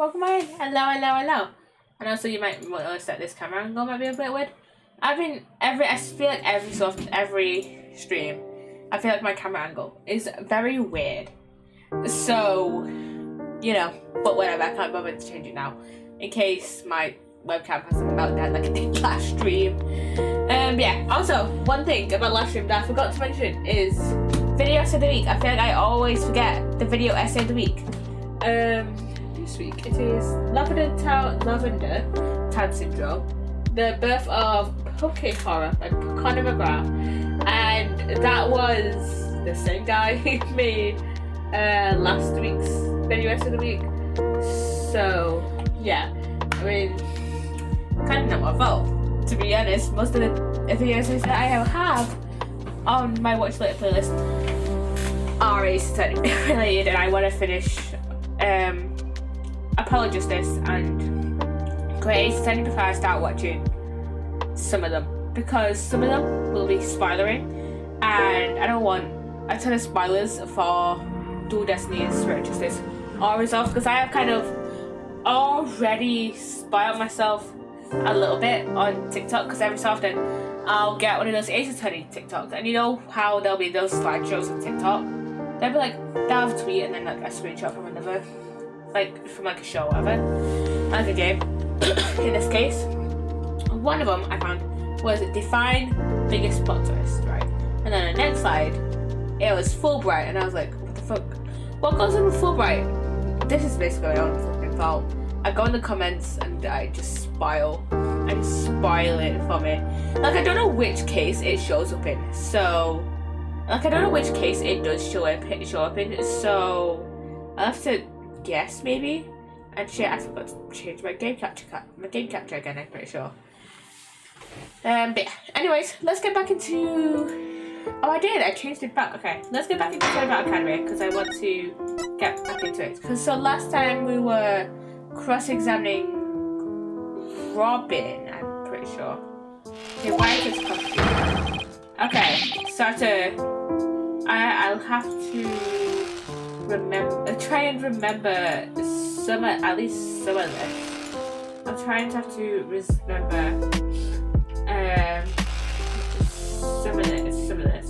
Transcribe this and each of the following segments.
welcome in. Hello. And also you might want to set this camera angle, might be a bit weird. I feel like every stream, I feel like my camera angle is very weird. So, you know, but whatever, I can't bother to change it now. In case my webcam has a meltdown like it did last stream. Yeah, also, one thing about last stream that I forgot to mention is video essay of the week. I feel like I always forget the video essay of the week. This week it is Lavender Town Syndrome, the birth of Poke Horror by Conor McGrath, and that was the same guy who made last week's video essay of the week. So yeah, I mean, kind of not my fault, to be honest. Most of the video essays that I have on my watch later playlist are Psssttt related, and I want to finish Apollo Justice and create Psssttt before I start watching some of them, because some of them will be spoilery, and I don't want a ton of spoilers for Dual Destinies, Spirit Justice, or Resolve, because I have kind of already spoiled myself a little bit on TikTok, because every so often I'll get one of those Ace Attorney TikToks, and you know how there'll be those slideshows on TikTok. They'll be like, they'll have a tweet and then like a screenshot from another, like from like a show or whatever, like a game. In this case, one of them I found was define biggest plot twist, right? And then the next slide, it was Fulbright, and I was like, what the fuck? What goes on with Fulbright? This is basically what I want fucking fault. I go in the comments and I just spoil it from it. Like, I don't know which case it shows up in, so like, I don't know which case it does show up in, so I'll have to guess maybe. And shit, I forgot to change my game capture again, I'm pretty sure. But yeah, anyways, let's get back into... Oh, I changed it back. Okay, let's get back into About Academy, because I want to get back into it. Because so last time we were cross-examining Robin, I'm pretty sure. Okay, why is this costume? Okay, so I'll have to try and remember at least some of this. I'm trying to have to remember some of this.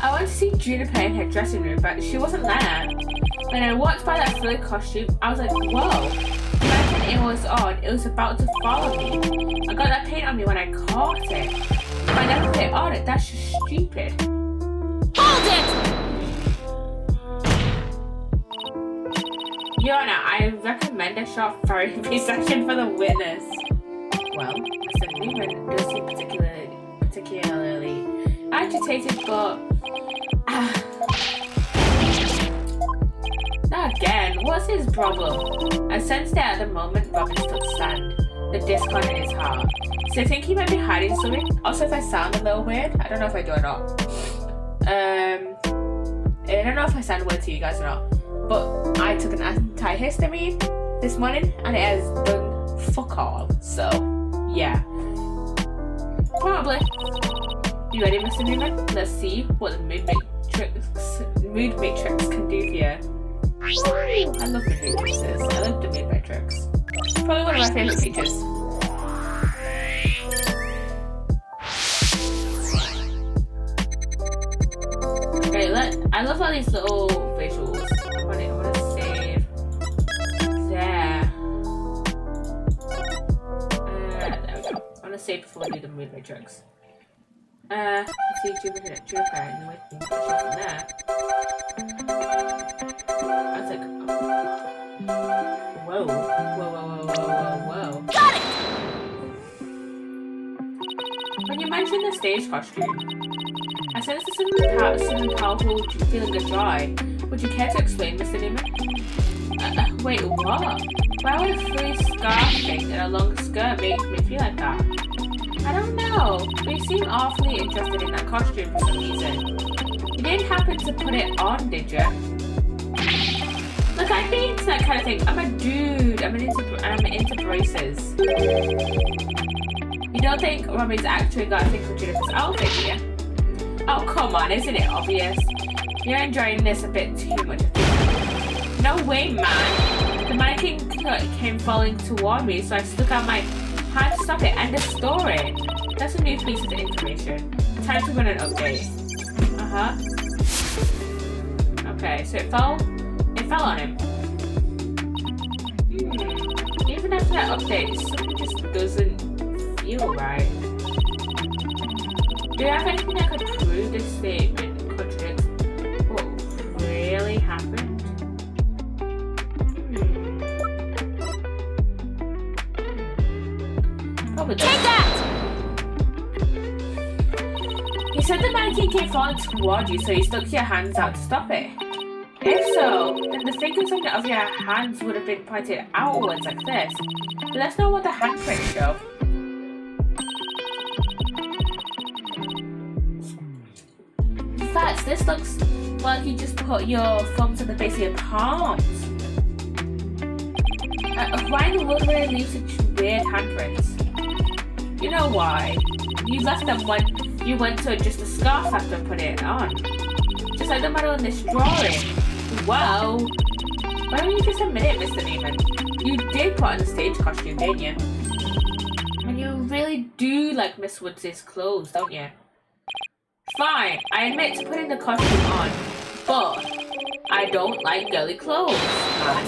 I went to see Juniper in her dressing room, but she wasn't there. When I walked by that silly costume, I was like, whoa. Imagine it was on, it was about to follow me. I got that paint on me when I caught it. If I never put it on it, that's just stupid. Hold it! Yona, I recommend a short therapy session for the witness. Well, Mr. Newman does seem particularly agitated, but not again. What's his problem? I sensed it at the moment Robin took stand, the discord in his heart. So I think he might be hiding something. Also, if I sound a little weird, I don't know if I do or not. I don't know if I sound weird to you guys or not, but I took an antihistamine this morning and it has done fuck all. So yeah, probably. You ready, Mr. Newman? Let's see what the mood matrix can do for you. I love the mood matrices. I love the mood matrix. Probably one of my favorite features. Okay, I love all these little visuals. I want to save there. There we go. I want to save before we do the mood matrix. Let's see Juniper and waiting for from there. I was like, whoa. Got it! When you mentioned the stage costume, I sensed something powerful feeling of joy. Would you care to explain, Mr. Newman? Wait, what? Why would a free scarf thing and a long skirt make me feel like that? I don't know, but you seem awfully interested in that costume for some reason. You didn't happen to put it on, did you? Look, I'd be into that kind of thing. I'm a dude, I'm into braces. You don't think Robin's actually got a thing for Juniper's outfit, do you? Oh, come on, isn't it obvious? You're enjoying this a bit too much. No away, man. The mannequin came falling toward me, so I stuck out my hand to stop it. End of story. That's a new piece of information. Time to run an update. Okay, so it fell on him. Even after that update, something just doesn't feel right. Do you have anything that could prove this statement contradicts what really happened? Probably Take that! He said the mannequin came falling toward you, so you stuck your hands out to stop it. If so, then the fingers of your hands would have been pointed outwards like this. But that's not what the handprints show. In fact, this looks like you just put your thumbs on the base of your palms. Why in the world would I leave such weird handprints? You know why? You left them when you went to adjust the scarf after putting it on. Just like the model in this drawing. Wow. Why don't you just admit it, Mr. Newman? You did put on the stage costume, didn't you? And you really do like Miss Woods' clothes, don't you? Fine, I admit to putting the costume on, but I don't like girly clothes, man.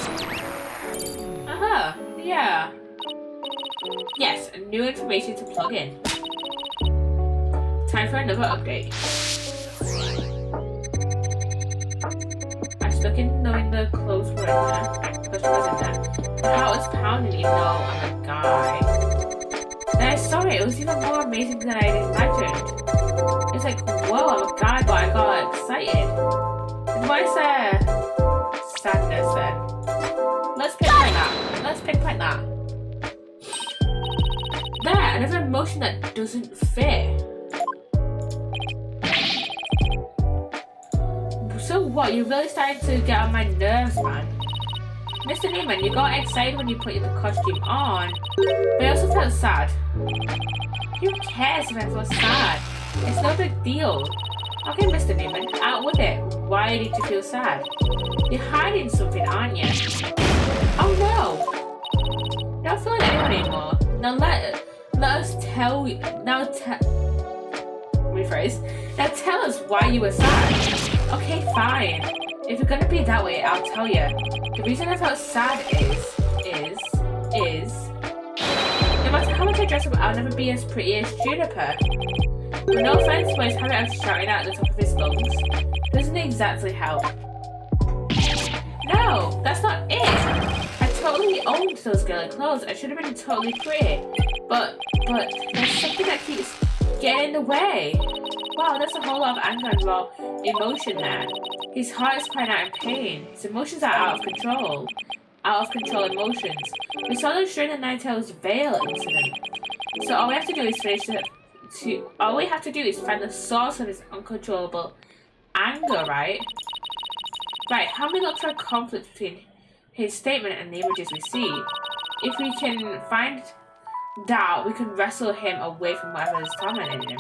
Yeah. Yes, new information to plug in. Time for another update. I stuck in knowing the clothes were in there. The costume was in there. My heart was pounding even though I'm a guy. Then I saw it was even more amazing than I imagined. It was like, whoa, I'm a guy, but I got excited. And why is there sadness then? Let's pinpoint that. There, another emotion that doesn't fit. So what, you're really starting to get on my nerves, man. Mr. Newman, you got excited when you put the costume on, but I also felt sad. Who cares if I feel sad? It's no big deal. Okay, Mr. Newman, out with it. Why did you feel sad? You're hiding something, aren't you? Oh no! You're not feeling anyone anymore. Now let us tell you. Rephrase. Now tell us why you were sad. Okay, fine. If you're gonna be that way, I'll tell you. The reason I felt sad is no matter how much I dress up, I'll never be as pretty as Juniper. But no offense, but his habit of shouting out at the top of his lungs doesn't exactly help. No, that's not it. I totally owned those girly clothes. I should have been totally pretty. But there's something that keeps getting in the way. Wow, there's a whole lot of anger and raw emotion there. His heart is crying out in pain. His emotions are out of control. Out of control emotions. We saw this during the Ninetales Vale incident. So all we have to do is find the source of his uncontrollable anger, right? Right, how many look for a conflict between his statement and the images we see? If we can find that, we can wrestle him away from whatever is tormenting him.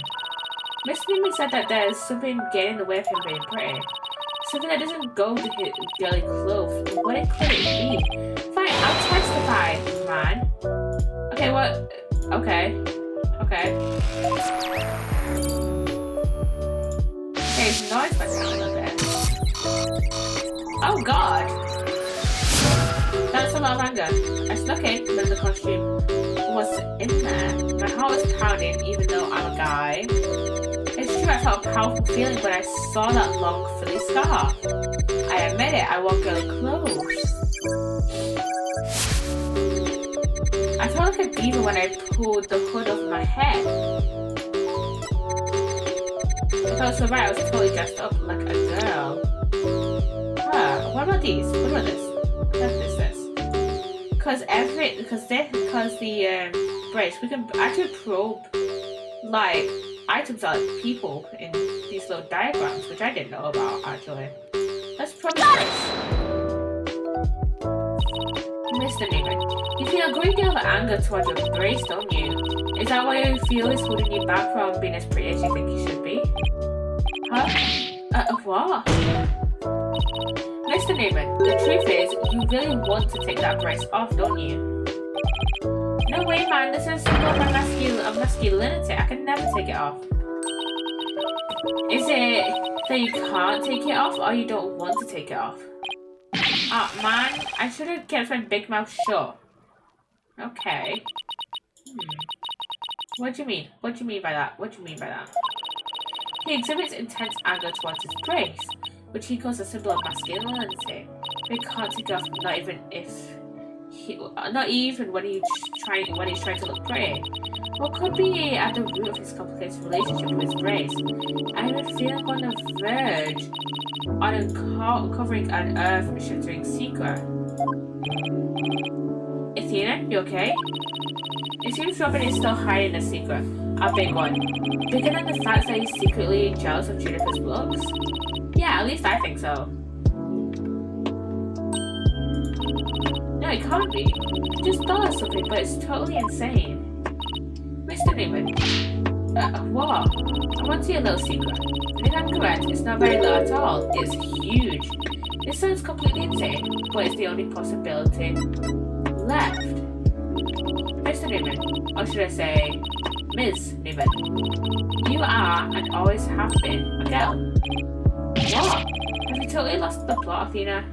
Mr. Newman said that there's something getting in the way of him being pretty. Something that doesn't go to his girly clothes. What it could it be? Fine, I'll testify, man. Okay, what? Okay. Okay, it's noise by sound of it. Oh god! That's a lot of anger. I snuck in, but the costume was in there. My heart was pounding, even though I'm a guy. It's true, I felt a powerful feeling when I saw that long frilly scarf. I admit it, I wore girly clothes. I felt like a diva when I pulled the hood over my head. I felt so right, I was totally dressed up like a girl. What about these? What about this? What is this? Because the brace, we can actually probe like items like people in these little diagrams, which I didn't know about actually. Let's probe the brace. Mr. Newman, you feel a great deal of anger towards your brace, don't you? Is that why you feel is holding you back from being as pretty as you think you should be? Huh? What? Mr. Mr. Newman, the truth is, you really want to take that brace off, don't you? No way, man. This is a symbol of masculinity. I can never take it off. Is it that you can't take it off, or you don't want to take it off? Oh, man. I should have kept my big mouth shut. Okay. What do you mean? What do you mean by that? What do you mean by that? He exhibits intense anger towards his brace, which he calls a symbol of masculinity. But he can't take it off, not even when he's trying to look pretty. What could be at the root of his complicated relationship with his brace? I have a feeling on the verge on uncovering an earth-shattering secret. Athena, you okay? It seems Robin is still hiding a secret. A big one. Bigger than the fact that he's secretly jealous of Juniper's looks? Yeah, at least I think so. No, it can't be. I just thought of something, but it's totally insane. Mr. Newman. What? I want to see a little secret. And if I'm correct, it's not very little at all. It's huge. This sounds completely insane, but it's the only possibility left. Mr. Newman, or should I say, Ms. Newman, you are, and always have been, a girl. What? Have you totally lost the plot, Athena?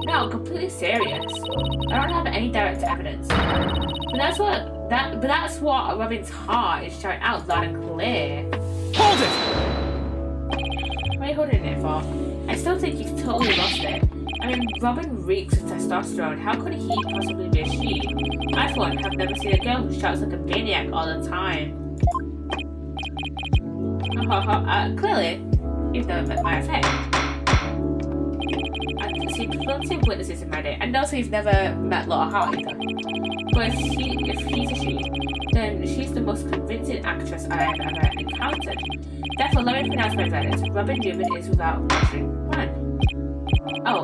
No, I'm completely serious. I don't have any direct evidence. But that's what Robin's heart is shouting out loud and clear. Hold it! What are you holding it for? I still think you've totally lost it. I mean, Robin reeks of testosterone. How could he possibly be a she? I, for one, have never seen a girl who shouts like a maniac all the time. Clearly, you've never met my effect. I've seen plenty of witnesses in my day, and also he's never met Laura Hart either. But if he's a she, then she's the most convincing actress I have ever encountered. Therefore, let me pronounce my verdict. Robin Newman is without question man. Oh.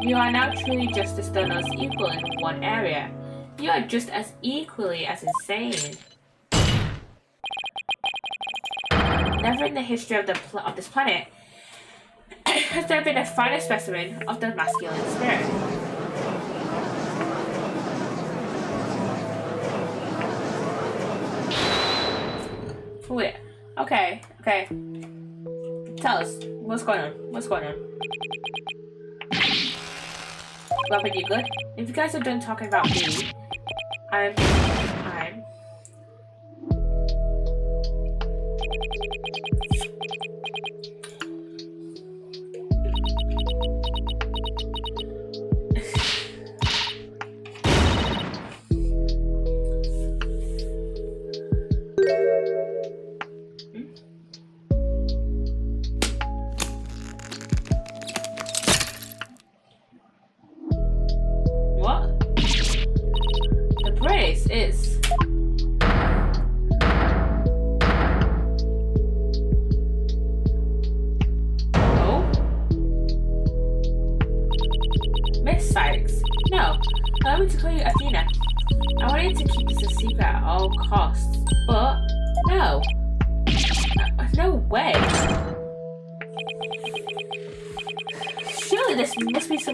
You are now truly just as done as equal in one area. You are just as equally as insane. Never in the history of this planet has there been a finer specimen of the masculine spirit. Wait. Okay. Tell us, what's going on? Robin, you good? If you guys are done talking about me, I'm...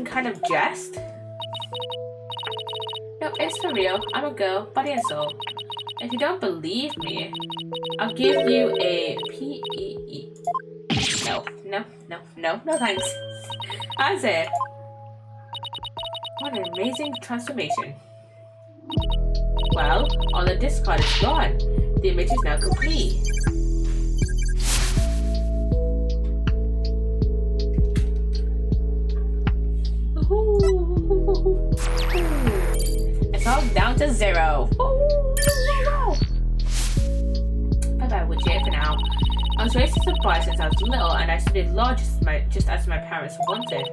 kind of jest? No, it's for real. I'm a girl, body and soul. If you don't believe me, I'll give you a P-E-E. No thanks. As it. What an amazing transformation. Well, all the discard is gone. The image is now complete. It's all down to 0. Bye-bye, Witchy, for now. I was raised as a boy since I was little, and I studied law just as my parents wanted.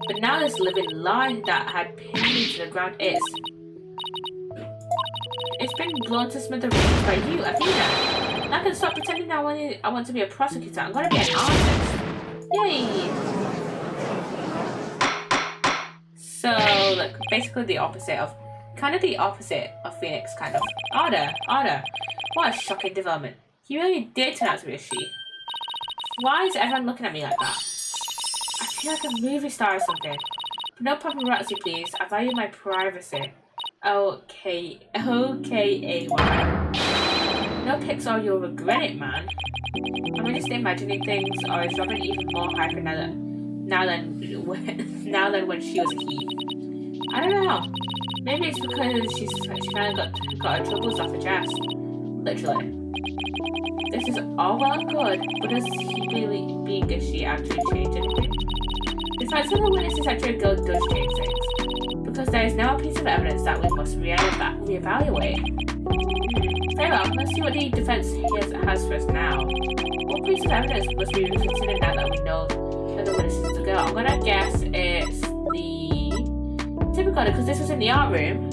But now this living lie that had pinned me to the ground it's been blown to smithereens by you, Athena. And I can stop pretending I want to be a prosecutor. I'm gonna be an artist. Yay! So, look, basically the opposite of Phoenix, kind of. Order. What a shocking development. He really did turn out to be a she. Why is everyone looking at me like that? I feel like a movie star or something. No paparazzi, please. I value my privacy. Okay, AY. No pics or you'll regret it, man. Am I just imagining things, or is Robin even more hyper now than when she was a kid? I don't know. Maybe it's because she finally got her troubles off her chest. Literally. This is all well and good, but does he really mean that she actually changed anything? The fact of the witness actually girl does change things, because there is now a piece of evidence that we must reevaluate. Very well, let's see what the defense has for us now. What piece of evidence must we reconsider now that we know that the witness is the girl? I'm gonna guess it's the typical, because this was in the art room.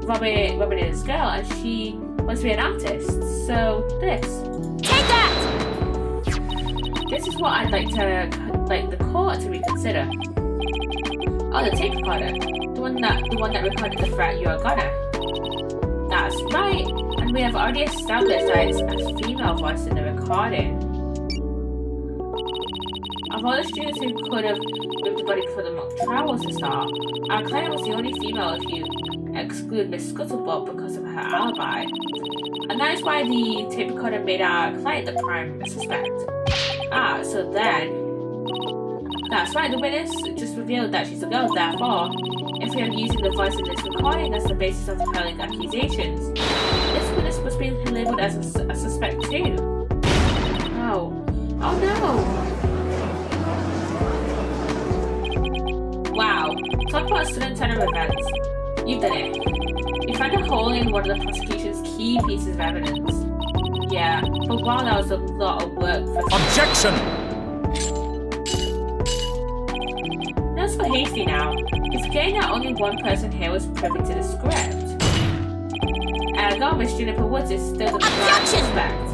Robin is a girl, and she wants to be an artist. So this. Take that! This is what I'd like the court to reconsider. Oh, the tape recorder. The one that recorded the threat you are gonna. That's right. And we have already established that it's a female voice in the recording. Of all the students who could have moved the body before the mock trial was to start, our client was the only female if you exclude Miss Scuttlebutt because of her alibi. And that is why the tape recorder made our client the prime suspect. So then... That's right, the witness just revealed that she's a girl, therefore, if we are using the voice in this recording as the basis of compelling accusations, this witness must be labelled as a suspect too. Oh. Oh no! Wow. Talk about a sudden turn of events. You've done it. You found a hole in one of the prosecution's key pieces of evidence. Yeah, but wow, that was a lot of work for... Objection! Not so hasty now. It's clear that only one person here was privy to the script. Ergo, Miss Juniper Woods is still the prime suspect.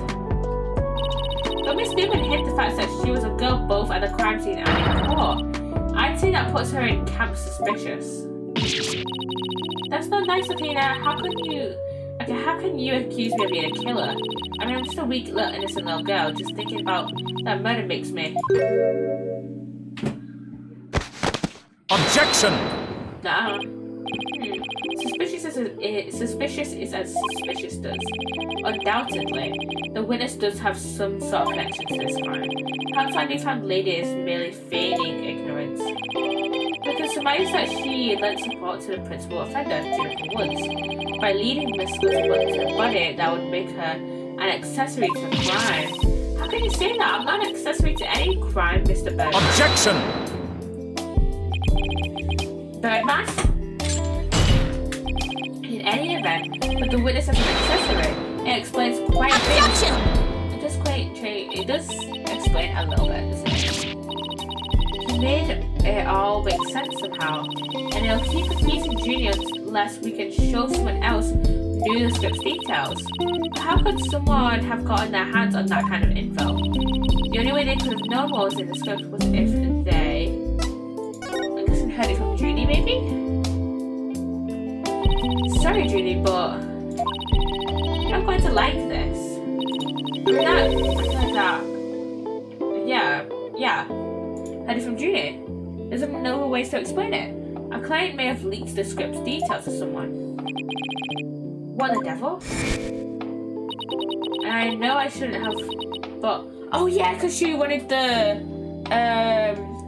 But Miss Newman hid the fact that she was a girl both at the crime scene and in court. I'd say that puts her in camp suspicious. That's not nice, Athena. How can you accuse me of being a killer? I mean, I'm just a weak, little, innocent little girl. Just thinking about that murder makes me... Objection! Nah. Suspicious is as suspicious does. Undoubtedly, the witness does have some sort of connection to this crime. How can you found lady is merely feigning ignorance? We can surmise that she lent support to the principal offender, Juniper Woods, by leading Miss Scuttlebutt to the body that would make her an accessory to the crime. How can you say that? I'm not an accessory to any crime, Mr. Birdman. Objection! Birdman? In any event, with the witness as an accessory, it explains quite a bit. It does explain a little bit, doesn't it? He made it all make sense somehow, and it'll keep confusing Junior unless we can show someone else who knew the script's details. But how could someone have gotten their hands on that kind of info? The only way they could have known what was in the script was if they... I guess I heard it from Junie, maybe? Sorry, Junie, but you're not going to like this. Yeah. Heard it from Junie. There's no ways to explain it. Our client may have leaked the script's details to someone. What the devil? And I know I shouldn't have, but... Oh yeah, because she wanted the...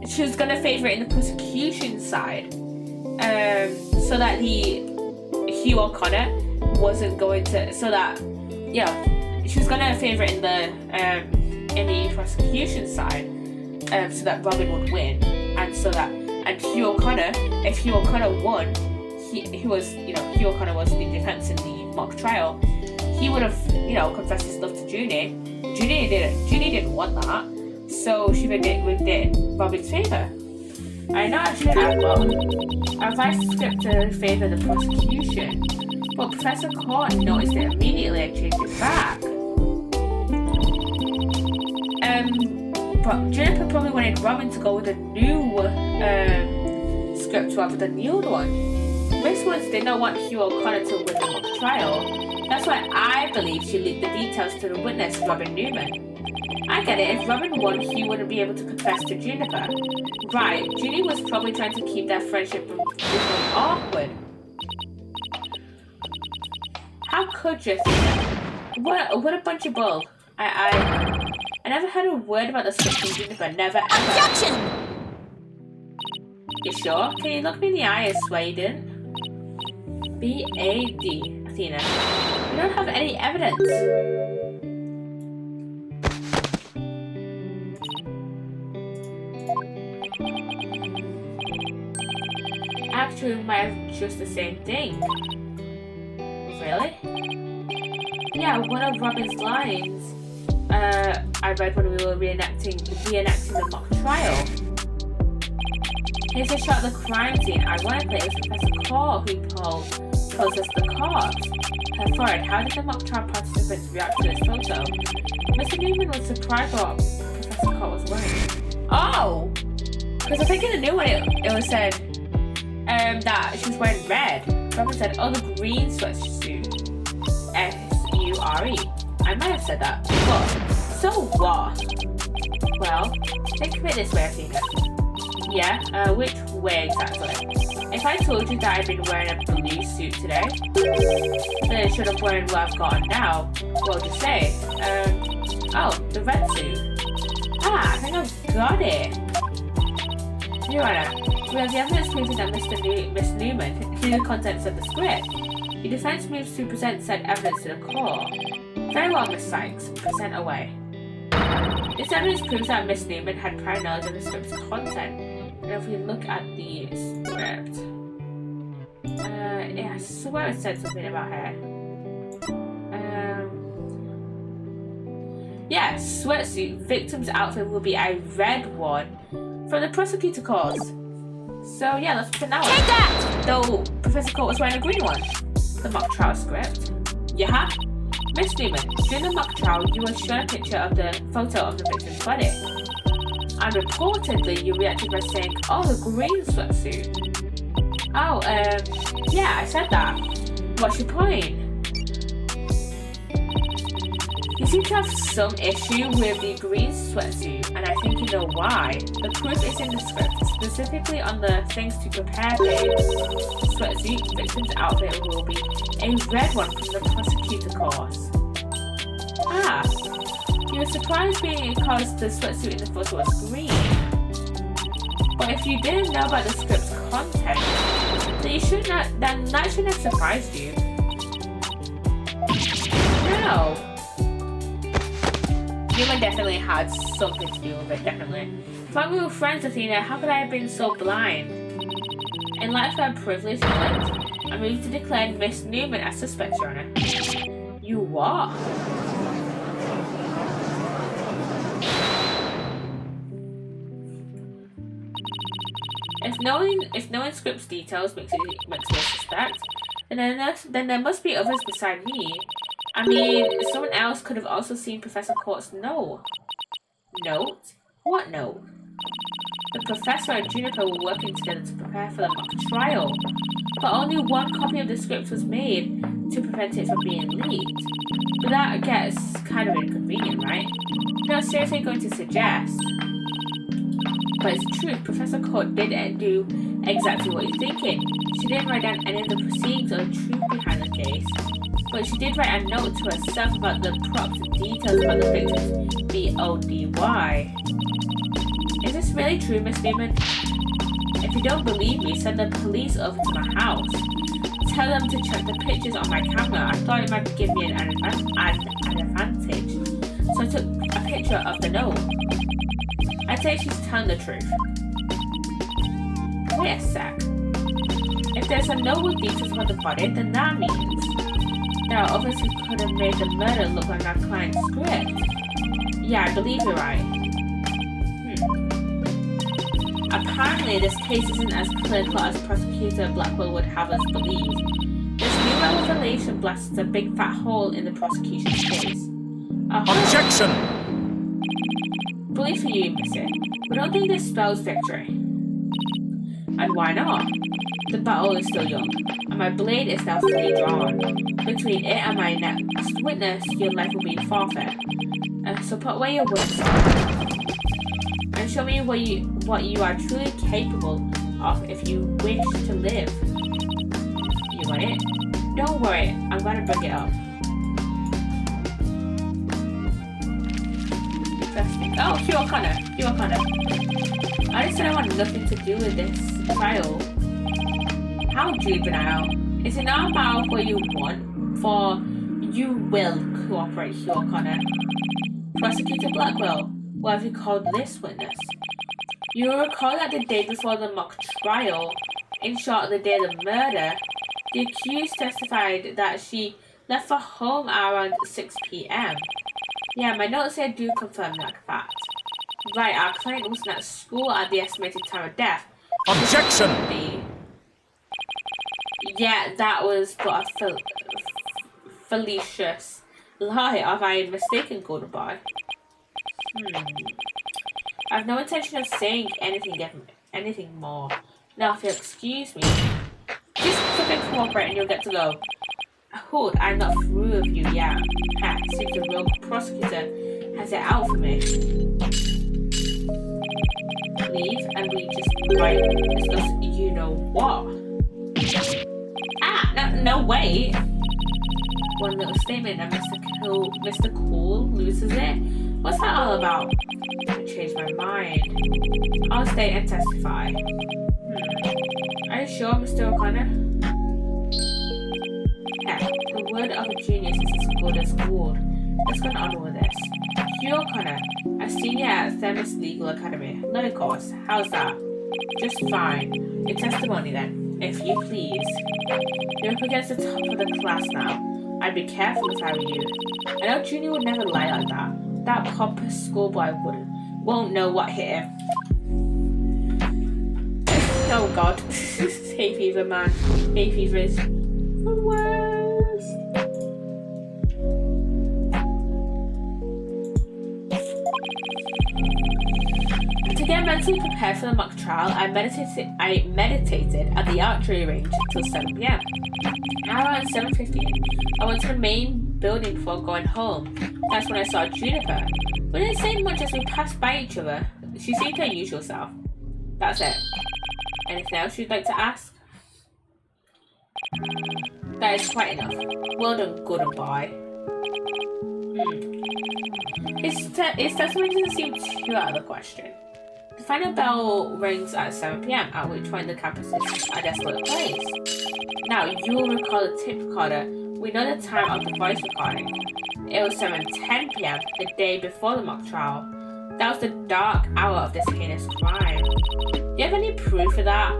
she was going to favour it in the prosecution side. So that Hugh O'Connor wasn't going to... So that... Yeah, she was going to favour it in the prosecution side. So that Robin would win. And so that... And Hugh O'Connor, if Hugh O'Connor won, Hugh O'Connor was the defense in the mock trial, he would have, confessed his love to Junie. Junie didn't want that, so she would it in Robin's favour. I know I should have, but I advised the script to favour the prosecution, but Professor Corn noticed it immediately and changed it back. But Juniper probably wanted Robin to go with a new script rather than the old one. Miss Woods did not want Hugh O'Connor to win the mock trial. That's why I believe she leaked the details to the witness, Robin Newman. I get it. If Robin won, Hugh wouldn't be able to confess to Juniper. Right. Judy was probably trying to keep their friendship from becoming awkward. How could you think that? What a bunch of bull. I never heard a word about the script from Juniper. Never ever. Objection! You sure? Can you look me in the eye and swear you didn't? B.A.D. Athena. We don't have any evidence. Actually, we might have just the same thing. Really? Yeah, one of Robin's lines I read when we were reenacting the mock trial. Here's a shot of the crime scene. Ironically, it was Professor Core who posed as the corpse. Her forehead. How did the mock trial participants react to this photo? Mr. Newman was surprised what Professor Core was wearing. Oh! Because I think in the new one it was said that she was wearing red. Robin said, oh, the green sweatsuit. S-U-R-E. I might have said that. But, so what? Well, think of it this way, Athena. Yeah, which way exactly? If I told you that I've been wearing a blue suit today, then I should have worn what I've got on now, what would you say? Oh, the red suit. Ah, I think I've got it. Your Honor, we have the evidence proving that Miss Newman knew the contents of the script. Your defense moves to present said evidence to the court. Very well, Miss Sykes. Present away. This evidence proves that Miss Newman had prior knowledge of the script's content. And if we look at the script, yeah, I swear it said something about her. Yeah, sweatsuit. Victim's outfit will be a red one from the prosecutor cause. So yeah, let's put that one. Take that! Though Professor Court was wearing a green one. The mock trial script. Yeah. Miss Newman, during the mock trial, you were shown a picture of the photo of the victim's body. And reportedly, you reacted by saying, oh, the green sweatsuit. Oh, yeah, I said that. What's your point? You seem to have some issue with the green sweatsuit, and I think you know why. The proof is in the script, specifically on the things to prepare page. The sweatsuit victim's outfit will be a red one from the prosecutor course. Ah, you were surprised because the sweatsuit in the photo was green. But if you didn't know about the script's content, then that shouldn't have surprised you. No. Newman definitely had something to do with it, definitely. If we were friends, Athena, how could I have been so blind? In light of her privilege, I moved to declare Miss Newman as suspect, Your Honor. You what? If knowing script's details makes me suspect, then there must be others beside me. I mean, someone else could have also seen Professor Court's note. Note? What note? The professor and Juniper were working together to prepare for the mock trial, but only one copy of the script was made to prevent it from being leaked. But that gets kind of inconvenient, right? You're not seriously going to suggest. But it's true, Professor Court did do exactly what you're thinking. She didn't write down any of the proceedings or the truth behind the case. But she did write a note to herself about the props and details about the victim's B.O.D.Y. Is this really true, Miss Newman? If you don't believe me, send the police over to my house. Tell them to check the pictures on my camera. I thought it might give me an advantage. So I took a picture of the note. I'd say she's telling the truth. Wait a sec. If there's a note with details about the body, then that means there are others who could have made the murder look like our client's script. Yeah, I believe you're right. Apparently, this case isn't as clear-cut as Prosecutor Blackwell would have us believe. This new revelation blasts a big fat hole in the prosecution's case. Objection! Bully for you, Missy. We don't think this spells victory. And why not? The battle is still young, and my blade is now fully drawn. Between it and my next witness, your life will be forfeit. So put away your wooden sword and show me what you are truly capable of if you wish to live. You want it? Don't worry, I'm gonna bring it up. Interesting. Oh, Hugh O'Connor. I just said I want nothing to do with this trial. How juvenile. Is it not about what you want? For you will cooperate, Hugh O'Connor. Prosecutor Blackwell, what have you called this witness? You will recall that the day before the mock trial, in short, the day of the murder, the accused testified that she left for home around 6 p.m. Yeah, my notes here do confirm that fact. Right, our client wasn't at school at the estimated time of death. Objection! Yeah, that was but a fallacious lie. Have I mistaken, Golden Boy? I have no intention of saying anything more. Now, if you'll excuse me, just fucking cooperate and you'll get to go. Hood, I'm not through with you yet. Ha, seems the rogue prosecutor has it out for me. Leave and we just might discuss you know what. No, wait. One little statement and Mr. Cool loses it. What's that all about? I changed my mind. I'll stay and testify. Are you sure, Mr. O'Connor? Yeah, the word of a genius is as good as gold. Let's go on with this. Hugh O'Connor, a senior at Themis Legal Academy. Low course. How's that? Just fine. Your testimony then, if you please. You're up against the top of the class now. I'd be careful if I were you. I know Junior would never lie like that. That pompous schoolboy won't know what hit him. Oh god. Hay fever, man. Hay fever is the worst. To get mentally prepared for the mock trial, I meditated at the archery range until 7 p.m. Around 7:15, I went to the main building before going home. That's when I saw Juniper. We didn't say much as we passed by each other. She seemed her usual self. That's it. Anything else you'd like to ask? That is quite enough. Well done, good boy. His testimony doesn't seem too out of the question. The final bell rings at 7 p.m., at which point the campus is a desolate place. Now, you will recall the tape recorder. We know the time of the voice recording. It was 7:10 p.m., the day before the mock trial. That was the dark hour of this heinous crime. Do you have any proof of that?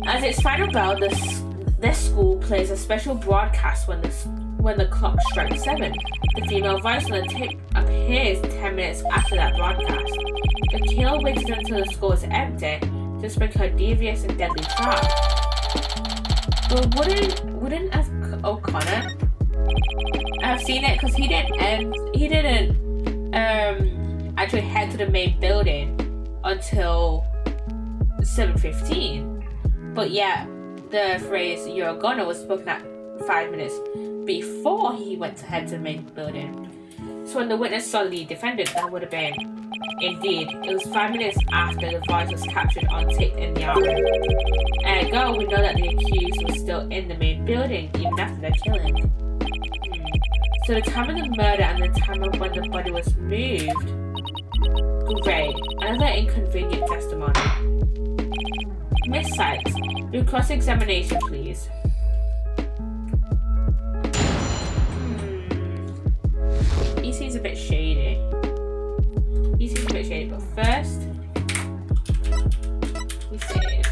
As its final bell, this school plays a special broadcast when the clock strikes 7. The female voice on the tape appears 10 minutes after that broadcast. The killer waited until the school was empty to spring her devious and deadly trap. But wouldn't O'Connor have seen it? Because he didn't actually head to the main building until 7:15. But yeah, the phrase "you're gonna" was spoken at 5 minutes before he went to head to the main building. So when the witness saw the defendant, that would have been, indeed, it was 5 minutes after the voice was captured on tape in the art room. Ergo, we know that the accused was still in the main building even after the killing. So the time of the murder and the time of when the body was moved. Great. Another inconvenient testimony. Miss Sykes, do cross-examination, please. He seems a bit shady. But first, we save.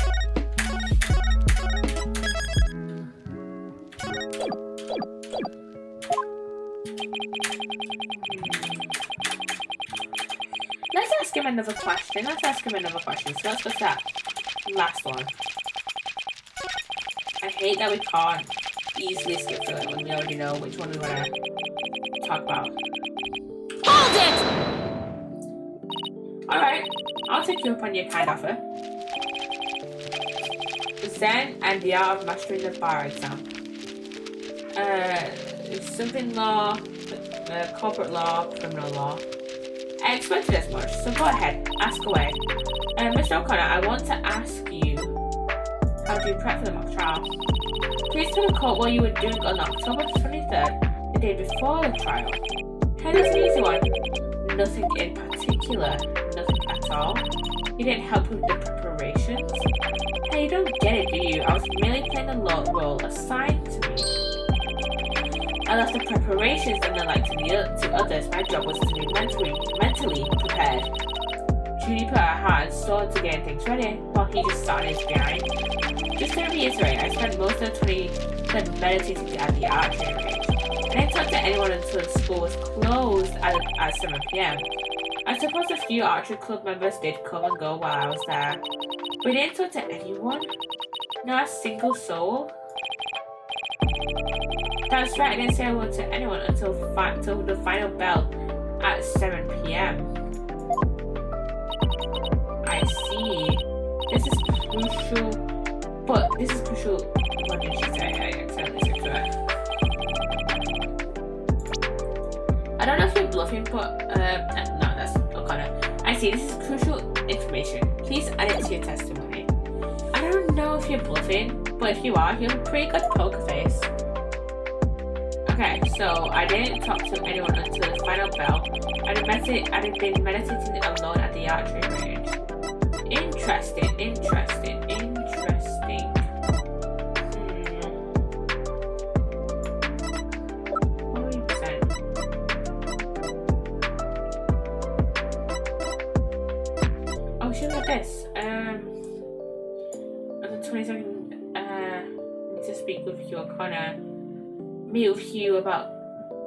Let's ask him another question. So let's go to that last one. I hate that we can't easily skip through it when we already know which one we want to talk about. Hold it! Alright, I'll take you up on your kind offer. Zen and the art of mastering the bar exam. Something law, corporate law, criminal law. I expected as much, so go ahead, ask away. Mr. O'Connor, I want to ask you, how do you prep for the mock trial? Please tell the court what you were doing on October 23rd, the day before the trial. Hey, that's an easy one. Nothing in particular, nothing at all. You didn't help with the preparations. Hey, you don't get it, do you? I was merely playing the role assigned to me. I left the preparations and the like to others. My job was to be mentally prepared. Judy put her heart and soul to getting things ready, while he just sat on his behind. Just to reiterate, I spent most of the 20 meditating at the archery range. I didn't talk to anyone until the school was closed at 7 p.m. I suppose a few archery club members did come and go while I was there. But I didn't talk to anyone? Not a single soul? That's right, I didn't say hello to anyone until the final bell at 7 p.m. I see. This is crucial. But this is crucial. What did she say? I accidentally said to her. I don't know if you're bluffing, but no, that's O'Connor. I see. This is crucial information. Please add it to your testimony. I don't know if you're bluffing, but if you are, you have a pretty good poker face. Okay, so I didn't talk to anyone until the final bell. I'd been meditating alone at the archery range. Interesting. What were you saying? Oh, she like this. On the 22nd, need to speak with Hugh O'Connor. Meet with Hugh about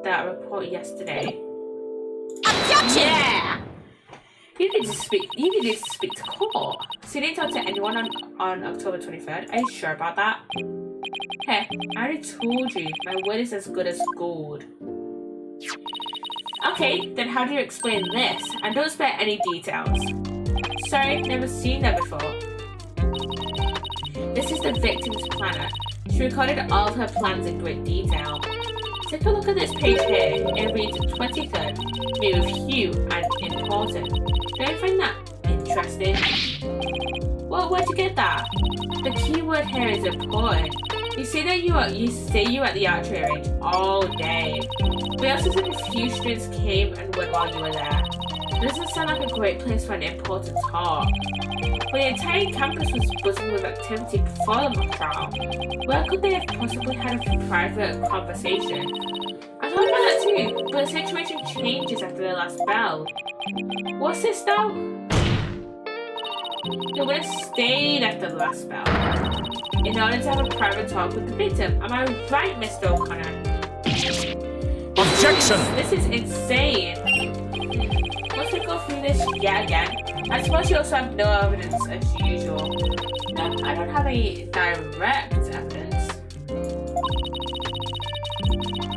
that report yesterday. Objection! Yeah! You needed to speak to court. So you didn't talk to anyone on October 23rd. Are you sure about that? Hey, I already told you. My word is as good as gold. Okay, then how do you explain this? And don't spare any details. Sorry, never seen that before. This is the victim's planner. She recorded all of her plans in great detail. Take a look at this page here. It reads 23rd, meet with Hugh and important. Don't you find that interesting? Well, where'd you get that? The key word here is important. You say that you were at the archery range all day. We also said a few students came and went while you were there. It doesn't sound like a great place for an important talk. But the entire campus was buzzing with activity before the mock trial. Where could they have possibly had a private conversation? I thought about that too, but the situation changes after the last bell. What's this now? The witness stayed after the last bell in order to have a private talk with the victim. Am I right, Mr. O'Connor? Objection! This is insane. Let's go through this yet again. I suppose you also have no evidence as usual. No, I don't have any direct evidence.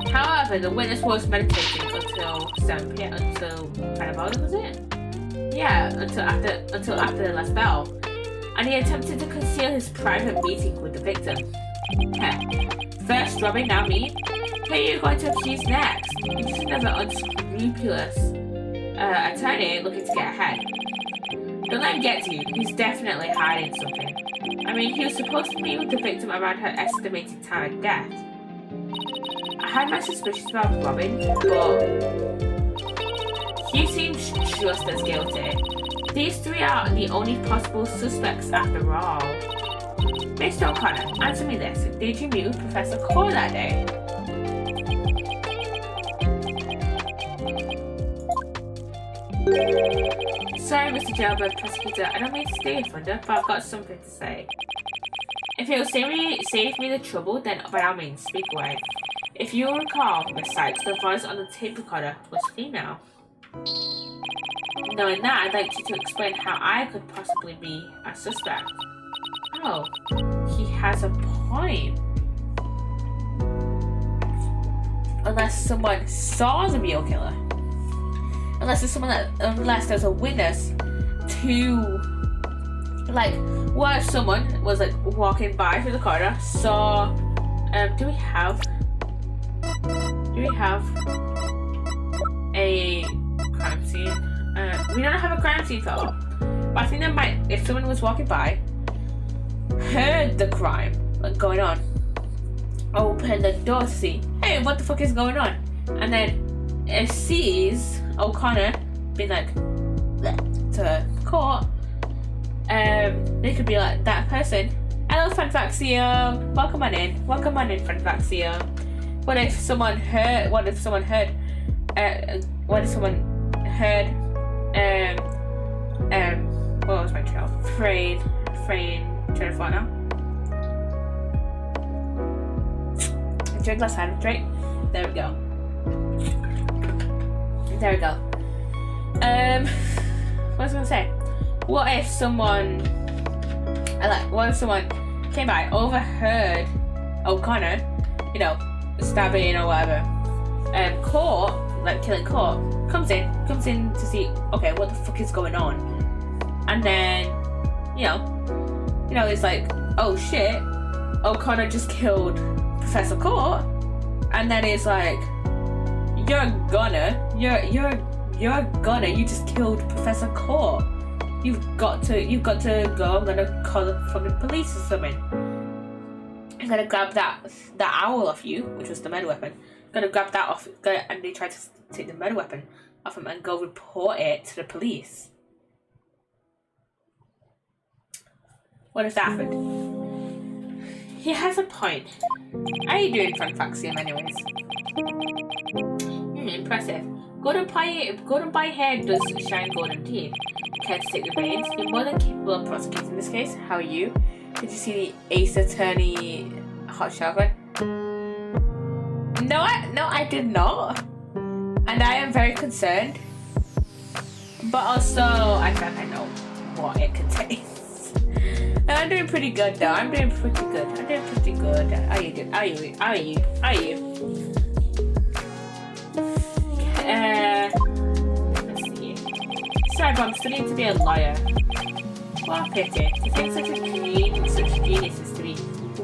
However, the witness was meditating until 7 p.m. until kind of was it? Yeah, until after the last bell. And he attempted to conceal his private meeting with the victim. First robbing, now me? Who are you going to accuse next? You're just another unscrupulous attorney looking to get ahead. Don't let him get to you. He's definitely hiding something. I mean, he was supposed to meet with the victim around her estimated time of death. I had my suspicions about robbing, but Hugh seems just as guilty. These three are the only possible suspects after all. Mr. O'Connor, answer me this. Did you meet with Professor Core that day? Sorry, Mr. Jailbird Prosecutor, I don't mean to stay thunder, but I've got something to say. If it will save me the trouble, then by all means, speak away. If you will recall, Miss Sykes, the voice on the tape recorder was female. Knowing that, I'd like you to explain how I could possibly be a suspect. Oh, he has a point. Unless someone saw the real killer. Unless there's a witness to, like, what if someone was like walking by through the corridor, saw, do we have a crime scene. We don't have a crime scene photo, but I think that might, if someone was walking by, heard the crime going on, open the door to see, hey, what the fuck is going on? And then it sees O'Connor being like to court. They could be like, that person, hello Fanfaxium, welcome on in Fanfaxium. What if someone heard what if someone heard what was my trail? Train to find out. Drink last time, drink. There we go. What was I gonna say? What if someone came by, overheard O'Connor, stabbing or whatever, Court, killing Court, comes in to see, okay, what the fuck is going on? And then, it's like, oh shit, O'Connor just killed Professor Court, and then it's like, you just killed Professor Court. You've got to go. I'm gonna call the fucking police or something. I'm gonna grab that owl off you, which was the murder weapon. I'm gonna grab that off, and they tried to take the murder weapon off him and go report it to the police. What if that happened? He has a point. How are you doing, Fanfaxium, anyways? Impressive. Golden Pie hair does shine golden teeth. Care to take the reins? You're more than capable of prosecuting this case. How are you? Did you see the Ace Attorney hot shower? No, I did not. And I am very concerned. But also, I think I know what it contains. I'm doing pretty good though. How are you doing? Are you? Let's see. Sorry, but I'm studying to be a lawyer. What a pity. To think such geniuses to be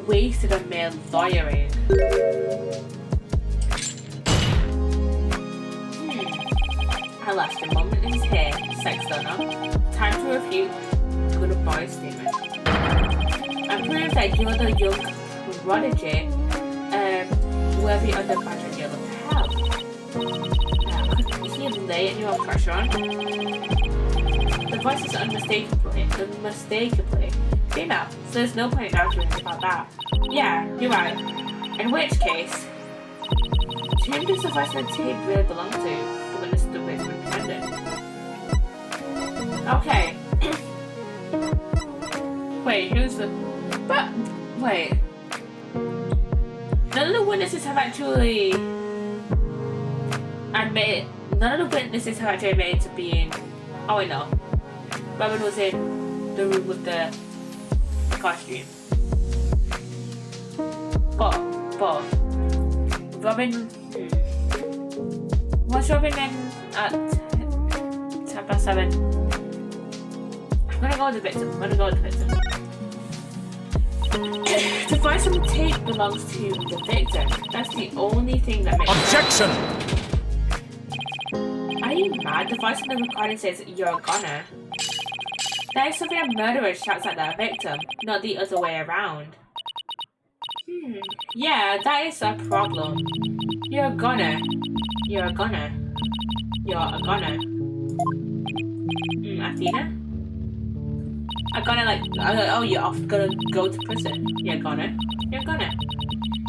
wasted on mere lawyering. At last, the moment is here. Sex donor. Time to refute goodbye statement. I'm proof that you're the young prodigy, worthy of the badge you're looking to help. Is he laying your pressure on? The voice is unmistakably female, so there's no point in arguing about that. Yeah, you're right. In which case, to whom does the voice of the tape really belong to? The witness of the victim independent. Okay. Wait, who's the... But, wait. None of the witnesses have actually admitted to being... Oh, wait, no. Robin was in the room with the costume. But, Robin... Was Robin in at 7? I'm gonna go with the victim. The voice on the tape belongs to the victim. That's the only thing that makes Objection! Are you mad? The voice on the recording says you're a goner. That is something a murderer shouts at their victim, not the other way around. Yeah, that is a problem. You're a goner. Athena? You're off, gonna go to prison. You're gonna.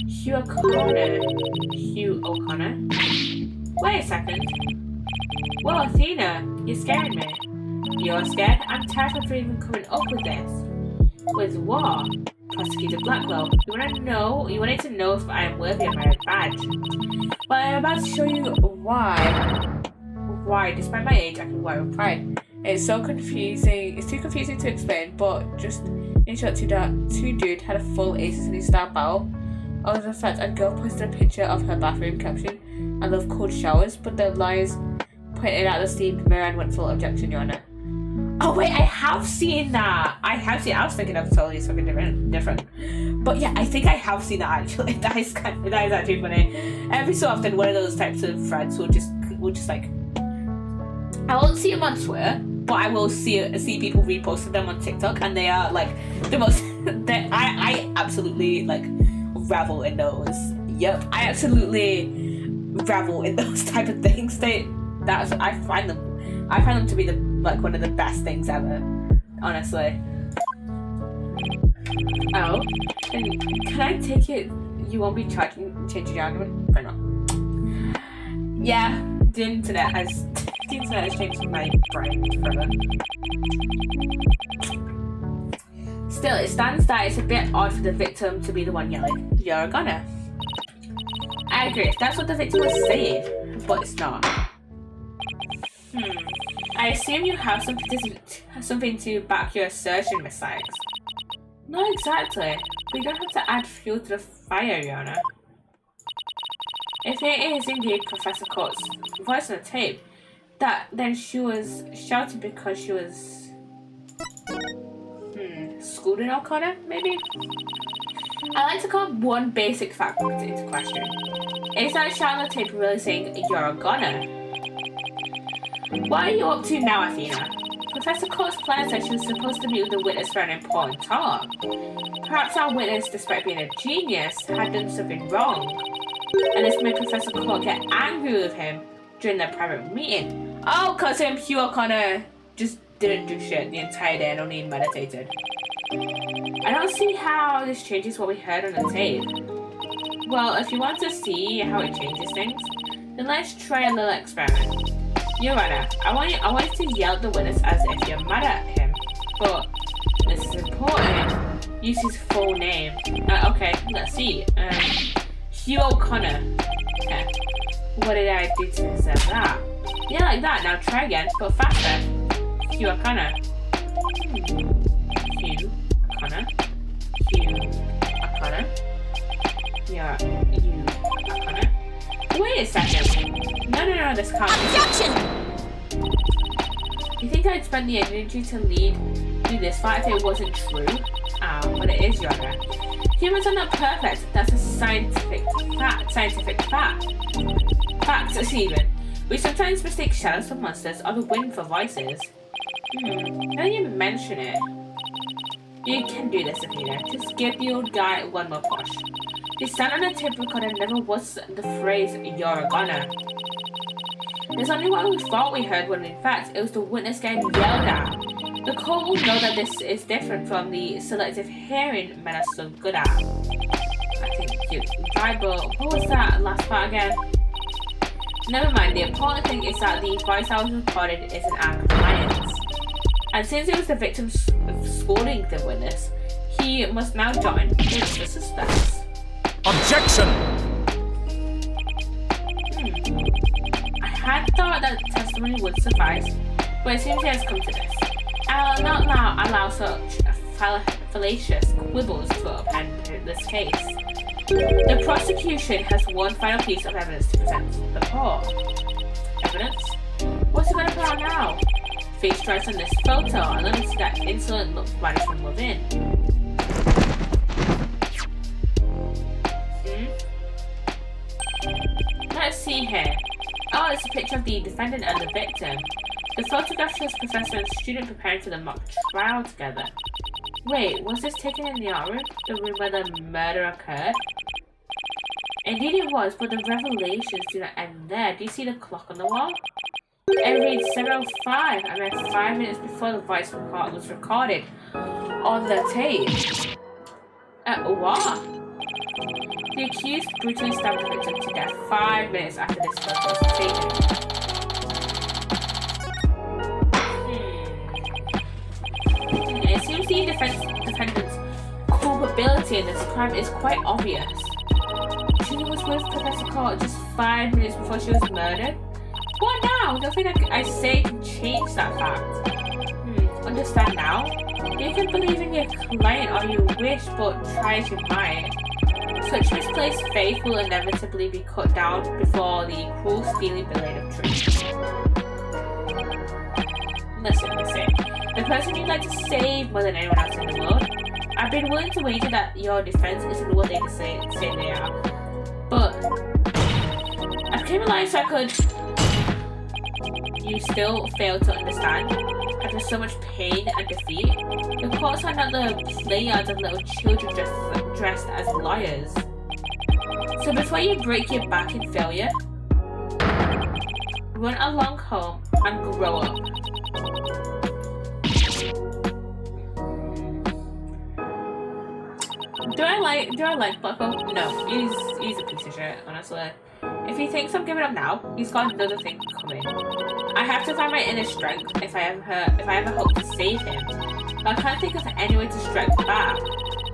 Hugh O'Connor. Wait a second. Whoa, Athena, you're scaring me. You're scared? I'm terrified for even coming up with this. With what? Prosecutor Blackwell. You wanted to know if I am worthy of my badge. Well, I'm about to show you why. Why, despite my age, I can wear with pride. It's so confusing. It's too confusing to explain, but just in short, two dude had a full Aces in his style battle. Over the fact a girl posted a picture of her bathroom caption, I love cold showers, but the lies pointed at the steamed mirror and went full objection, Your Honor. Oh wait, I have seen that. I was thinking of totally something different. But yeah, I think I have seen that actually. That is actually funny. Every so often, one of those types of threads will just like I won't see them on Twitter, but I will see people reposting them on TikTok, and they are like the most. I absolutely like revel in those. Yep, I absolutely revel in those type of things. I find them to be one of the best things ever. Honestly. Oh, and can I take it? You won't be changing your argument? Why not? Yeah, the internet has changed my brain forever. Still, it stands that it's a bit odd for the victim to be the one yelling, "You're a goner." I agree. That's what the victim was saying, but it's not. I assume you have something to back your assertion, Miss Sykes. Not exactly. We don't have to add fuel to the fire, Your Honor. If it is indeed Professor Court's voice on the tape, then she was shouting because she was scolding O'Connor, maybe? I like to call one basic fact into question. Is that shout on the tape really saying "you're a goner"? What are you up to now, Athena? Professor Court's plan said she was supposed to meet with the witness for an important talk. Perhaps our witness, despite being a genius, had done something wrong. And this made Professor Court get angry with him during their private meeting. Oh, because Hugh O'Connor just didn't do shit the entire day and only meditated. I don't see how this changes what we heard on the tape. Well, if you want to see how it changes things, then let's try a little experiment. Your Honor, I want you to yell at the witness as if you're mad at him, but this is important. Use his full name. Okay, let's see. Hugh O'Connor. Okay. What did I do to deserve that? Yeah, like that. Now try again, but faster. Hugh O'Connor. Hugh O'Connor. Hugh O'Connor. Yeah, Hugh O'Connor. Wait a second. No, this can't be. Objection! You think I'd spend the energy to lead you this far if it wasn't true? But it is, Your Honor. Humans are not perfect. That's a scientific fact. Facts, even. We sometimes mistake shadows for monsters or the wind for voices. Now you mention it. You can do this, Athena. Just give the old guy one more push. The sound on the tape recorder never was the phrase, "you're a goner." There's only what we thought we heard when in fact it was the witness getting yelled at. The court will know that this is different from the selective hearing men are so good at. I think you tried, but what was that last part again? Never mind, the important thing is that the voice I was recorded is an act of violence. And since it was the victim scolding the witness, he must now join the suspects. Objection! I had thought that testimony would suffice, but it seems he has come to this. I will not allow such fallacious quibbles to upend this case. The prosecution has one final piece of evidence to present to the court. Evidence? What's he going to put out now? Face stripes on this photo, and let me see that insolent look vanish from within. Let's see here. Oh, it's a picture of the defendant and the victim. The photograph shows professor and student preparing for the mock trial together. Wait, was this taken in the art room? The room where the murder occurred? Indeed it was, but the revelations do not end there. Do you see the clock on the wall? It reads 7:05, and then 5 minutes before the voice was recorded on the tape. What? The accused brutally stabbed the victim to death 5 minutes after this photo was taken. It seems the defendant's culpability in this crime is quite obvious. She was with Professor Court just 5 minutes before she was murdered. What now? Nothing I say can change that fact. Understand now? You can believe in your client all you wish, but try as you might. Such misplaced faith will inevitably be cut down before the cruel, steely blade of truth. Listen. The person you'd like to save more than anyone else in the world. I've been willing to wager that your defense isn't what they say they are. But I became alive so I could you still fail to understand? After so much pain and defeat? The courts are not the playyards of little children dressed as liars. So before you break your back in failure, run along home and grow up. Do I like Blacko? No, he's a piece of shit, honestly. If he thinks I'm giving up now, he's got another thing coming. I have to find my inner strength if I ever hope to save him. But I can't think of any way to strike back.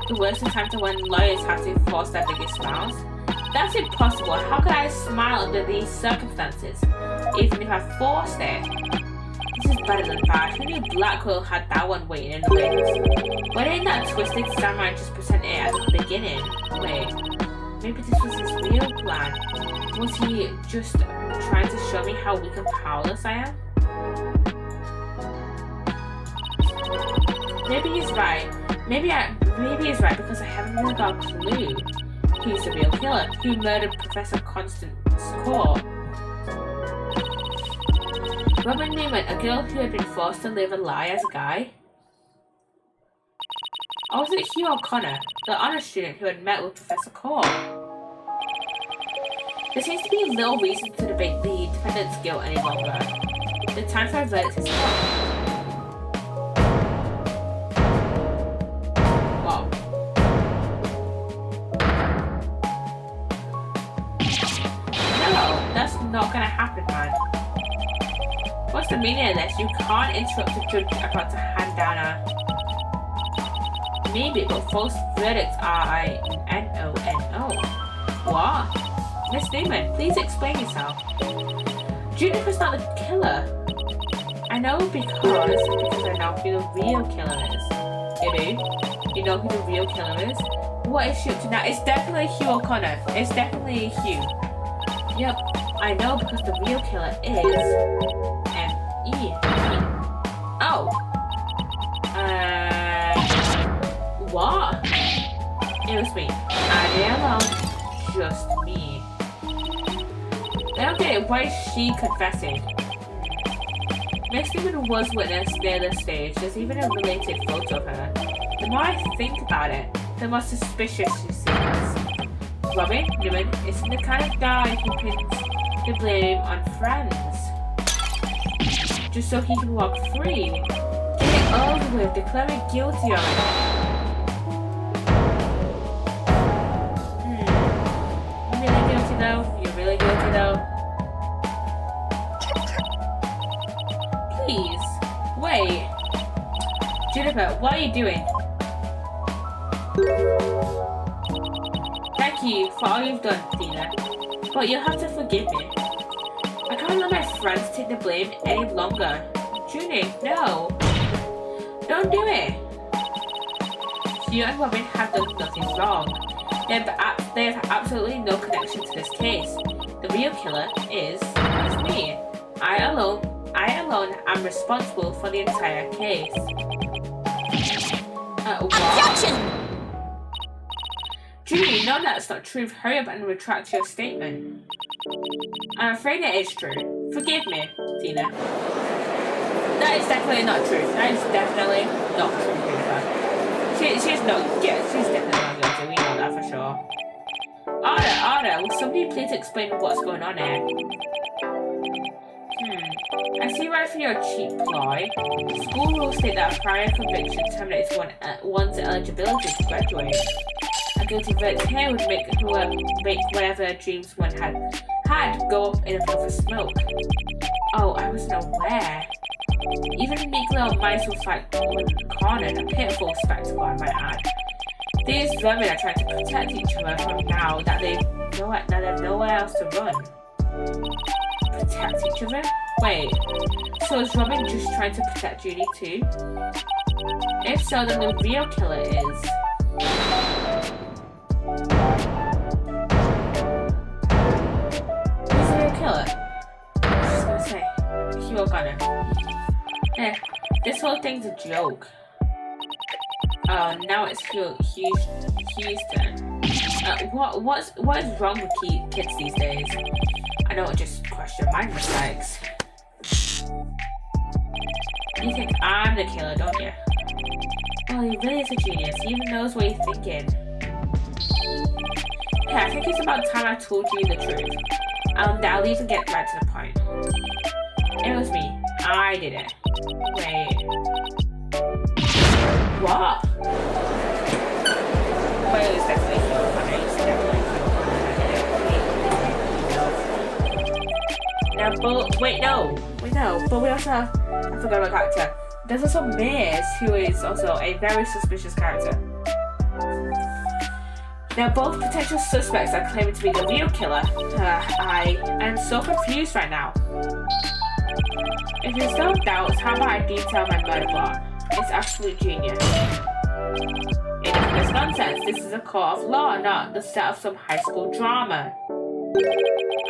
The worst of times are when lawyers have to force their biggest smiles. That's impossible. How could I smile under these circumstances, even if I forced it? This is better than bad. Who knew Blackwell had that one waiting in the wings? Why didn't that twisted samurai just present it at the beginning? Wait, maybe this was his real plan. Was he just trying to show me how weak and powerless I am? Maybe he's right. Maybe he's right because I haven't really got a clue. He's the real killer who murdered Professor Constance's court. Robin Newman, a girl who had been forced to live a lie as a guy? Or was it Hugh O'Connor, the honor student who had met with Professor Core? There seems to be little reason to debate the defendant's guilt any longer. The time for a verdict is come. Wow. No, that's not gonna happen, man. What's the meaning of this? You can't interrupt a judge about to hand down a... Maybe, but false verdicts are I-N-O-N-O. What? Miss Newman, please explain yourself. Juniper's not the killer. I know because I know who the real killer is. You do? You know who the real killer is? What is she up to now? It's definitely Hugh O'Connor. It's definitely Hugh. Yep, I know because the real killer is... M-E. Oh. What? It was me. I didn't know. Just me. I don't get it. Why is she confessing? Miss Newman was witness near the stage. There's even a related photo of her. The more I think about it, the more suspicious she seems. Robin Newman isn't the kind of guy who pins the blame on friends. Just so he can walk free. Get it over with. Declare me guilty of it. You're really guilty though. Please, wait. Juniper, what are you doing? Thank you for all you've done, Tina. But you'll have to forgive me. I can't let my friends take the blame any longer. Junie, no. Don't do it. You and Robin have done nothing wrong. They have absolutely no connection to this case. The real killer is me. I alone am responsible for the entire case. Objection! Julie, no, that's not true. Hurry up and retract your statement. I'm afraid it is true. Forgive me, Tina. That is definitely not true. That is definitely not true, Jennifer. She's definitely not guilty. We know that for sure. Arda, will somebody please explain what's going on here? I see right through your cheap ploy. School rules state that a prior conviction terminates one's eligibility to graduate. A guilty verdict here would make whatever dreams one had go up in a puff of smoke. Oh, I wasn't aware. Even meek little mice will fight when cornered, a pitiful spectacle, I might add. These vermin are trying to protect each other from now that they have nowhere else to run. Protect each other? Wait, so is Robin just trying to protect Junie too? If so, then the real killer is... Who's the real killer? I was just gonna say, Hugh O'Connor. This whole thing's a joke. Oh, now it's Hugh's turn. What is wrong with kids these days? I don't just question my mistakes. You think I'm the killer, don't you? Well, he really is a genius. He even knows what he's thinking. Yeah, I think it's about time I told you the truth. I'll even get right to the point. It was me. I did it. Wait. What? Well, it was definitely Hugh. Now, but wait, no. But we also have, I forgot my character. There's also Maze, who is also a very suspicious character. Now, both potential suspects are claiming to be the real killer. I am so confused right now. If there's no doubts, how about I detail my murder plot? It's absolute genius. It's nonsense. This is a court of law, not the set of some high school drama.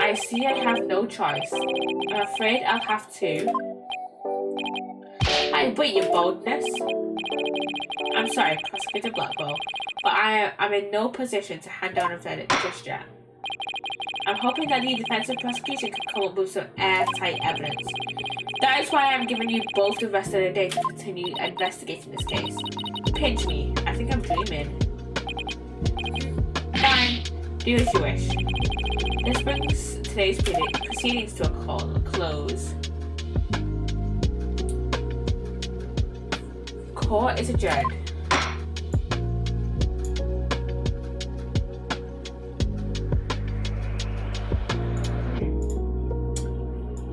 I see I have no choice. I'm afraid I'll have to. I wait your boldness. I'm sorry, Prosecutor Blackbow, but I'm in no position to hand down a verdict just yet. I'm hoping that the defensive prosecution can come up with some airtight evidence. That is why I'm giving you both the rest of the day to continue investigating this case. Pinch me. I think I'm dreaming. Fine. Do as you wish. This brings today's proceedings to a close. Court is adjourned.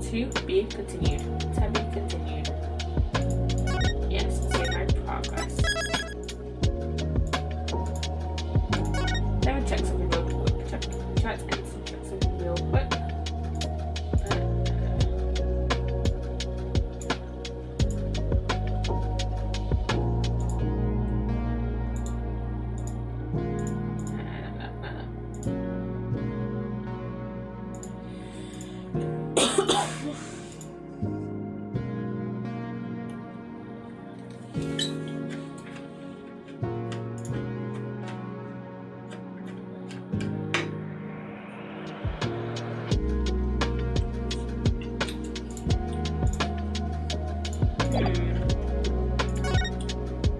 To be continued. To be continued. Yes, save my progress. Let me check something real quick. Check something real quick.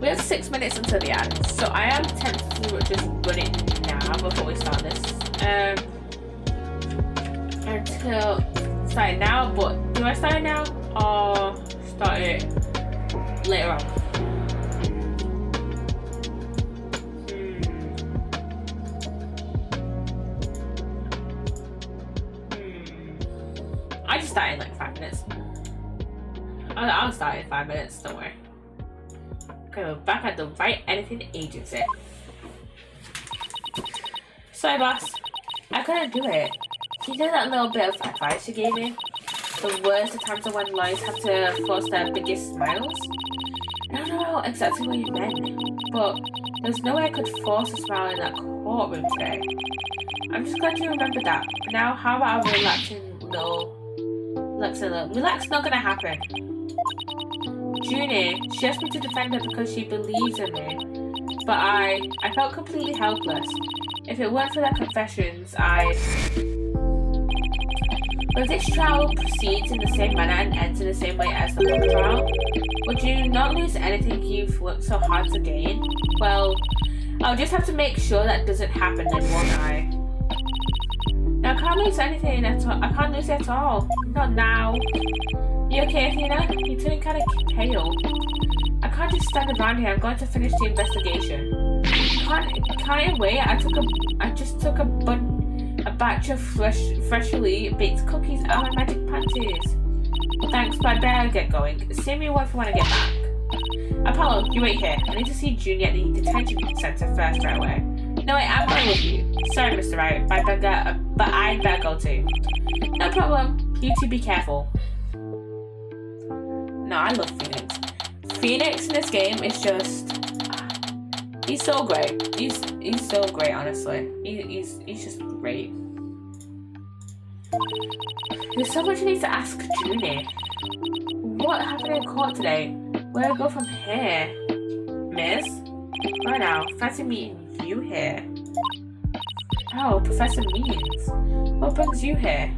We have 6 minutes until the end, so I am tempted to just run it now before we start this. Start it now, but do I start it now or start it later on? I just started in like 5 minutes. I'll start in 5 minutes, don't worry. Okay, we're back at the right editing agency. Sorry, boss. I couldn't do it. You know that little bit of advice you gave me? The worst of times when lawyers have to force their biggest smiles? I don't know exactly what you meant, but there's no way I could force a smile in that courtroom today. I'm just glad you remembered that. But now, how about a relaxing little... Relax, not gonna happen. Junie, she asked me to defend her because she believes in me. But I felt completely helpless. If it weren't for their confessions, But this trial proceeds in the same manner and ends in the same way as the mock trial, would you not lose anything you've worked so hard to gain? Well, I'll just have to make sure that doesn't happen then, won't I? Now, I can't lose anything at all. I can't lose it at all. Not now. You okay, Athena? You're turning kind of pale. I can't just stand around here. I'm going to finish the investigation. Can't you wait? I just took a batch of freshly baked cookies out of my magic panties. Thanks, but I better get going. See me when I get back. Apollo, you wait here. I need to see Junior at the detention center first right away. No, wait, I'm going with you. Sorry, Mr. Wright, but I'd better go too. No problem. You two be careful. No, I love Phoenix. Phoenix in this game is just... He's so great. He's so great, honestly. He's just great. There's so much I need to ask Junie. What happened in court today? Where do I go from here? Miss? Right now, fancy meeting you here. Oh, Professor Means. What brings you here?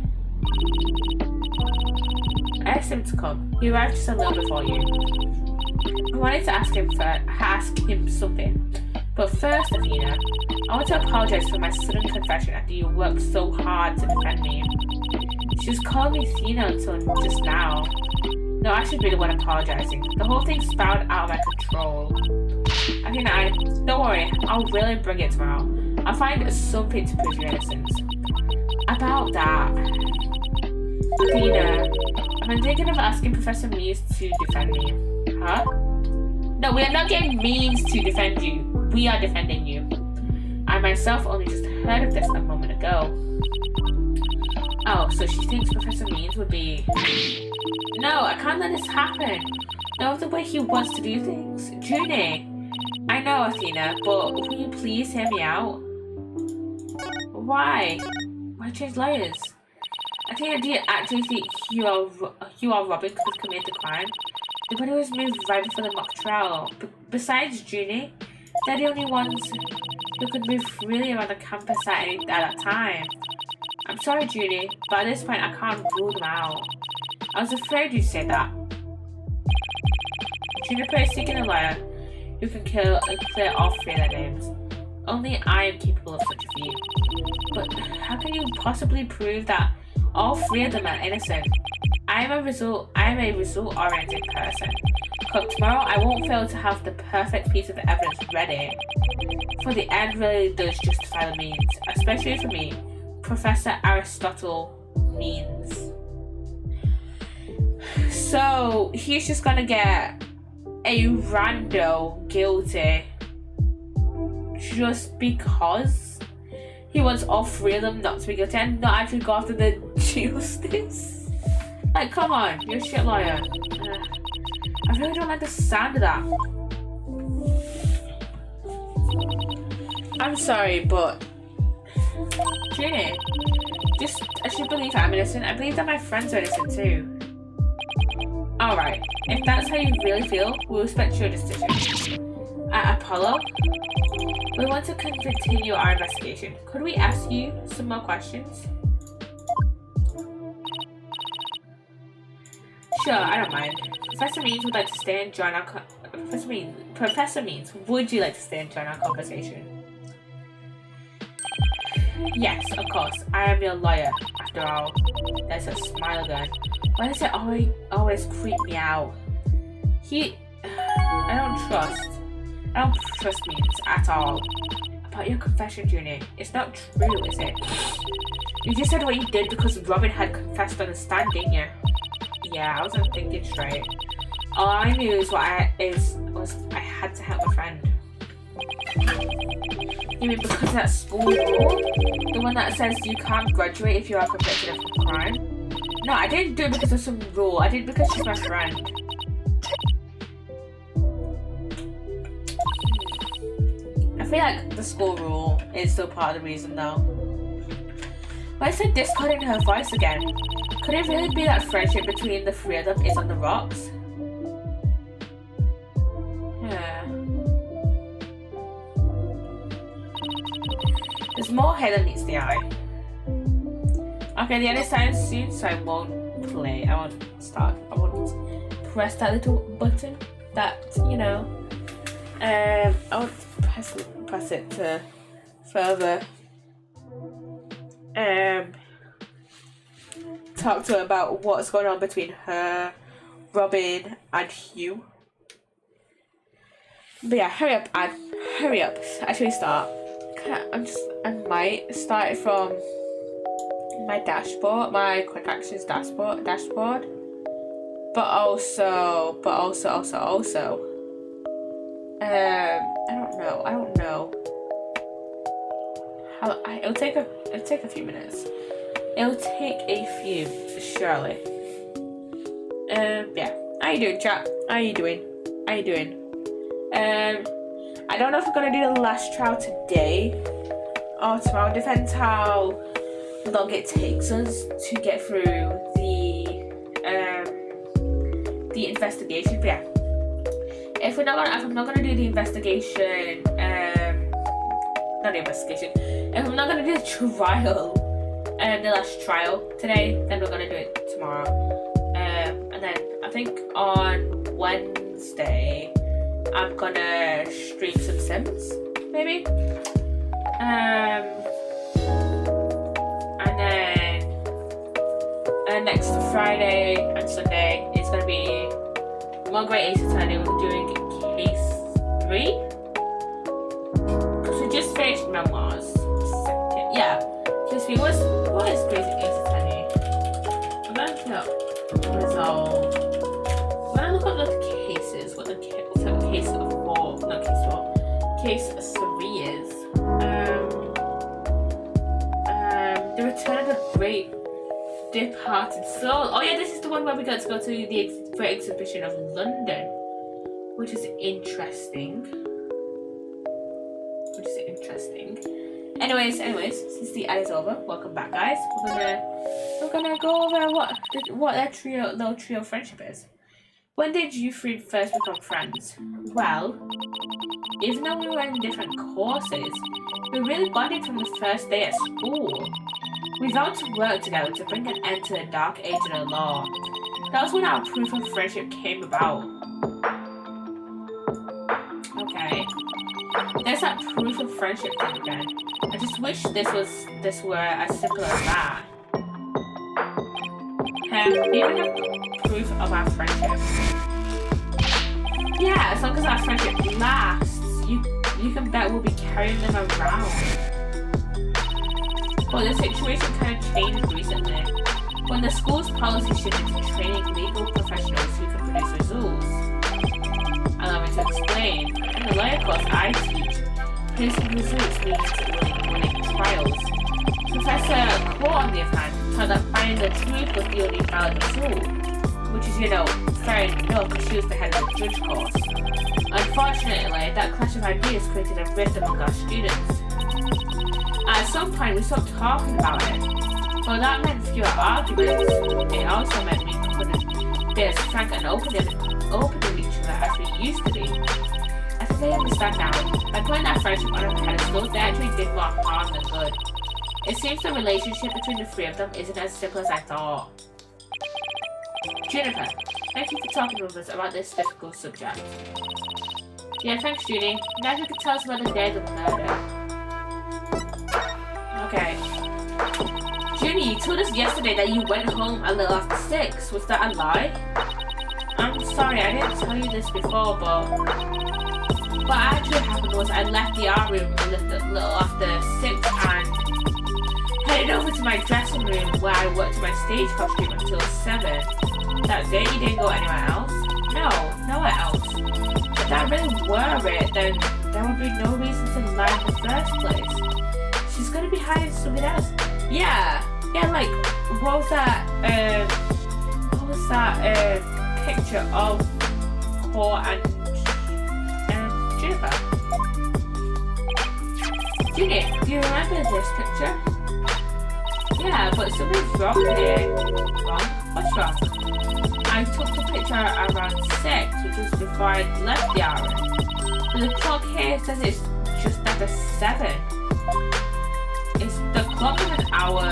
I asked him to come. He arrived just a little before you. I wanted to ask him something. But first, Athena, I want to apologize for my sudden confession after you worked so hard to defend me. She just called me Athena until just now. No, I should be the one apologizing. The whole thing spiraled out of my control. Athena, don't worry, I'll really bring it tomorrow. I'll find something to prove your innocence. About that, Athena, I've been thinking of asking Professor Means to defend me. Huh? No, we are not getting Means to defend you. We are defending you. I myself only just heard of this a moment ago. Oh, so she thinks Professor Means would be... No, I can't let this happen. Not the way he wants to do things. Junie, I know, Athena, but will you please hear me out? Why? Why change layers? Athena, do you actually think you are Robin could have committed the crime? The body was moved right before the mock trial. Besides Junie, they're the only ones who could move freely around the campus at that time. I'm sorry, Junie, but at this point I can't rule them out. I was afraid you'd say that. Juniper is seeking a lawyer who can clear all three of their names. Only I am capable of such a feat. But how can you possibly prove that all three of them are innocent? I am a result-oriented person. Come tomorrow, I won't fail to have the perfect piece of evidence ready. For the end really does justify the means, especially for me, Professor Aristotle Means. So he's just gonna get a rando guilty just because he wants all three of them not to be guilty and not actually go after the justice. Like, come on, you're a shit lawyer. I really don't like the sound of that. I'm sorry, but Junie, I should believe I'm innocent. I believe that my friends are innocent too. Alright, if that's how you really feel, we'll respect your decision. Apollo, we want to continue our investigation. Could we ask you some more questions? Sure, I don't mind. Professor Means would like to stay and join our Professor Means, would you like to stay and join our conversation? Yes, of course. I am your lawyer, after all. There's a smile again. Why does it always creep me out? I don't trust Means at all. About your confession, Junie. It's not true, is it? You just said what you did because Robin had confessed on the stand, didn't you? Yeah, I wasn't thinking straight. All I knew was I had to help my friend. You mean because of that school rule? The one that says you can't graduate if you are convicted of a crime? No, I didn't do it because of some rule. I did it because she's my friend. I feel like the school rule is still part of the reason though. Why is there discord in her voice again? Could it really be that friendship between the three of them is on the rocks? Yeah. There's more here than meets the eye. Okay, the end is starting soon, so I won't play. I won't start. I won't press that little button that, you know. I won't press it to further talk to her about what's going on between her, Robin, and Hugh. But yeah, hurry up, Ad. Hurry up. Actually start. I might start it from my dashboard, my quick actions dashboard. But also. I don't know. It'll take a few minutes. It'll take a few, surely. Yeah. How you doing, chat? How you doing? I don't know if we're gonna do the last trial today or tomorrow. Depends how long it takes us to get through the investigation. But yeah, if I'm not gonna do the investigation, if I'm not gonna do the trial, the last trial today, then we're gonna do it tomorrow. I think on Wednesday I'm gonna stream some Sims, maybe. And then next Friday and Sunday is gonna be more Great Ace Attorney. We're doing case 3 because we just finished memoirs. Yeah, case 3 was what is Great Ace Attorney? I'm gonna look up resolve. I'm gonna look up the cases. What the case 4, not case 4, case 3 is. The Return of the Great Departed Soul. Oh yeah, this is the one where we got to go to the Great Exhibition of London, which is interesting. Anyways, since the ad is over, welcome back, guys. We're gonna go over what that little trio friendship is. When did you three first become friends? Well, even though we were in different courses, we really bonded from the first day at school. We vowed to work together to bring an end to the dark age of the law. That was when our proof of friendship came about. Okay. There's that proof of friendship thing again. I just wish this were as simple as that. Even a proof of our friendship. Yeah, as long as our friendship lasts, you can bet we'll be carrying them around. But the situation kind of changed recently, when the school's policy shifted to training legal professionals who can produce results. Allow me to explain. In the lawyer course I teach, producing results means winning trials. Professor Core, on the other hand, taught that finding the truth was the only valid result, which is, fair enough because she was the head of the judge course. Unfortunately, that clash of ideas created a rift among our students. At some point, we stopped talking about it. Well, that meant fewer arguments. It also meant we couldn't be as frank and open with each other as we used to be. I think I understand now. By putting that friendship on a pedestal, they actually did more harm than good. It seems the relationship between the three of them isn't as simple as I thought. Juniper, thank you for talking with us about this difficult subject. Yeah, thanks, Judy. Now you can tell us about the day of the murder. Okay. Judy, you told us yesterday that you went home a little after 6. Was that a lie? I'm sorry, I didn't tell you this before, but what actually happened was I left the art room a little after 6 and headed over to my dressing room where I worked in my stage costume until 7. That's it? You didn't go anywhere else? No, nowhere else. If that really were it, then there would be no reason to lie in the first place. She's gonna be hiding something else. Yeah, like, what was that picture of Core and Juniper? Judy, do you remember this picture? Yeah, but something's wrong here. Wrong? What's wrong? I took the picture around 6, which was before I left the hour. But the clock here says it's just after 7. Is the clock of an hour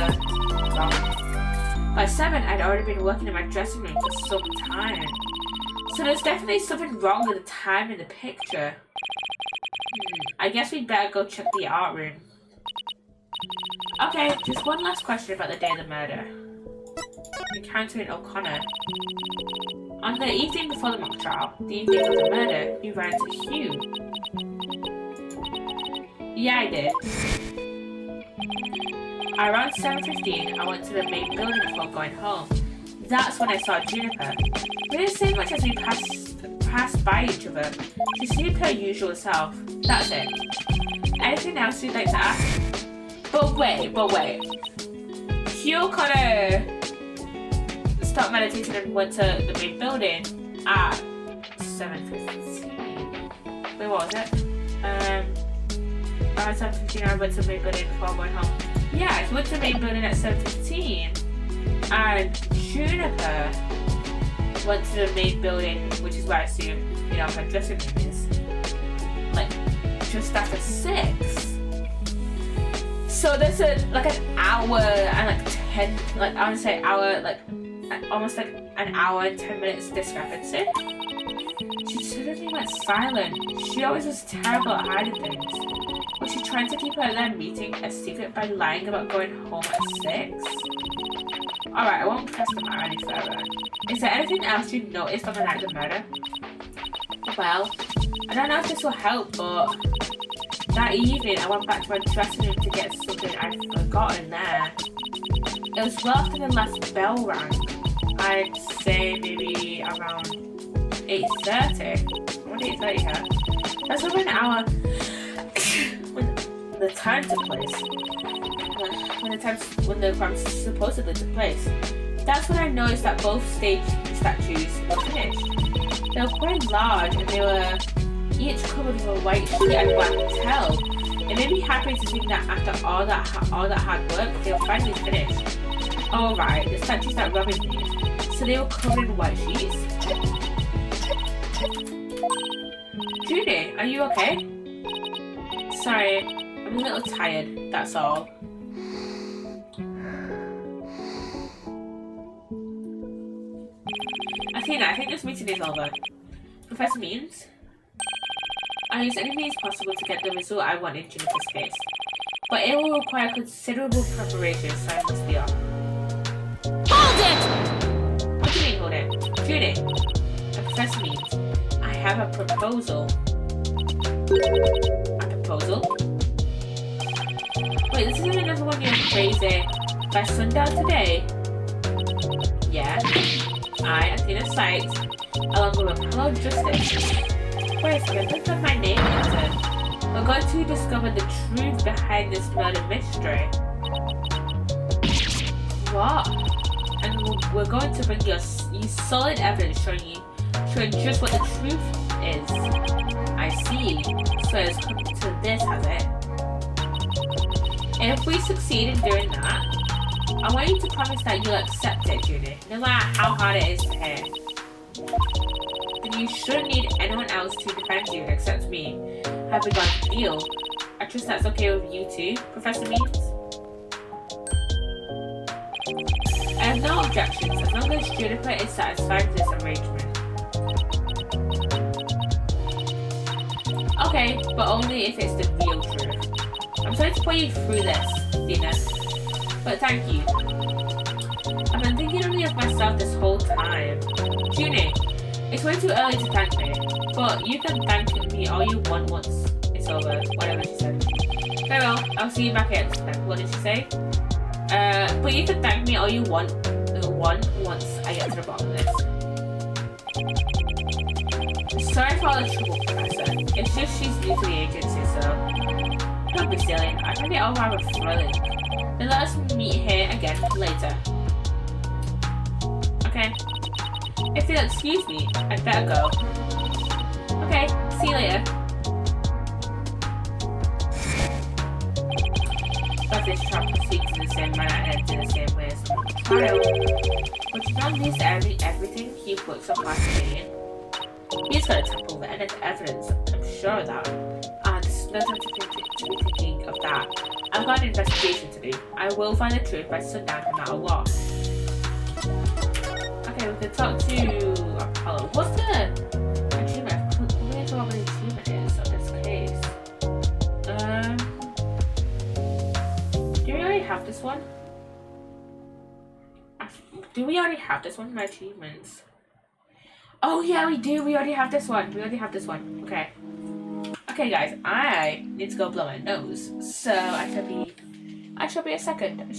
wrong? By 7, I'd already been working in my dressing room for some time. So there's definitely something wrong with the time in the picture. I guess we'd better go check the art room. Okay, just one last question about the day of the murder. Encountering O'Connor. On the evening before the mock trial, the evening of the murder, you ran into Hugh. Yeah, I did. Around 7:15, I went to the main building before going home. That's when I saw Juniper. We didn't say much as we passed by each other. She seemed her usual self. That's it. Anything else you'd like to ask? But wait. Hugh kinda stopped meditating and went to the main building at 7:15. Wait, what was it? Around 7:15, I went to the main building before going home. Yeah, he went to the main building at 7:15, and Juniper went to the main building, which is where I assume, her dressing room is, like, just after 6. So there's an hour and 10, I would say hour, an almost like an hour and 10 minutes discrepancy. She suddenly went silent. She always was terrible at hiding things. Was she trying to keep their meeting a secret by lying about going home at 6? Alright, I won't press the matter any further. Is there anything else you noticed on the night of the murder? Well, I don't know if this will help, but that evening I went back to my dressing room to get something I'd forgotten there. It was well after the last bell rang. I'd say maybe around 8:30. What 8:30 here? That's over an hour when the time took place. When the crime supposedly took place. That's when I noticed that both stage statues were finished. They were quite large and they were each covered with a white sheet and black towel. It made me happy to think that after all that hard work, they were finally finished. Alright, the statues that Robin made. So they were covered in white sheets. Judy, are you okay? Sorry, I'm a little tired, that's all. Athena, I think this meeting is over. Professor Means? I'll use any means possible to get the result I want in Juniper's case. But it will require considerable preparation, so I must be off. Hold it! What do you mean, hold it? Judy, Professor Means, I have a proposal. A proposal? Wait, this isn't another one you're crazy. By sundown today? Yeah. I, Athena Sykes, along with Apollo Justice. Wait a second, look at my name written. We're going to discover the truth behind this murder mystery. What? And we're going to bring you solid evidence showing just what the truth is. I see. So it's come to this, has it? If we succeed in doing that, I want you to promise that you'll accept it, Judy, no matter how hard it is to hear. Then you shouldn't need anyone else to defend you except me. Have begun to deal. I trust that's okay with you too, Professor Means? I have no objections as long as Juniper is satisfied with this arrangement. Okay, but only if it's the real truth. I'm sorry to put you through this, Dina. But thank you. I've been thinking only of myself this whole time. Junie, it's way too early to thank me, but you can thank me all you want once it's over, whatever she said. Very well, I'll see you back here. What did she say? But you can thank me all you want once I get to the bottom of this. Sorry for all the trouble, Professor. It's just she's new to the agency, so don't be silly. I find it all rather thrilling. Then let us meet here again later. Okay. If you'll excuse me, I'd better go. Okay, see you later. But this trap speaks in the same manner and in the same way as the trial. But you don't miss everything Hugh puts so hard to me in. He's got to tap over any evidence, I'm sure of that. There's no time to be thinking of that. I've got an investigation to do. I will find the truth by sundown no matter what. Okay, we can talk to Apollo. What's the achievement? I'm not sure what the achievement is of this case. Do we already have this one? Do we already have this one? My achievements. Oh yeah, we do. We already have this one. Okay. Okay, guys. I need to go blow my nose, so I shall be a second.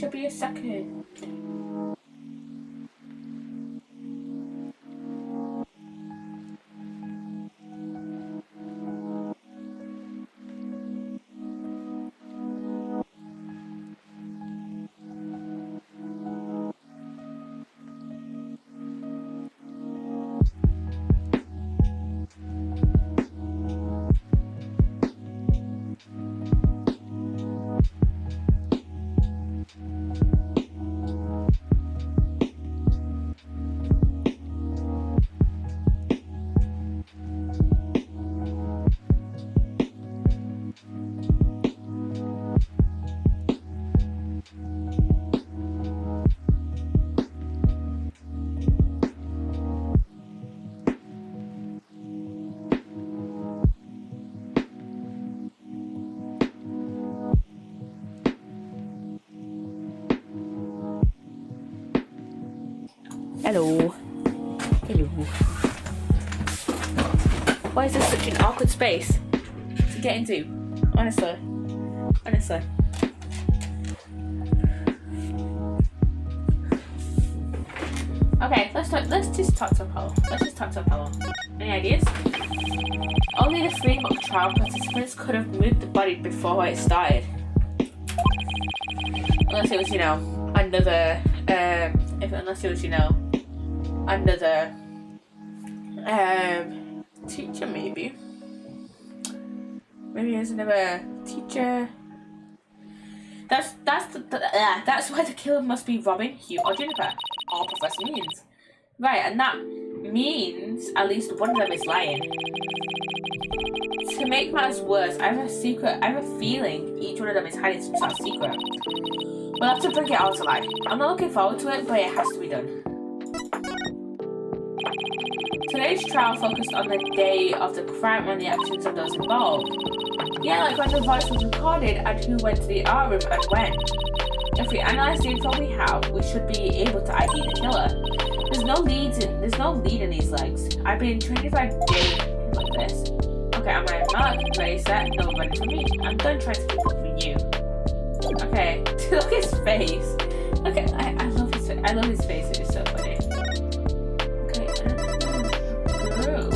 Hello. Hello. Why is this such an awkward space to get into? Honestly. Okay, let's just talk to Apollo. Any ideas? Only the 3 mock trial participants could have moved the body before it started. Unless it was, another teacher, maybe. Maybe there's another teacher. That's why the killer must be Robin, Hugh, or Juniper, or Professor Means. Right, and that means at least one of them is lying. To make matters worse, I have a feeling each one of them is hiding some sort of secret. We'll have to bring it out to light. I'm not looking forward to it, but it has to be done. Today's trial focused on the day of the crime and the actions of those involved. Yeah, like when the voice was recorded and who went to the art room and when. If we analyze the info we have, we should be able to ID the killer. There's no lead in these legs. I've been 25 days like this. Okay, am I marked, ready, set, no ready for me. I'm done trying to keep up with you. Okay, look at his face. Okay, I love his face. I love his face. It is so funny. Okay, Drew.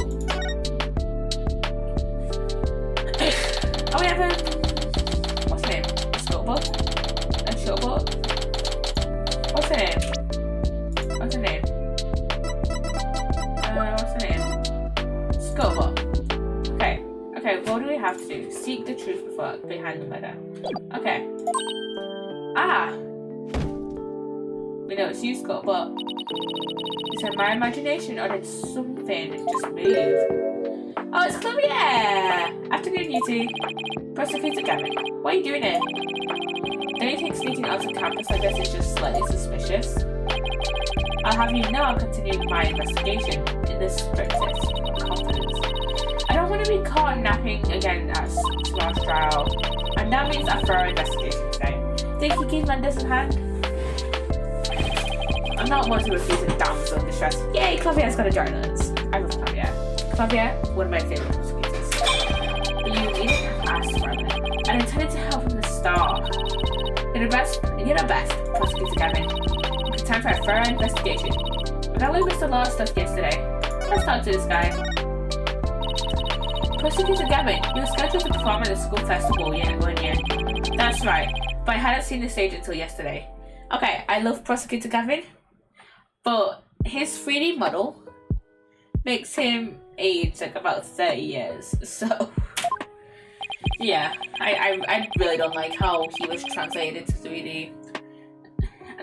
Oh, we have a what's her name? A showboat. What's her name? What's her name? Scuttlebutt. Okay, what do we have to do? Seek the truth behind the murder. Okay. We know it's you, Scuttlebutt. Is it my imagination or did something just move? Oh, it's Clavier! Afternoon, you two. Prosecutor Gavin, what are you doing here? Don't you think sneaking onto campus like this is just slightly suspicious? I'll have you know I'm continuing my investigation in the strictest of confidence. I don't want to be caught napping again at tomorrow's trial, and that means a thorough investigation today. Think you can lend us a hand? I'm not one to refuse a damsel in distress. Yay, Clavier's got to join us. I love Clavier. Clavier, one of my favourite prosecutors. But you needn't have asked for it. I intended to help from the start. You're the best, Prosecutor Gavin. It's time for a thorough investigation. I know we missed a lot of stuff yesterday. Let's talk to this guy. Prosecutor Gavin, you were scheduled to perform at the school festival, weren't you? That's right, but I hadn't seen the stage until yesterday. Okay, I love Prosecutor Gavin, but his 3D model makes him age like about 30 years, so yeah, I really don't like how he was translated to 3D.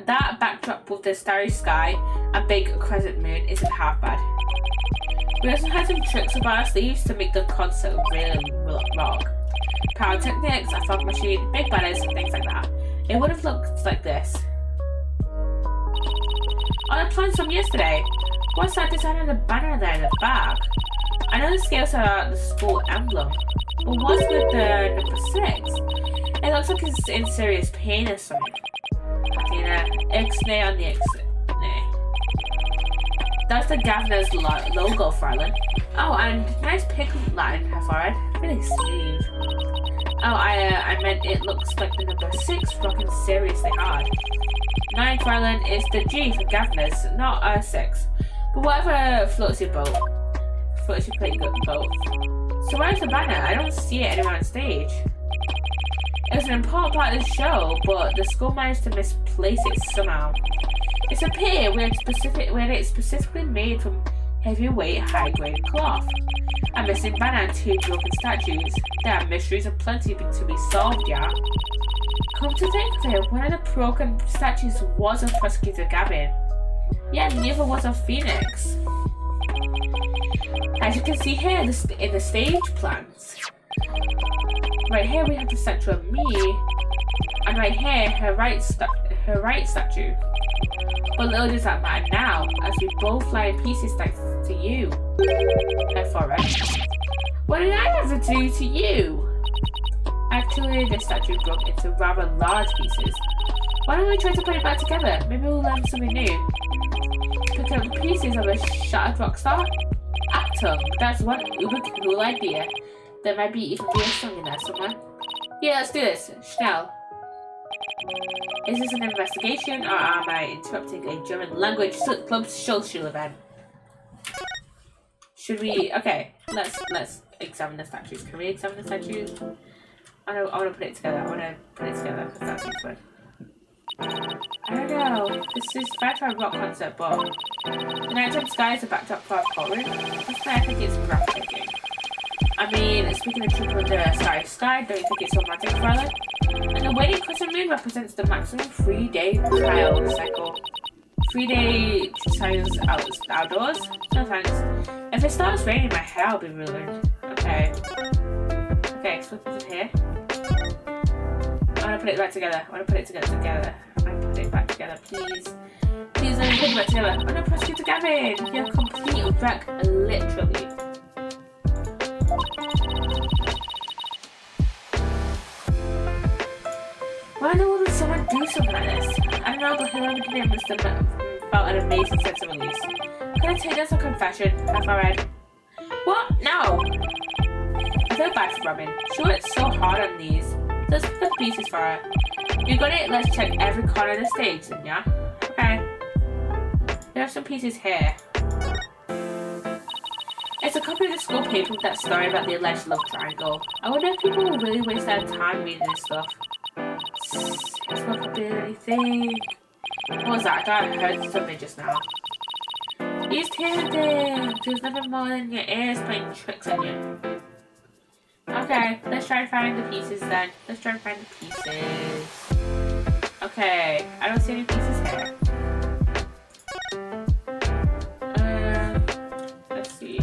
That backdrop with the starry sky and big crescent moon isn't half bad. We also had some tricks up our sleeves to make the concert really rock. Pyrotechnics, a fog machine, big banners, things like that. It would have looked like this. On the plans from yesterday, what's that design on the banner there in the back? I know the scales are the school emblem, but what's with the number 6? It looks like it's in serious pain or something. Ixnay on the Ixnay. That's the Governor's logo, Fryland. Oh, and nice pink line in her forehead. Really smooth. Oh, I meant it looks like the number 6 rocking seriously hard. 9, Fryland, is the G for Governor's, not a 6. But whatever floats your boat. Floats your pretty good boat. So where's the banner? I don't see it anywhere on stage. It was an important part of the show, but the school managed to misplace it somehow. It's a pity where it's specifically made from heavyweight, high-grade cloth. A missing banner and 2 broken statues. There are mysteries aplenty to be solved, yeah. Come to think of it, one of the broken statues was of Prosecutor Gavin. Yeah, neither was of Phoenix. As you can see here in the stage plans. Right here we have the statue of me, and right here her right statue. But little does that matter now, as we both lie in pieces thanks to you. Forest. What did I ever do to you? Actually, the statue broke into rather large pieces. Why don't we try to put it back together? Maybe we'll learn something new. pick up the pieces of a shattered rock star? Atom. That's one uber cool idea. There might be even be a song in there somewhere. Yeah, let's do this. Schnell. Is this an investigation or am I interrupting a German language club social event? Should we? Okay, let's examine the statues. Can we examine the statues? I want to put it together. I want to put it together because that seems fun. I don't know. This is a rock concert, but the nighttime sky is a backdrop for our courtroom. I think it's breathtaking. I mean, speaking of triple the starry sky, don't you think it's romantic, Violet? And the waning crescent moon represents the maximum 3-day trial cycle. 3-day trials outdoors? No thanks. If it starts raining, my hair will be ruined. Okay. Okay, so put it here. I want to put it back together. I want to put it together. I put it back together, please. Please let me put it back together. I'm going to prosecute Gavin. You're a complete wreck, literally. Why in the world would someone do something like this? I don't know, but whoever did it must have felt an amazing sense of release. Can I take this as a confession? Have I read? What? No! I feel bad for Robin. She worked so hard on these. Let's pick up pieces for her. You got it? Let's check every corner of the stage, then, yeah? Okay. There are some pieces here. It's a copy of the school paper with that story about the alleged love triangle. I wonder if people will really waste their time reading this stuff. It's not copy of anything. What was that? I thought I heard something just now. He's hearing things. There's nothing more than your ears playing tricks on you. Okay, let's try to find the pieces then. Let's try to find the pieces. Okay, I don't see any pieces here. Let's see.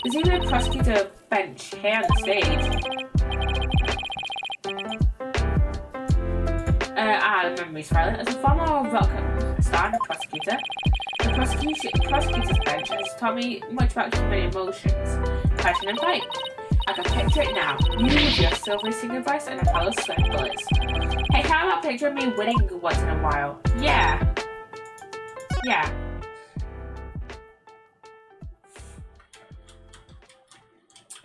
There's even a prosecutor bench here on the stage. Memories Violet. As a former rock star and prosecutor, the prosecutor's bench has taught me much about human emotions, passion and fight. I can picture it now. You with your silvery singing voice and a fellow sweat bullets. Hey, how about picturing me winning once in a while? Yeah. Yeah.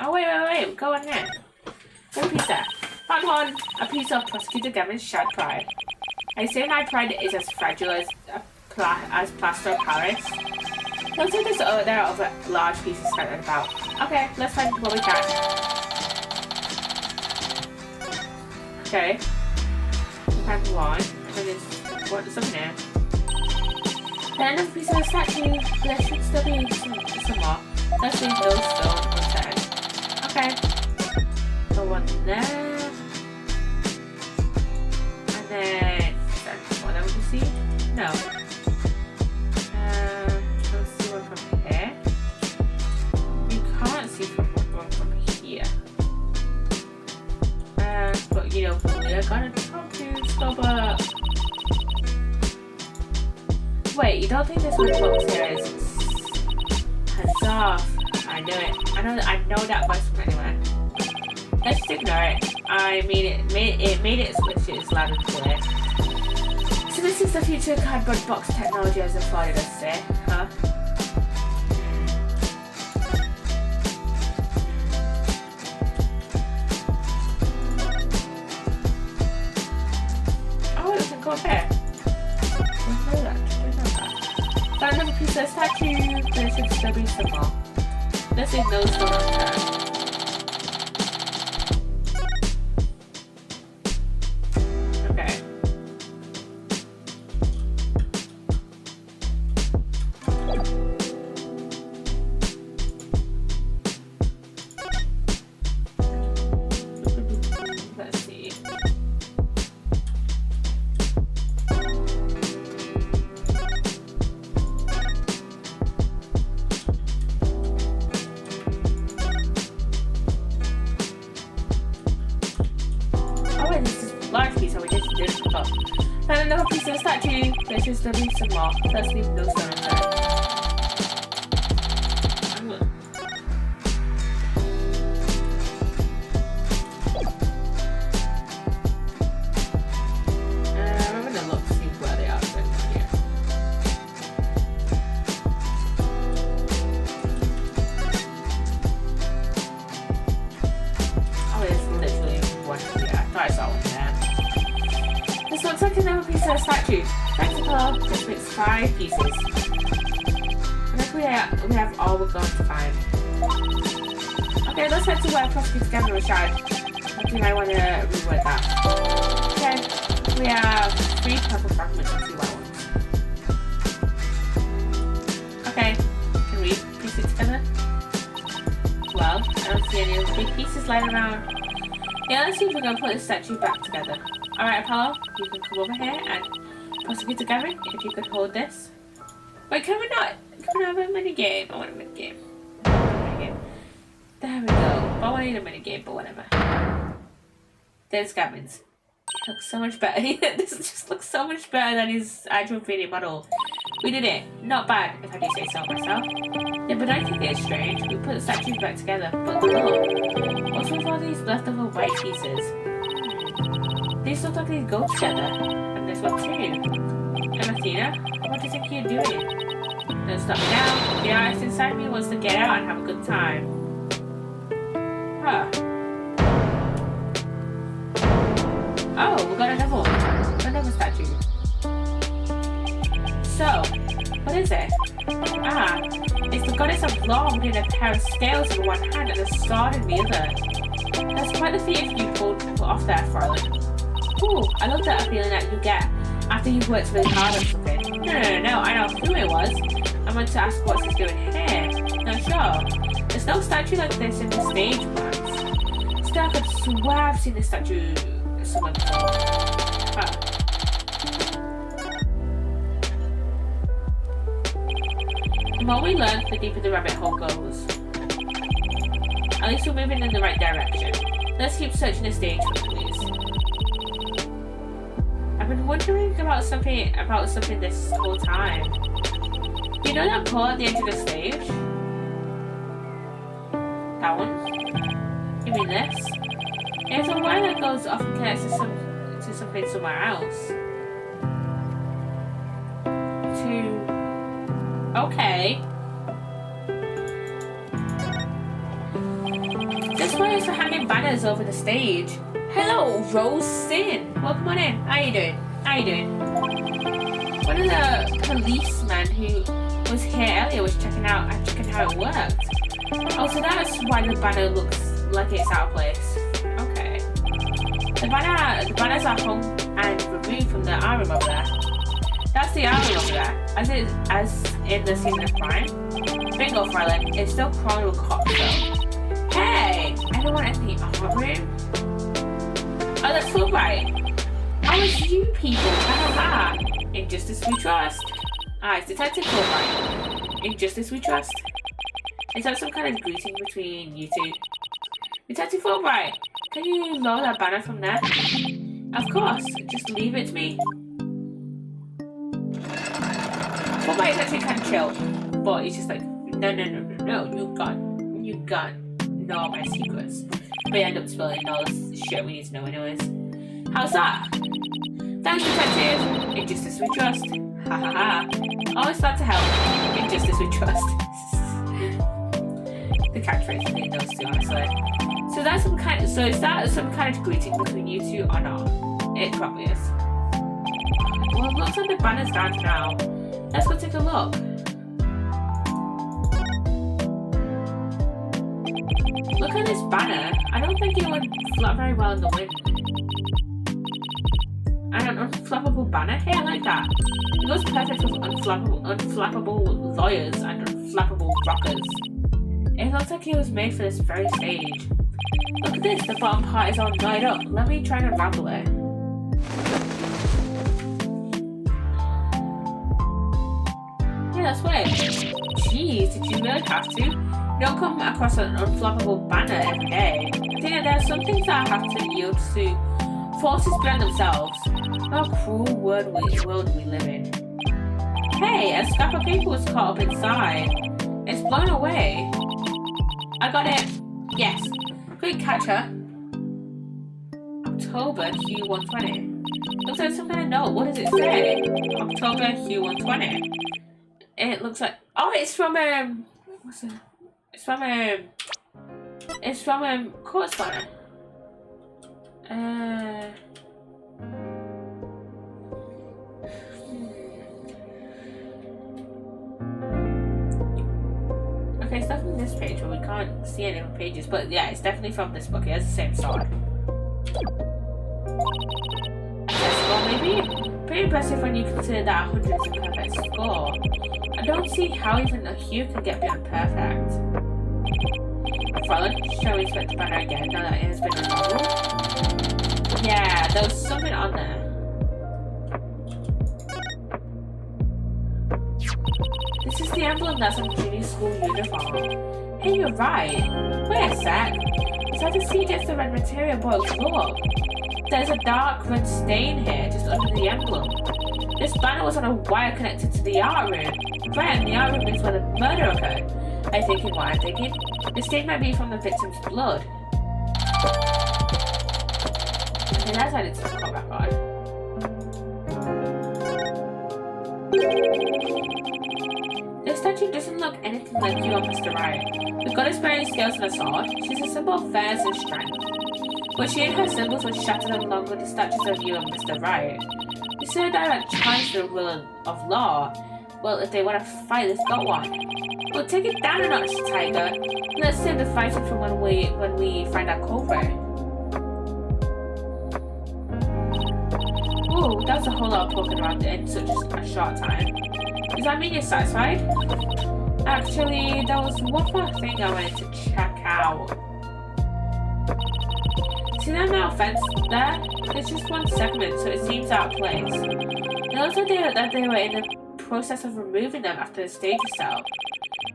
Oh, wait. Go on here. What piece there? Found one. A piece of Prosecutor Gavin's shattered pride. I say my pride is as fragile as plaster of Paris. Looks like there are other large pieces scattered about. Okay, let's find what we can. Okay. We found one. And then there's something here. Then another piece of the statue. There should still be some more. Let's leave those still instead. Okay. So one there. And then one that we can see? No. Let's see one from here. You can't see one from here. But you know, we're gonna talk to stop up. Wait, you don't think this one box here is hands off? I knew it. I know that voice from anywhere. Let's just ignore it. I mean, it made it switches loud and clear. So this is the future cardboard box technology as afforded us, say, huh? Oh, it doesn't go up here. Didn't know that. Found another piece of the statue. There should still be some more. Let's leave those one on there. Found another piece of the statue. There should still be some more. Let's leave those down there. I'm gonna look to see where they are. is a statue. Spectacle just makes 5 pieces. I think we have all we're going to find. Okay, let's head to where Prosecutor Together was shot. I think I want to reword that. Okay, we have 3 purple fragments and 2 white ones. Okay, can we piece it together? Well, I don't see any of the big pieces lying around. Yeah, let's see if we can put the statue back together. Alright, Apollo, you can come over here and Prosecutor Gavin, if you could hold this. Wait, can we have a mini game? I want a mini game. There we go. I want to need a mini game, but whatever. There's Gavin's. It looks so much better. This just looks so much better than his actual 3D model. We did it. Not bad, if I do say so myself. Yeah, but I think it's strange. We put the statues back together, but look. What's with all these leftover white pieces? These look like they go together. And this one too. And Athena, what do you think you're doing? Don't stop me now. The artist inside me wants to get out and have a good time. Huh. Oh, we got another one. Another statue. So, what is it? Ah, it's the goddess of law holding a pair of scales in one hand and a sword in the other. That's quite the feat you pulled off there, Farland. Ooh, I love that feeling that you get after you've worked really hard on something. No, I know who it was. I meant to ask what she's doing here. No, sure. There's no statue like this in the stage plans. Still, I could swear I've seen this statue somewhere before. Huh. The more we learn, the deeper the rabbit hole goes. At least we're moving in the right direction. Let's keep searching the stage for clues. I've been wondering about something this whole time. Do you know that pole at the end of the stage? That one? You mean this? It's a wire that goes off and connects to something somewhere else. Okay. This wire is for hanging banners over the stage. Hello, Rose Sin. Welcome on in. How you doing? One of the policemen who was here earlier was checking how it worked. Oh, so that's why the banner looks like it's out of place. Okay. The banners are hung and removed from the arm over there. That's the arm over there, as in the scene of crime. Bingo, Farland. It's still crawling with cops though. Hey, anyone in the art room? Oh, that's Fulbright. Oh, it's you people. Ha. In justice we trust. Ah, it's Detective Fulbright. In justice we trust. Is that some kind of greeting between you two? Detective Fulbright, can you lower that banner from there? Of course. Just leave it to me. Fulbright is actually kind of chill, but he's just like, no, you can't know my secrets. But you end up spilling all this shit we need to know anyways. How's that? Thanks, Detective. In justice we trust. Ha. Always glad to help. In justice we trust. The catchphrase between those two, honestly. So is that some kind of greeting between you two or not? It probably is. Well, it looks like the banner's down now. Let's go take a look. Look at this banner. I don't think it would flap very well in the wind. And an unflappable banner? Hey, I like that. It goes perfect with unflappable lawyers and unflappable rockers. It looks like it was made for this very stage. Look at this, the bottom part is all knotted up. Let me try to unravel it. Yeah, that's weird. Jeez, did you really have to? You don't come across an unflappable banner every day. Tina, there are some things that have to yield to forces beyond themselves. What a cruel world we live in. Hey, a scrap of paper was caught up inside. It's blown away. I got it. Yes. Quick catcher. October Hugh 120. Looks like some kind of note. What does it say? October Hugh 120. It looks like, oh, it's from what's it? It's from Court Spanner. this page, but we can't see any other pages. But yeah, it's definitely from this book. It has the same sword. Accessible, maybe? Pretty impressive when you consider that 100 is a perfect score. I don't see how even a Hugh can get beyond perfect. Followed, shall we inspect the banner again now that it has been removed? Yeah, there was something on there. This is the emblem that's on Ginny's school uniform. Hey, you're right. Wait a sec. It's hard to see against the red material, but look. There's a dark red stain here, just under the emblem. This banner was on a wire connected to the art room. Right, and the art room is where the murder occurred. Are you thinking what I'm thinking? The stain might be from the victim's blood. And that's added to the combat card. This statue doesn't look anything like you or Mr. Right. The goddess bearing scales and a sword. She's a symbol of fairness and strength. But she and her symbols were shattered along with the statues of you and Mr. Right. You see a direct challenge to the will of law. Well, if they want to fight, they've got one. Well, take it down a notch, Tiger. Let's save the fighting for when we find our culprit. Ooh, that was a whole lot of poking around in such a short time. Does that mean you're satisfied? Actually, there was one more thing I wanted to check out. See that metal fence there? It's just one segment, so it seems out of place. It looks like they were in the process of removing them after the stage is set up.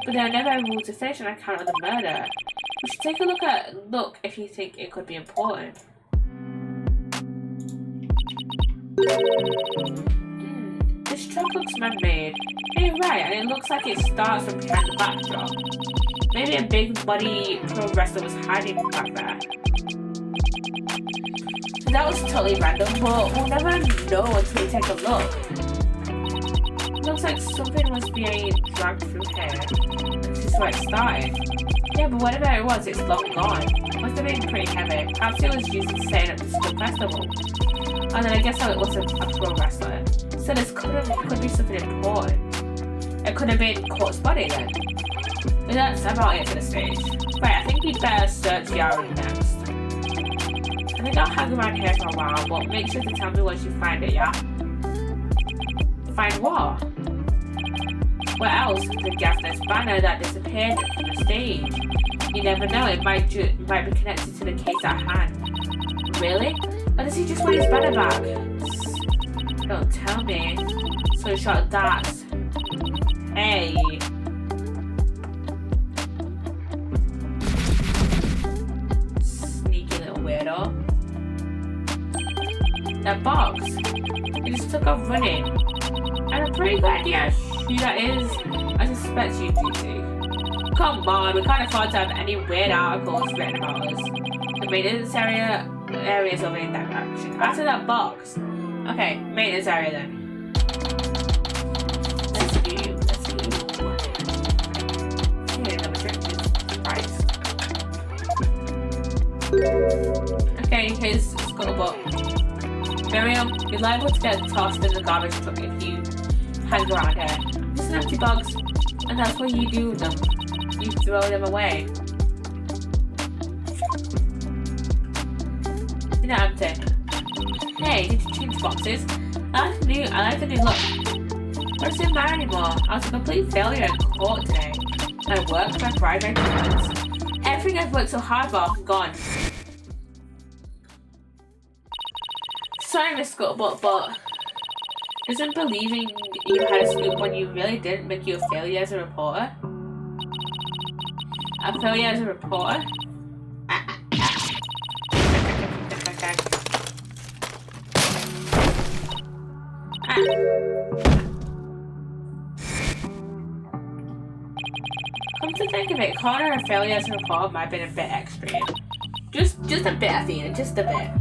But they are never able to finish on account of the murder. We should take a look if you think it could be important. This truck looks man-made. Hey, right, and it looks like it starts from behind the backdrop. Maybe a big body pro wrestler was hiding back there. That was totally random, but we'll never know until we take a look. It looks like something was being dragged through here. This is where it started. Yeah, but whatever it was, it's long gone. Must have been pretty heavy. Perhaps it was used to stay at the school festival. And then I guess it wasn't a pro wrestler. So this could be something important. It could have been Court's body then. But that's about it for the stage. Right, I think we'd better search the area next. I think I'll hang around here for a while, but make sure to tell me once you find it, yeah? Find what? What else? The gas banner that disappeared from the stage. You never know, it might be connected to the case at hand. Really? Or does he just want his banner back? Don't tell me. So he shot darts. Hey. Sneaky little weirdo. That box. He just took off running. I have a pretty good idea who that is. I suspect you do too. Come on, we can't afford to have any weird articles written about us. The maintenance area's over in that direction. After that box. Okay, maintenance area then. Let's see. Okay, another drink, Jesus Christ. Okay, here's Scuttlebutt. Miriam, you're liable to get tossed in the garbage truck if you hang around here. Just an empty box, and that's what you do with them. You throw them away. You're not empty. Hey, did you change boxes? I like the new look. What's in there anymore? I was a complete failure in court today. My work, my pride, my parents. Everything I've worked so hard for, gone. Sorry, Miss Scuttlebutt, but doesn't believing you had a scoop when you really didn't make you a failure as a reporter? A failure as a reporter? Come to think of it, calling her a failure as a reporter might have been a bit extreme. Just a bit, Athena, just a bit.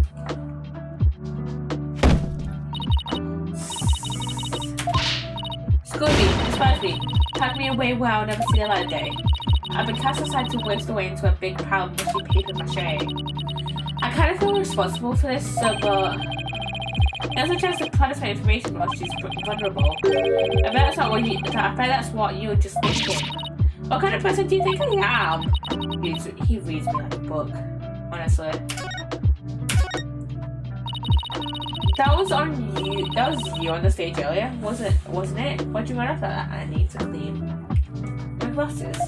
Scooby, despise me. Pack me away where I'll never see the light of day. I've been cast aside to waste away into a big pile of mushy paper mache. I kind of feel responsible for this, but there's a chance to punish my information while she's vulnerable. I bet that's what you were just thinking. What kind of person do you think I am? He reads me like a book, honestly. That was on you. That was you on the stage earlier, wasn't it? What do you want after that? I need to clean my glasses.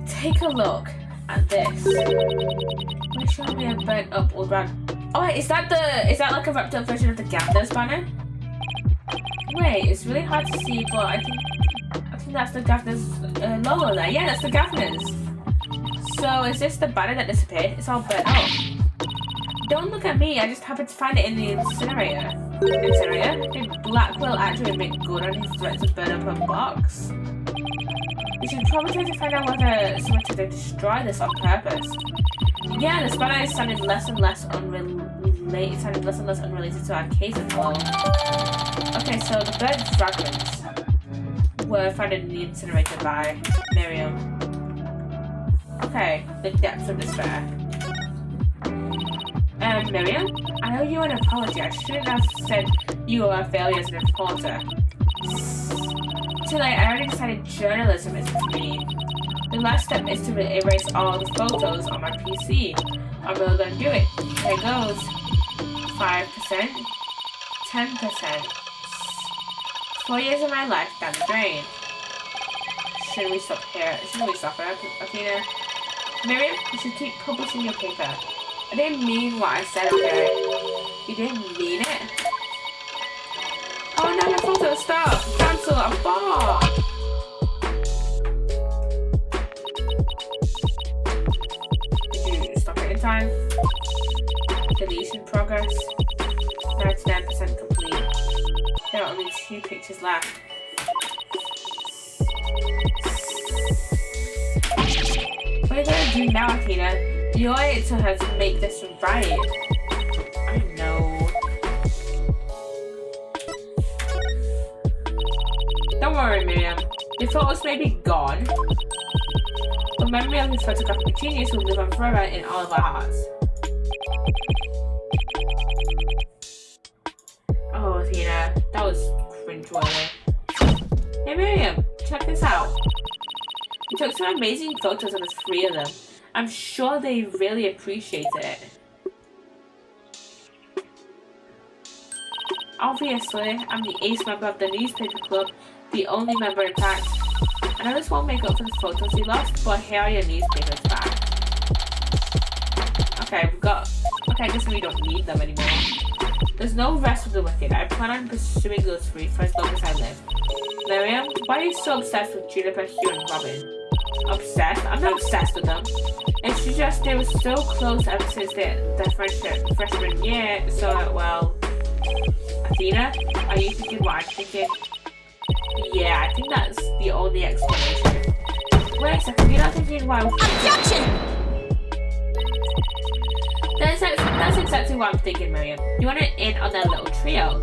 Take a look at this. They show me a burnt up old rag. Oh wait, is that like a wrapped up version of the Gavner's banner? Wait, it's really hard to see, but I think that's the Gavner's logo there. Yeah, that's the Gavner's. So is this the banner that disappeared? It's all burnt out. Don't look at me, I just happened to find it in the incinerator. Did Blackwell actually make good on his threat to burn up a box? We should probably try to find out whether someone tried to destroy this on purpose. Yeah, this banner is sounding less and less unrelated to our case as well. Okay, so the burnt fragments were found in the incinerator by Miriam. Okay, the depths of despair. Miriam, I owe you an apology. I shouldn't have said you were a failure as an reporter. Too late, I already decided journalism is for me. The last step is to erase all the photos on my PC. I'm really gonna do it. Here goes. 5%, 10%. 4 years of my life down the drain. Should we stop here, Athena? Miriam, you should keep publishing your paper. I didn't mean what I said, okay? You didn't mean it? Oh no, my photo, stop! Cancel, I'm bought! Did you stop it in time? Deletion progress. 99% complete. There are only 2 pictures left. What are you gonna do now, Athena? You owe it to her to make this right. I know. Don't worry, Miriam. Your photos may be gone, but memory of his photographic genius will live on forever in all of our hearts. Oh, Athena, that was cringeworthy. Hey, Miriam, check this out. We took some amazing photos of the 3 of them. I'm sure they really appreciate it. Obviously, I'm the ace member of the newspaper club, the only member in fact. I know this won't make up for the photos you lost, but here are your newspapers back. Okay, I guess we don't need them anymore. There's no rest for the wicked. I plan on pursuing those 3 for as long as I live. Miriam, why are you so obsessed with Juniper, Hugh, and Robin? Obsessed? I'm not obsessed with them. It's just they were so close ever since their freshman year, so, well... Athena, are you thinking what I'm thinking? Yeah, I think that's the only explanation. Wait a second, you're not thinking why... Objection! That's exactly what I'm thinking, Miriam. You want to in on their little trio?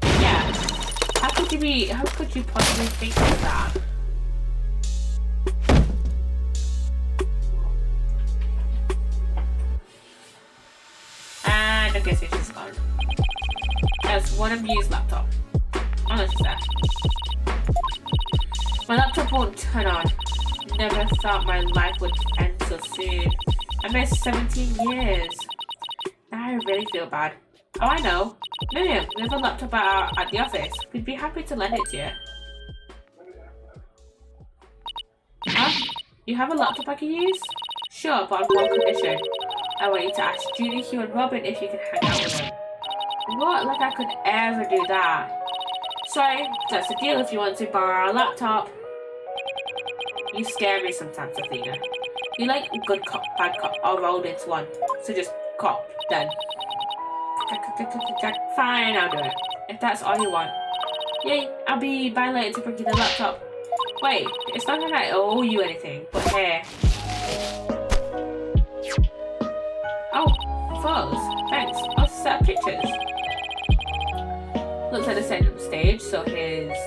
Yeah. How could you possibly think of that? And I guess it's just gone. That's one unused laptop. Unless it's that. My laptop won't turn on. Never thought my life would end so soon. I missed 17 years. Now I really feel bad. Oh, I know. Miriam, we have a laptop at the office. We'd be happy to lend it to you. Huh? You have a laptop I can use? Sure, but on one condition. I want you to ask Judy, Hugh, and Robin if you can hang out with them. What? Like I could ever do that? Sorry, that's the deal if you want to borrow our laptop. You scare me sometimes, Athena. You like good cop, bad cop, all rolled into one. So just cop, then. Fine, I'll do it. If that's all you want. Yay, I'll be by later to bring you the laptop. Wait, it's not that I owe you anything, but here. Oh, photos. Thanks. I'll set up pictures. Looks like they set up stage, so here's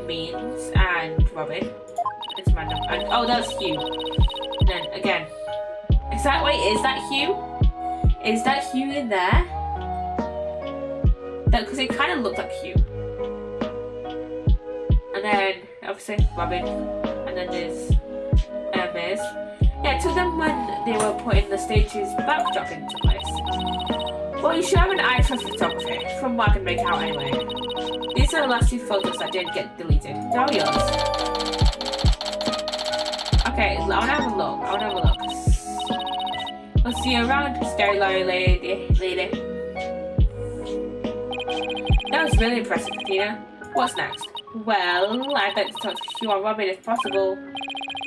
Means and Robin. It's random. And, oh, that's Hugh. And then again. Is that Hugh? Is that Hugh in there? because it kind of looked like Hugh. And then obviously Robin, and then there's Miz. Yeah, it took them when they were putting the stage's backdrop into place. Well, you should have an eye for photography, from what I can make out anyway. These are the last 2 photos that didn't get deleted. They're all yours. Okay, I wanna have a look. We'll see you around, scary lady. That was really impressive, Tina. What's next? Well, I'd like to talk to Hugh or Robin if possible.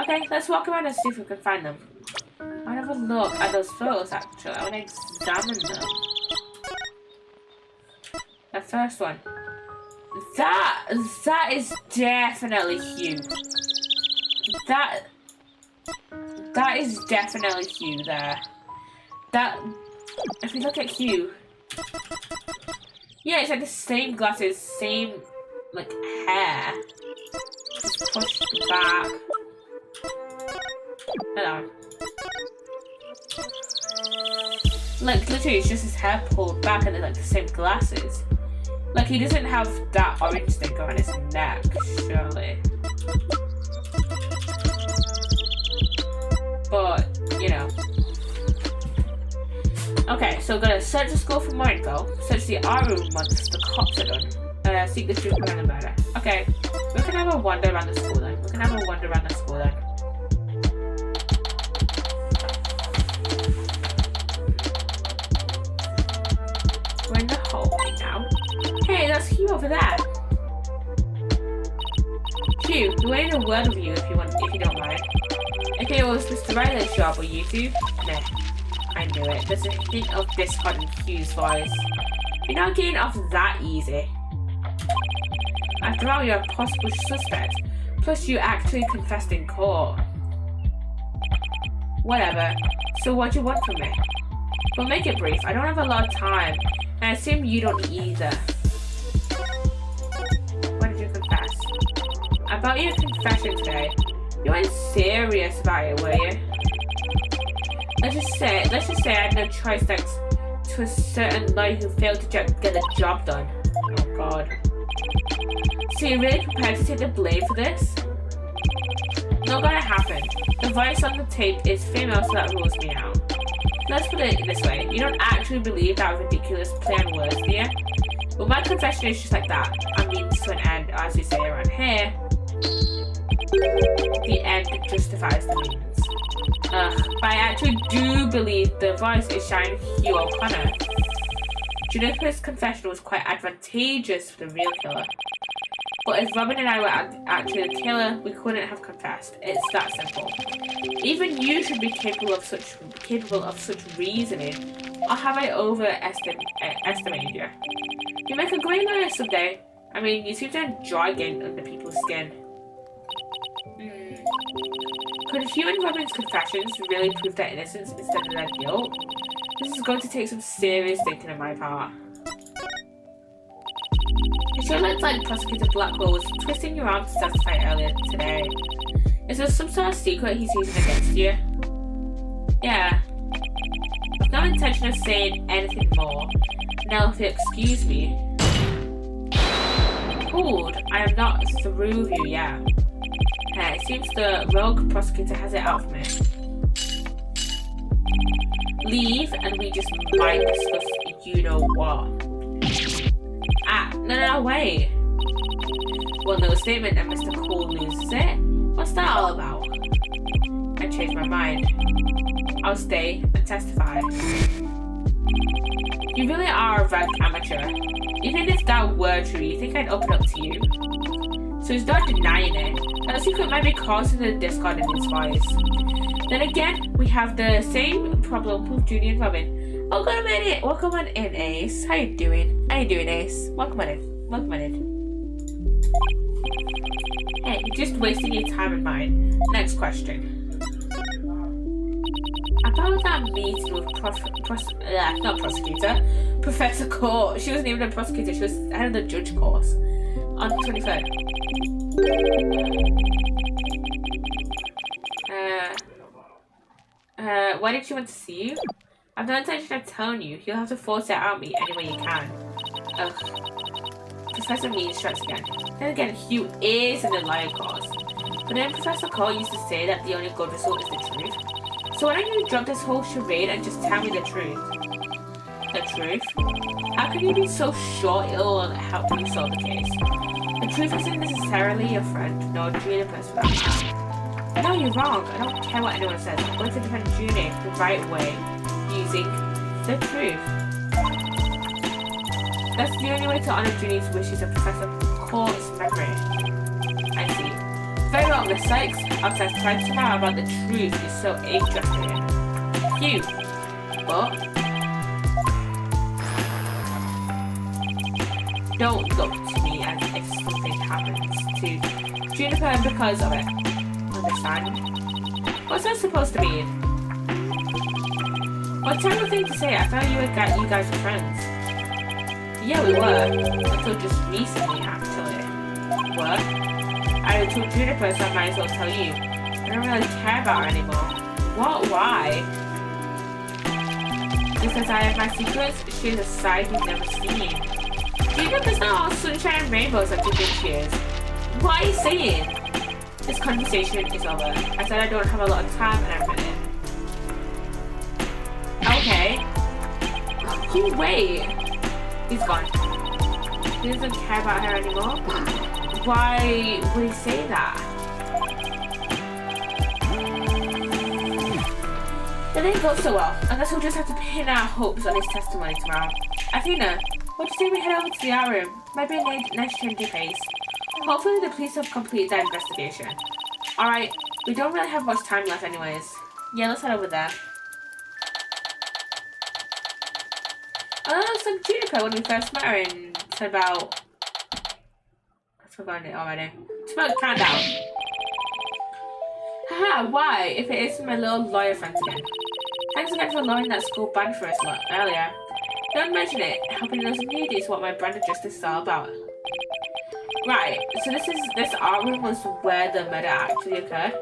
Okay, let's walk around and see if we can find them. I want to have a look at those photos actually. I want to examine them. The first one. That is definitely Hugh. That is definitely Hugh there. If we look at Hugh. Yeah, it's like the same glasses, same like hair. Just pushed back. Hello. Like literally it's just his hair pulled back and they're like the same glasses. Like he doesn't have that orange sticker on his neck, surely. But, you know. Okay, so we're gonna search the school for more info, search the R room once the cops are done, seek the truth behind the murder. Okay, we can have a wander around the school then. We're in the hallway now. Hey, that's Hugh over there. Hugh, we wanted a word with you if you don't mind. If it was Mr. Riley's job or you two, nah. I knew it. There's a hint of discord in Hugh's voice. You're not getting off that easy. After all, you're a possible suspect. Plus, you actually confessed in court. Whatever. So what do you want from me? But make it brief. I don't have a lot of time. And I assume you don't either. What did you confess? About your confession today. You weren't serious about it, were you? Let's just say I had no choice thanks to a certain lawyer who failed to get the job done. Oh god. So you're really prepared to take the blame for this? Not gonna happen. The voice on the tape is female, so that rules me out. Let's put it this way. You don't actually believe that ridiculous play on words, do you? Well, my confession is just like that. A means to an end, as we say around here. The end justifies the means. But I actually do believe the voice is shining Hugh O'Connor. Juniper's confession was quite advantageous for the real killer. But if Robin and I were actually the killer, we couldn't have confessed. It's that simple. Even you should be capable of such reasoning. Or have I overestimated you? You make a great lawyer someday. I mean, you seem to enjoy getting under people's skin. Could Hugh and Robin's confessions really prove their innocence instead of their guilt? This is going to take some serious thinking on my part. It sure looks like Prosecutor Blackwell was twisting your arm to testify earlier today. Is there some sort of secret he's using against you? Yeah. With no intention of saying anything more. Now, if you excuse me. Hold, I am not through with you yet. It seems the rogue prosecutor has it out for me. Leave and we just might discuss you know what. No, wait. Well, no statement and Mr. Cole loses it? What's that all about? I changed my mind. I'll stay and testify. You really are a rank amateur. Even if that were true, you think I'd open up to you? So he's not denying it. That secret might be causing the discord in his voice. Then again, we have the same problem with Judy and Robin. Welcome on in, Ace. How you doing? Ace? Welcome on in. Hey, you're just wasting your time and mine. Next question. About that meeting with not prosecutor, Professor Court. She wasn't even a prosecutor, she was head of the judge course. On the 23rd. Why did she want to see you? I've no intention of telling you. You'll have to force it out of me any way you can. Ugh. Professor Mean strikes again. Then again, Hugh is in the liar cause. But then Professor Cole used to say that the only good result is the truth. So why don't you drop this whole charade and just tell me the truth? The truth? How can you be so sure it'll help you solve the case? The truth isn't necessarily your friend, nor Juniper's for that matter. No, you're wrong. I don't care what anyone says. I'm going to defend Juniper the right way, using the truth. That's the only way to honor Junie's wishes of Professor Cole's memory. I see. Very well, Miss Sykes. I'll try tomorrow about the truth you're so interested in. Hugh. But don't look to me as if something happens to Juniper because of it. Understand? What's that supposed to mean? What terrible thing to say. I thought you guys were friends. Yeah, we were. Until just recently, actually. What? I told Juniper, so I might as well tell you. I don't really care about her anymore. What? Why? Because I have my secrets, she has a side you've never seen. Juniper's not all sunshine and rainbows like you think she is. What are you saying? This conversation is over. I said I don't have a lot of time and I'm ready. Okay. You wait. He's gone. He doesn't care about her anymore. Why would he say that? It didn't go so well. I guess we'll just have to pin our hopes on his testimony tomorrow. Athena, what do you say we head over to the art room? Might be a nice change of pace. Hopefully the police have completed their investigation. Alright, we don't really have much time left anyways. Yeah, let's head over there. Oh, that looks like Juniper when we first met her in about... I've forgotten it already. It's about countdown. Haha, why? If it isn't my little lawyer friends again. Thanks again for lowering that school band for us earlier. Don't mention it. Helping those in need is what my brand of justice is all about. Right, so this art room was where the murder actually occurred.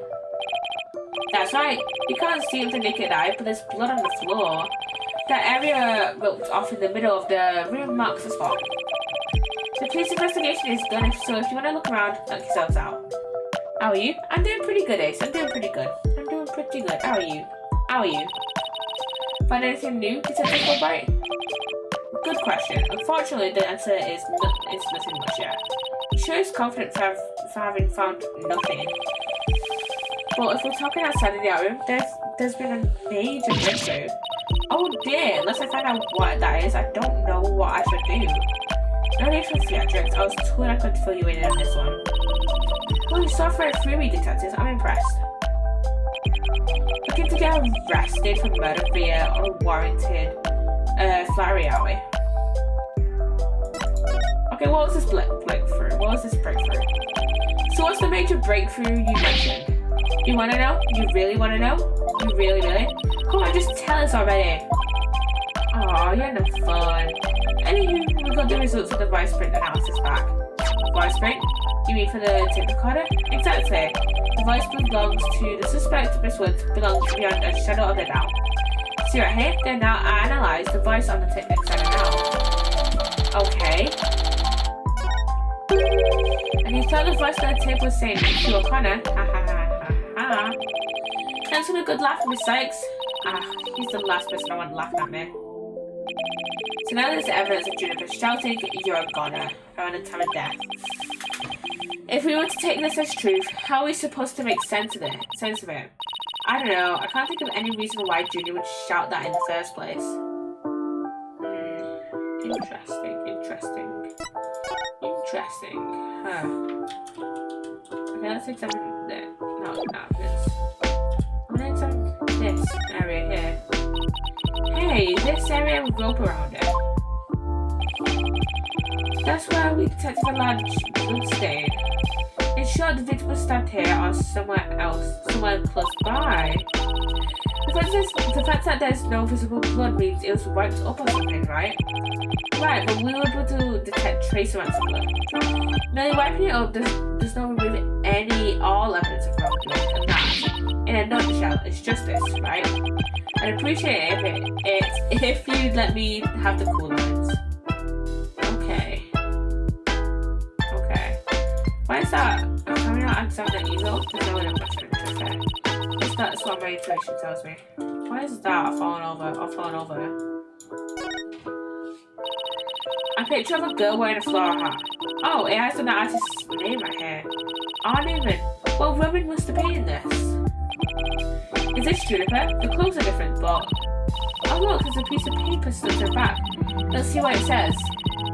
That's right. You can't see it with the naked eye, but there's blood on the floor. That area roped off in the middle of the room marks the spot. The police investigation is done, so if you want to look around, knock yourselves out. How are you? I'm doing pretty good, Ace. I'm doing pretty good. How are you? Find anything new, Detective Fulbright? Good question. Unfortunately, the answer is nothing much yet. He sure is confident for having found nothing. Well, if we're talking outside of the art room, there's been a major breakthrough. Oh dear, unless I find out what that is, I don't know what I should do. No need for theatrics. I was told I could fill you in on this one. Well, you saw for through me, detectives. I'm impressed. Looking to get arrested for murder via unwarranted flattery, are we? Okay, what was this breakthrough? So what's the major breakthrough you mentioned? You wanna know? You really wanna know? You really? Come on, just tell us already. Aw, you're no fun. Anywho, we got the results of the voice print analysis back. Voice print? You mean for the tape recorder? Exactly. The voice belongs to the suspect. Miss Woods belongs beyond a shadow of a doubt. See right here? They now analyze the voice on the tape examiner now. Okay. And you thought the voice on the tape was saying to O'Connor? Ha ha ha ha ha. Thanks for the good laugh, Miss Sykes. He's the last person I want laughing at me. So now there's evidence of Juniper shouting, "You're a goner," around the time of death. If we were to take this as truth, how are we supposed to make sense of it? I don't know. I can't think of any reason why Junior would shout that in the first place. Interesting. Huh. Okay, let's examine this. No, not this. I'm gonna examine this area here. Hey, this area with rope around it. That's where we detected a large blood stain. In short, the victim was stabbed here or somewhere close by. The fact that there's no visible blood means it was wiped up or something, right? Right, but we were able to detect trace amounts of blood. Merely wiping it up does not remove all evidence of wrongdoing, and that, in a nutshell, is justice, right? I'd appreciate it if you'd let me have the cool lines. Why is that? I'm not examining evil. There's no way I'm much interest there. That's what my intuition tells me. Why is that falling over? Or falling over? A picture of a girl wearing a flower hat. Oh, it has an artist's name right here. Newman. Well, Robin must have painted this. Is this Juniper? The clothes are different, but... Oh look, there's a piece of paper stuck to the back. Let's see what it says.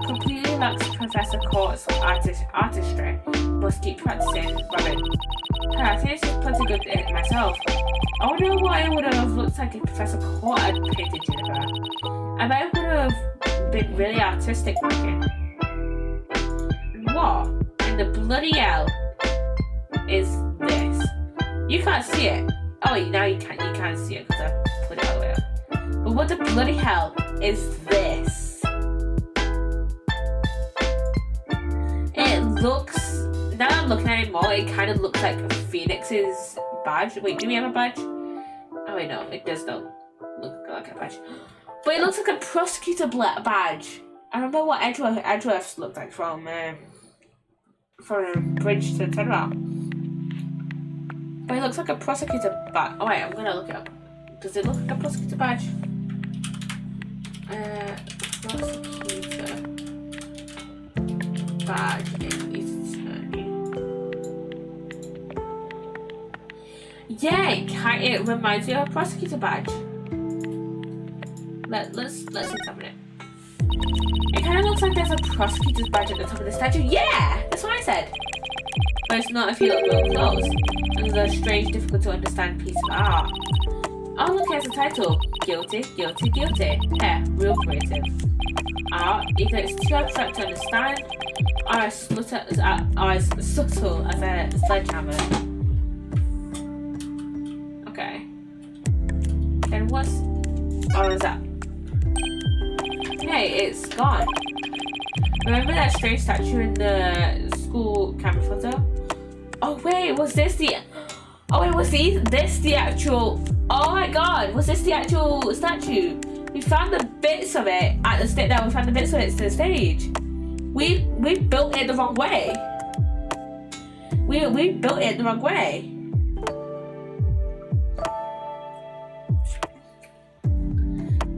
Completely lacks Professor Court's artistry. Must keep practicing. Robin. I think this is pretty good at it myself. I wonder what it would have looked like if Professor Court had painted Juniper. I bet it would have been really artistic looking. What in the bloody hell is this? You can't see it. Oh wait, now you can see it because I put it all the way up. But what the bloody hell is this? It looks, now that I'm looking at it more, it kind of looks like Phoenix's badge. Wait, do we have a badge? Oh wait, no, it does not look like a badge. But it looks like a prosecutor badge. I remember what Edgeworth's looked like from Bridge to Tenra. But it looks like a prosecutor badge. Oh wait, I'm gonna look it up. Does it look like a prosecutor badge? Prosecutor badge in Eastern. Yeah, it reminds me of a prosecutor badge. Let's examine it. It kind of looks like there's a prosecutor's badge at the top of the statue. Yeah, that's what I said. But it's not if you look real close. And there's a strange, difficult to understand piece of art. Oh, look, here's the title. Guilty, guilty, guilty. Yeah, real creative. Art, either it's too abstract to understand, or as subtle as a sledgehammer. Okay. Then what's... Oh, is that? Hey, it's gone. Remember that strange statue in the school camera photo? Oh wait, was this the... Oh wait, was this the actual... Oh my god, was this the actual statue? We found the bits of it at the stage. No, we found the bits of it to the stage. We built it the wrong way. We built it the wrong way.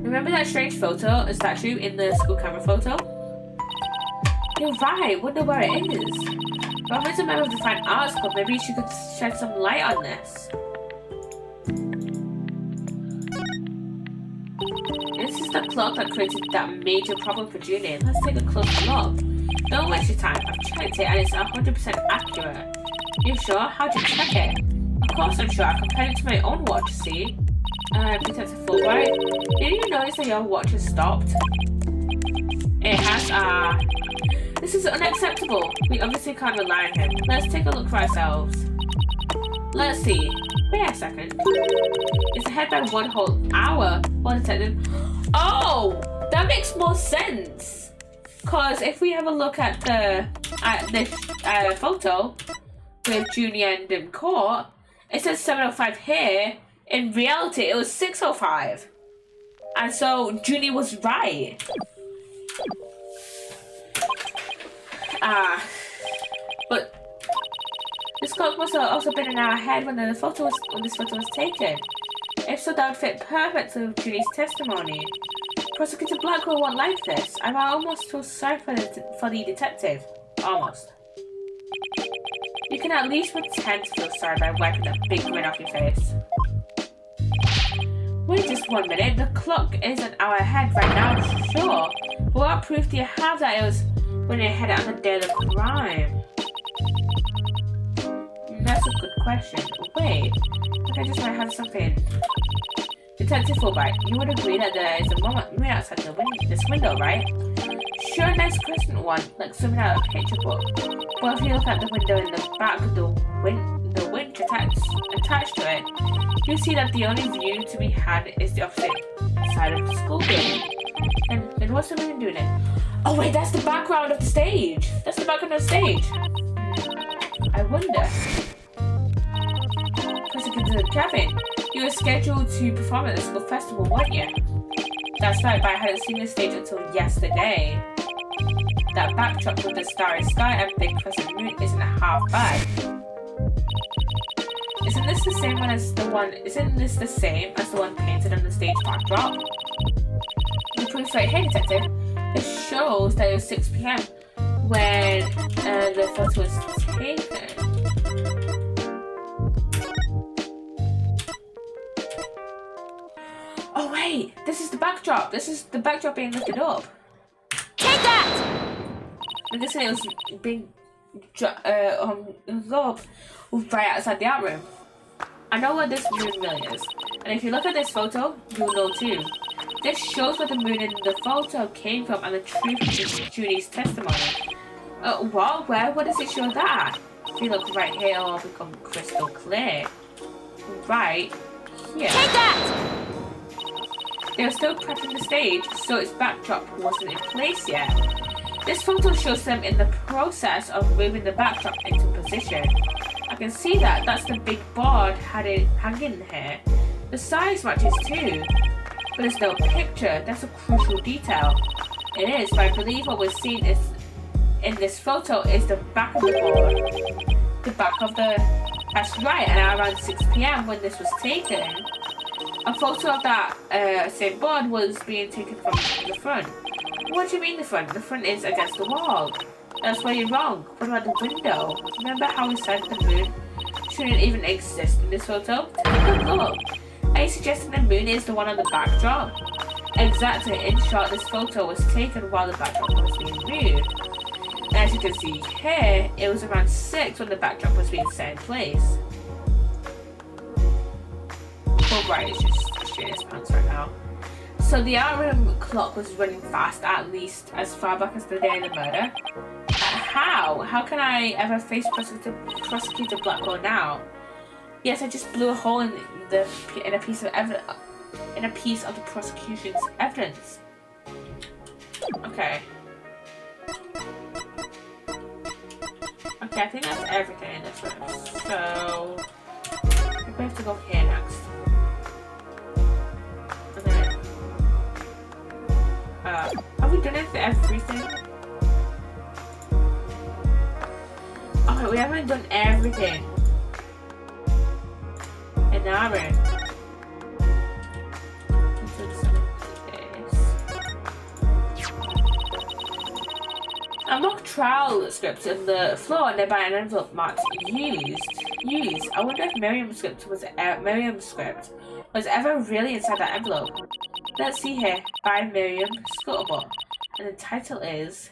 Remember that strange photo, a statue in the school camera photo? You're right, wonder where it is. Robin's a member of the Fine Arts Club, maybe she could shed some light on this. This is the clock that created that major problem for Julian. Let's take a closer look. Don't waste your time, I've checked it and it's 100% accurate. You sure? How'd you check it? Of course I'm sure, I compared it to my own watch, see? Detective Fulbright, didn't you notice that your watch has stopped? It has, this is unacceptable. We obviously can't rely on him. Let's take a look for ourselves. Let's see. Wait a second. It's ahead by 1 whole hour. Well, detective. Oh! That makes more sense. Cause if we have a look at this photo with Junior and Court, it says 7:05 here. In reality, it was 6:05. And so Junie was right. But this clock must have also been an hour ahead when this photo was taken. If so, that would fit perfectly with Junie's testimony. Prosecutor Blackwell won't like this. I almost feel sorry for the detective. Almost. You can at least pretend to feel sorry by wiping that big grin off your face. Wait just 1 minute, the clock is an hour ahead right now, sure. But what proof do you have that it was when it headed on the day of the crime? That's a good question. Wait, I think I just might have something. Detective Fulbright, you would agree that there is a moon outside this window, right? Sure, nice crescent one, like zooming out a picture book. But if you look at the window in the back of the winch attached to it, you see that the only view to be had is the opposite side of the school building. And what's the woman doing it? Oh wait, that's the background of the stage. That's the background of the stage. I wonder. Prosecutor Kevin, you were scheduled to perform at the school festival, weren't you? That's right, but I hadn't seen the stage until yesterday. that backdrop with the starry sky and big crescent moon isn't half bad. Isn't this the same as the one painted on the stage backdrop? The proof's right here, detective. It shows that it was 6 p.m. when the photo was taken. Oh wait, this is the backdrop. This is the backdrop being lifted up. Take that! Like I said, it was being up right outside the art room. I know where this moon really is, and if you look at this photo, you'll know too. This shows where the moon in the photo came from and the truth of Judy's testimony. What? Where? What does it show that? If you look right here, it'll all become crystal clear. Right here. Take that! They were still prepping the stage, so its backdrop wasn't in place yet. This photo shows them in the process of moving the backdrop into position. I can see that. That's the big board had it hanging here. The size matches too. But there's no picture. That's a crucial detail. It is, but I believe what we're seeing is in this photo is the back of the board. The back of the... That's right, and around 6 p.m. when this was taken, a photo of that same board was being taken from the front. What do you mean the front? The front is against the wall. That's where you're wrong. What about the window? Remember how we said the moon shouldn't even exist in this photo? Take a look. Are you suggesting the moon is the one on the backdrop? Exactly. In short, this photo was taken while the backdrop was being moved. And as you can see here, it was around 6 when the backdrop was being set in place. Oh right, it's just straight as pants right now. So the art room clock was running fast, at least as far back as the day of the murder. How? How can I ever face Prosecutor Blackwell now? Yes, I just blew a hole in a piece of the prosecution's evidence. Okay. Okay, I think that's everything in this room. So I think we have to go here next. And then have we done it for everything? Okay, we haven't done everything in our room. A mock trial script on the floor nearby an envelope marked used. I wonder if Miriam's script was ever really inside that envelope. Let's see here. By Miriam Scuttlebutt. And the title is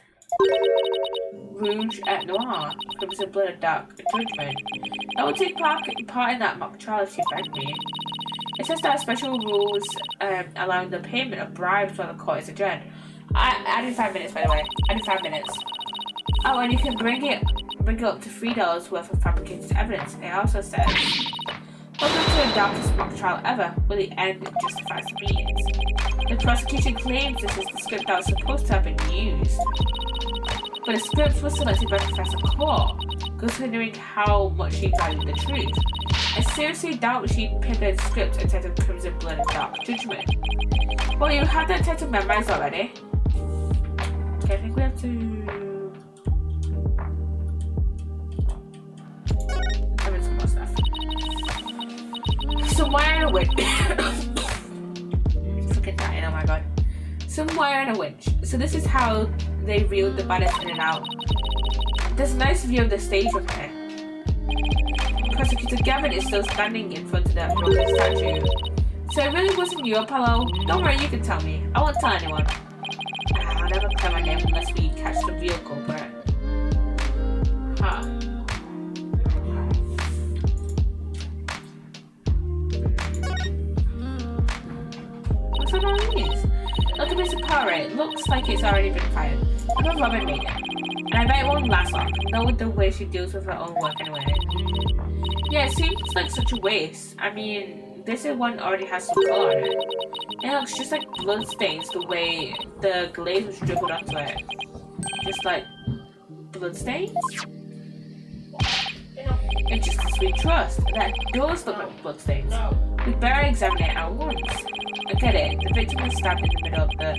Rouge et Noir, Crimson Blood and Dark Judgment. I will take part in that mock trial if you beg me. It says there are special rules allowing the payment of bribes while the court is adjourned. I did 5 minutes, by the way. I did 5 minutes. Oh, and you can bring it up to $3 worth of fabricated evidence. It also says, welcome to the darkest mock trial ever, where the end justifies the means. The prosecution claims this is the script that was supposed to have been used. But the script was selected by Professor Claw, considering how much she valued the truth. I seriously doubt she'd pick a script entitled Crimson Blood and Dark Judgment. Well, you have that title memorized already. Okay, I think we have to... I mean, some more stuff. Somewhere in a winch. Fucking dying, oh my god. Somewhere in a winch. So this is how they reeled the bodies in and out. There's a nice view of the stage from here. Prosecutor Gavin is still standing in front of that broken statue. So it really wasn't you, Apollo. Don't worry, you can tell me. I won't tell anyone. I'll never play my name unless we catch the real culprit. Huh. What's that all means? Look at Mr. Poirot. It looks like it's already been fired. I know Robin made it. And I bet it won't last long. Not with the way she deals with her own work anyway. Yeah, it seems like such a waste. I mean... this one already has some color on it. It looks just like blood stains the way the glaze was dribbled onto it. Just like blood stains? It's just as we trust. That does look like blood stains. We better examine it at once. I get it. The victim was stabbed in the middle of the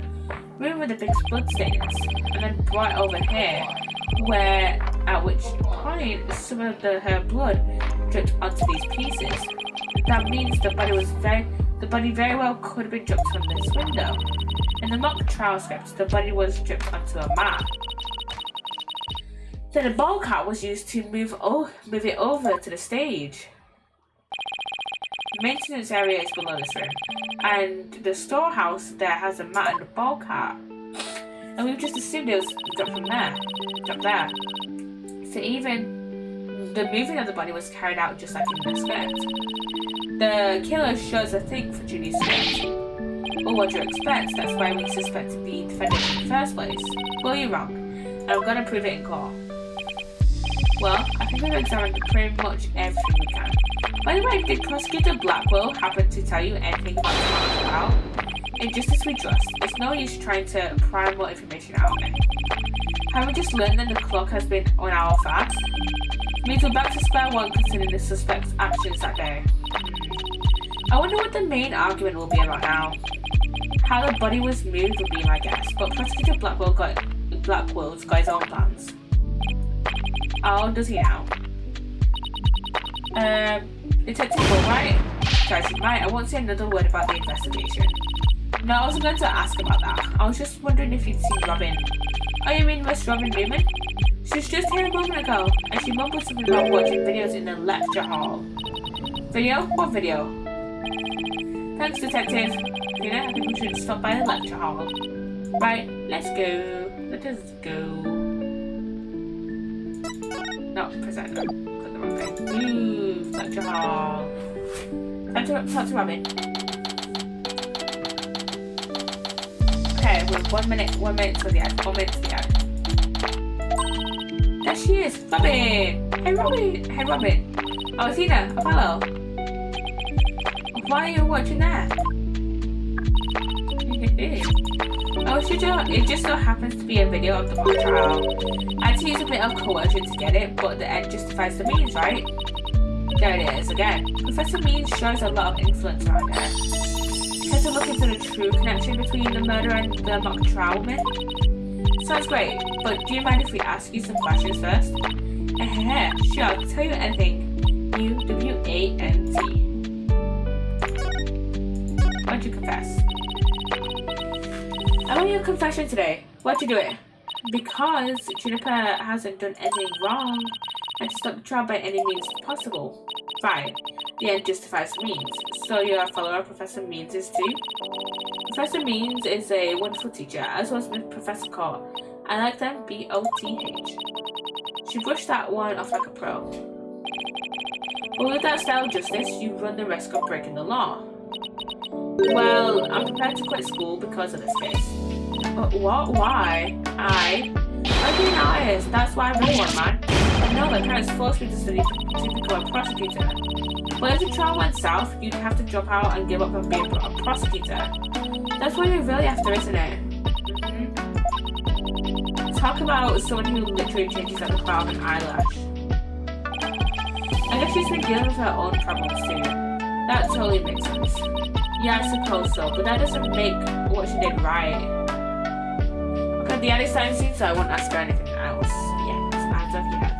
room with the big blood stains, and then brought it over here, at which point some of her blood dripped onto these pieces. That means the body very well could have been dropped from this window. In the mock trial script, the body was dripped onto a mat. Then a ball cart was used to move it over to the stage. The maintenance area is below this room, and the storehouse there has a mat and a ball cart. And we've just assumed it was dropped there. So even the moving of the body was carried out just like in the script. The killer shows a thing for Judy's script. Well, what do you expect? That's why we suspect the defendant in the first place. Well, you're wrong, and I'm gonna prove it in court. Well, I think we've examined pretty much everything we can. By the way, did Prosecutor Blackwell happen to tell you anything about the trial? In Justice We Trust, it's no use trying to pry more information out of me. Have we just learned that the clock has been 1 hour fast? Means we're back to square one considering the suspect's actions that day. I wonder what the main argument will be about now. How the body was moved would be my guess, but Prosecutor Blackwell's got his own plans. Oh, does he now? Detective Fulbright? Tracy, right, I won't say another word about the investigation. No, I wasn't going to ask about that. I was just wondering if you'd seen Robin. Oh, you mean Miss Robin Newman? She was just here a moment ago, and she mumbled something about watching videos in the lecture hall. Video? What video? Thanks, Detective. You know, I think we should stop by the lecture hall. Right, let's go. Let us go. No, present. Got the wrong thing. Ooh, lecture hall. Talk to Robin. Okay, we're 1 minute. 1 minute to the end. 1 minute to the end. There she is, Robin. Hey, Robin. Hey, Robin. Oh, Athena. Apollo. Why are you watching that? Oh, it just so happens to be a video of the mock trial. I had to use a bit of coercion to get it, but the end justifies the means, right? There it is again. Professor Means shows a lot of influence around here. Try to look into the true connection between the murder and the mock trial myth. Sounds great, but do you mind if we ask you some questions first? Sure, I'll tell you anything. U-W-A-N-T. Why'd you confess? I want your confession today. Why'd you do it? Because Juniper hasn't done anything wrong and to stop the trial by any means possible. Fine. The end justifies the means. So you're a follower of Professor Means is too? Professor Means is a wonderful teacher, as was Professor Court. I like them, B-O-T-H. She brushed that one off like a pro. But with that style of justice, you run the risk of breaking the law. Well, I'm prepared to quit school because of this case. But what? Why? I'm being honest. That's why I really want, man. I know my parents forced me to study to become a prosecutor. But if the trial went south, you'd have to drop out and give up on being a prosecutor. That's what you're really after, isn't it? Talk about someone who literally changes at the crown of an eyelash. I guess she's been dealing with her own problems too. That totally makes sense. Yeah, I suppose so, but that doesn't make what she did right. Okay, the other side scene, so I won't ask her anything else yet, as of yet.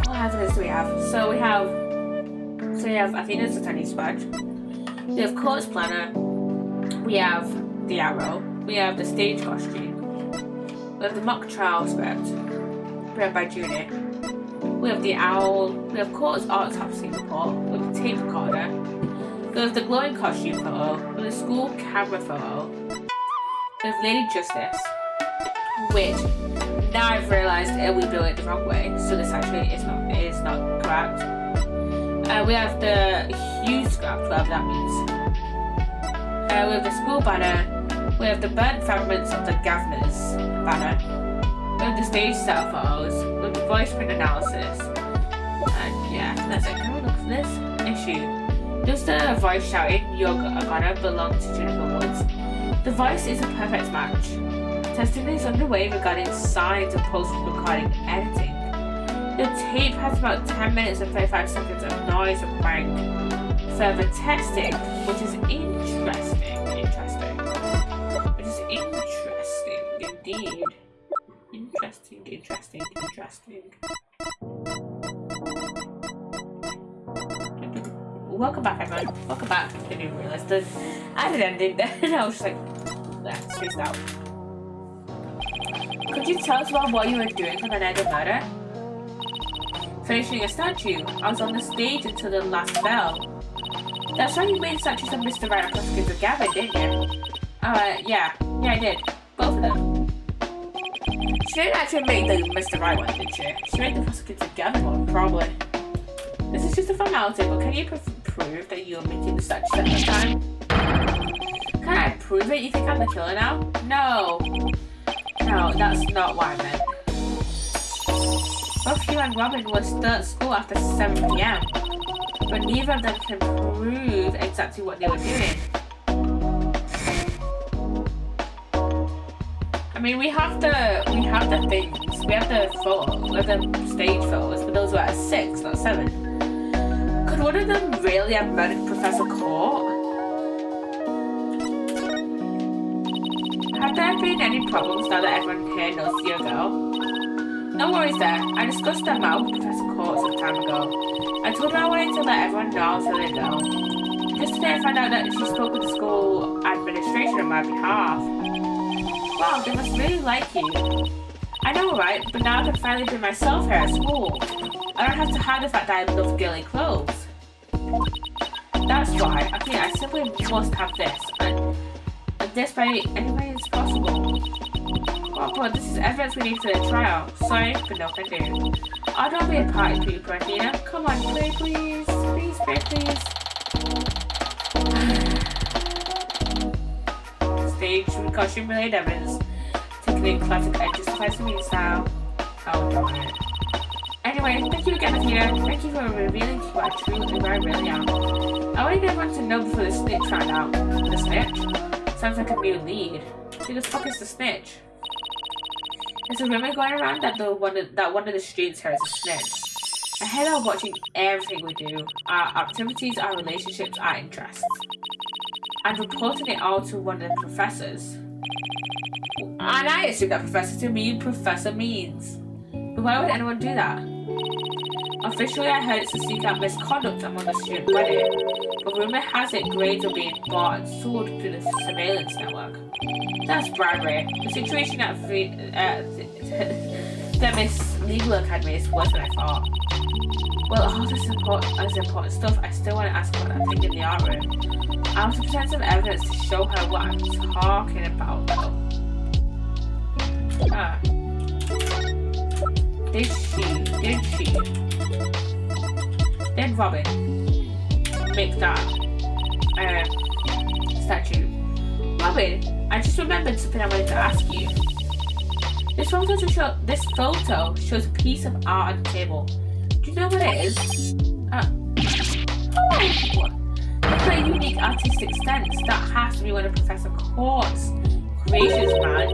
What evidence do we have? So we have Athena's attorney's badge. We have Court's planner. We have the arrow. We have the stage costume. We have the mock trial script, read by Judy. We have the owl. We have Court's autopsy report. We have the tape recorder. We have the glowing costume photo. We have the school camera photo. We have Lady Justice, which now I've realised we built it the wrong way, so this actually is not correct. We have the Hugh script, whatever that means. We have the school banner. We have the burnt fragments of the Gaviners banner. We have the stage setup photos. We have the voice print analysis. And yeah, that's it. Can we look for this issue? Does the voice shouting, "You're gonna belong to Juniper Woods"? The voice is a perfect match. Testing is underway regarding signs of post-recording editing. The tape has about 10 minutes and 35 seconds of noise and blank. Further testing, which is interesting. Which is interesting indeed. Interesting. Welcome back, everyone. Welcome back. I didn't even realize that I had an ending there, and I was just like, spaced out. Could you tell us about what you were doing for the night of murder? Finishing a statue. I was on the stage until the last bell. That's why you made statues of Mr. Right and Prosecutor Gavin, didn't you? Yeah, I did. Both of them. She didn't actually make the Mr. Right one, did she? She made the Prosecutor Gavin one, probably. This is just a formality, but can you prove that you're making the statues at the time? Can I prove it? You think I'm the killer now? No, that's not what I meant. Both Hugh and Robin were still at school after 7 PM, but neither of them can prove exactly what they were doing. I mean, we have the things, we have the stage photos, but those were at 6, not 7. Could one of them really have murdered Professor Court? Have there been any problems now that everyone here knows you're a girl? No worries there. I discussed them out with Professor Court some time ago. I told her I wanted to let everyone know I was really girl. Just today I found out that she spoke with the school administration on my behalf. Wow, they must really like you. I know, right? But now I can finally be myself here at school. I don't have to hide the fact that I love girly clothes. That's why. I simply must have this. And this by any means possible. Oh, but this is evidence we need for the trial. Sorry, but no thank you. I don't be a party pooper, Athena. Come on, pray please. Please. Stage costume related evidence. Taking in classic edges, classic style. Oh, darn it. Anyway, thank you again, Athena. Thank you for revealing who I really am. I wanted everyone to know before the snitch found out. The snitch? Sounds like a new lead. Who the fuck is the snitch? There's a rumor going around that one of the students here is a snitch. I heard her watching everything we do, our activities, our relationships, our interests, and reporting it all to one of the professors. And I assume that professor to mean Professor Means. But why would anyone do that? Officially, I heard it's to seek out misconduct among the student body, but rumor has it grades are being bought and sold through the surveillance network. That's bribery. The situation at the Miss Legal Academy is worse than I thought. Well, all this important stuff, I still want to ask about that thing in the art room. I want to present some evidence to show her what I'm talking about, though. Did Robin make that statue? Robin, I just remembered something I wanted to ask you. This photo shows a piece of art on the table. Do you know what it is? What? Look at a unique artistic sense. That has to be one of Professor Court's creations, man.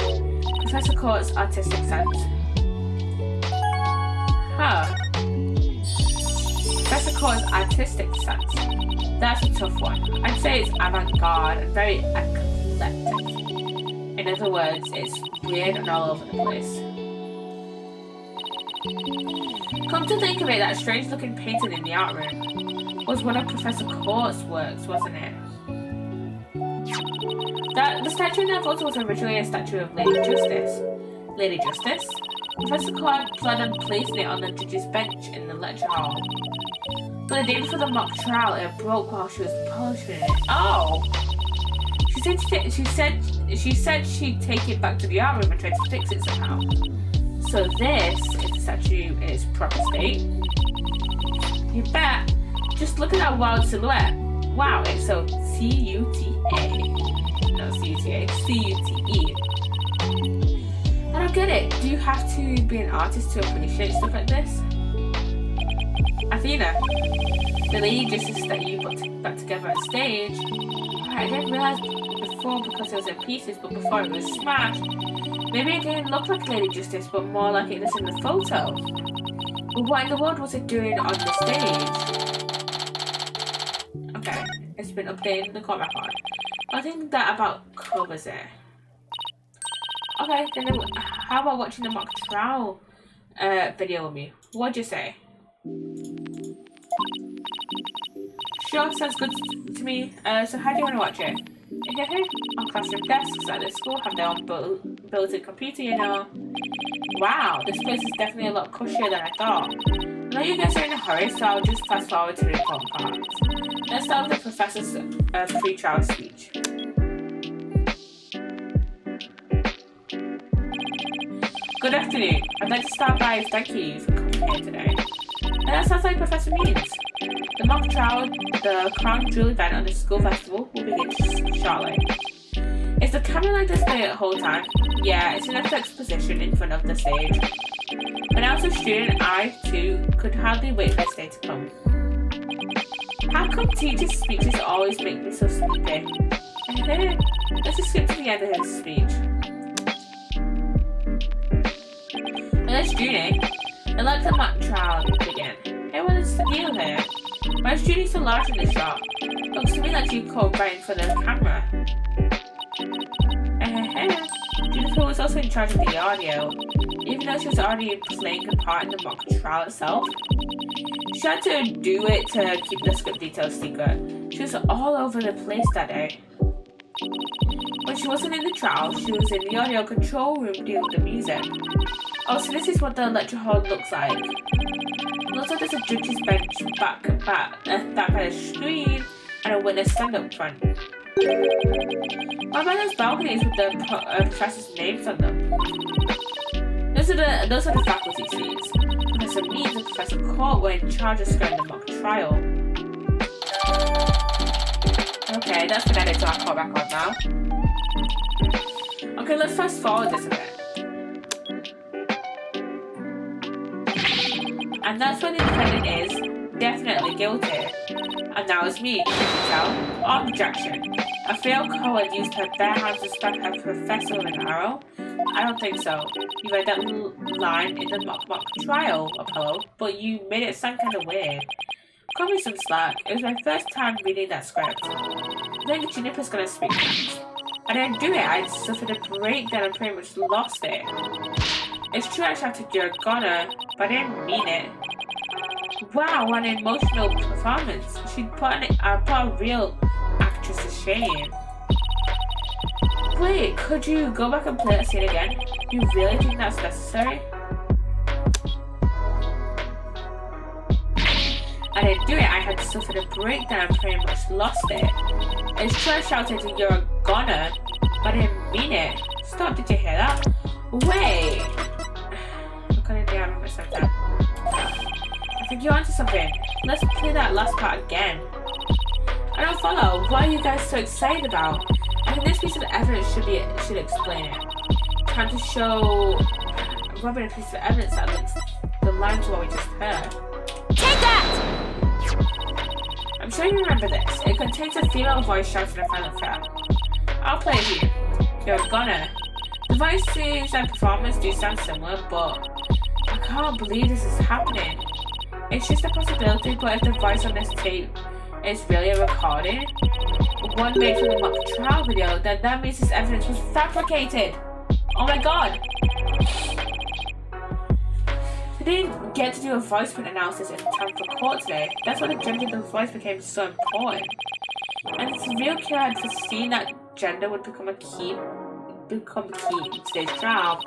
Professor Court's artistic sense. Professor Court's artistic sense. That's a tough one. I'd say it's avant-garde and very eclectic. In other words, it's weird and all over the place. Come to think of it, that strange-looking painting in the art room was one of Professor Court's works, wasn't it? The statue in that photo was originally a statue of Lady Justice. Lady Justice? Professor Court planned on placing it on the judge's bench in the lecture hall. But the day before the mock trial, it broke while she was polishing it. Oh! She said she'd take it back to the art room and try to fix it somehow. So this is the statue in its proper state. You bet. Just look at that wild silhouette. Wow, it's so C-U-T-A. No, C-U-T-A. C-U-T-E. I don't get it. Do you have to be an artist to appreciate stuff like this? Athena, the Lady Justice that you put back together on stage. I didn't realize before because it was in pieces, but before it was smashed. Maybe it didn't look like Lady Justice, but more like it is in the photo. What in the world was it doing on the stage? Okay, it's been updated in the call record. I think that about covers it. Okay, then how about watching the mock trial video with me? What'd you say? Sure, sounds good to me. So how do you want to watch it? On classroom desks at the school have their own built-in computer, you know. Wow, this place is definitely a lot cushier than I thought. I know you guys are in a hurry, so I'll just fast forward to the important parts. Let's start with the professor's free trial speech. Good afternoon. I'd like to start by thanking you for coming here today. And that sounds like Professor means. The mock trial, the crown jewel event on the school festival will begin shortly. Is the camera like this the whole time? Yeah, it's in a fixed position in front of the stage. When I was a student, I, too, could hardly wait for this day to come. How come teachers' speeches always make me so sleepy? Let's just skip to the end of his speech. Let's Judy. I'd like the mock trial to begin. Hey, what is the deal here? Why is Judy so large in this shot? Looks to me like you called right in front of the camera. Juniper was also in charge of the audio, even though she was already playing a part in the mock trial itself. She had to do it to keep the script details secret. She was all over the place that day. When she wasn't in the trial, she was in the audio control room dealing with the music. Oh, so this is what the lecture hall looks like. It looks like there's a judge's bench back by the screen and a witness stand up front. What about those balconies with the professors' names on them? Those are the faculty seats. Professor Means and Professor Court were in charge of scoring the mock trial. Okay, that's been added to our court record now. Okay, let's fast forward this a bit. And that's when the defendant is definitely guilty. And now it's me, you can tell. Objection. A failed co-ed used her bare hands to stab her professor with an arrow? I don't think so. You read that line in the mock trial, Apollo, but you made it sound kind of weird. Cut me some slack. It was my first time reading that script. I think Juniper's gonna speak next. I didn't do it. I suffered a breakdown and pretty much lost it. It's true I shouted you're gonna, but I didn't mean it. Wow, what an emotional performance. She'd put a real actress to shame. Wait, could you go back and play that scene again? You really think that's necessary? I didn't do it. I had suffered a breakdown and pretty much lost it. It's true I shouted you're a goner, but I didn't mean it. Stop, did you hear that? Wait! I couldn't hear how much like that. I think you're onto something. Let's play that last part again. I don't follow. What are you guys so excited about? I think this piece of evidence should explain it. Time to show Robin a piece of evidence that links the lines to what we just heard. Take that! I'm sure you remember this. It contains a female voice shouting a final threat. I'll play it here. You're a goner. The voices and performance do sound similar, but I can't believe this is happening. It's just a possibility, but if the voice on this tape is really a recording, one made from the mock trial video, then that means this evidence was fabricated. Oh my god! They didn't get to do a voice print analysis in time for court today. That's why the gender of the voice became so important. And it's a real killer had foreseen that gender would become key in today's trial.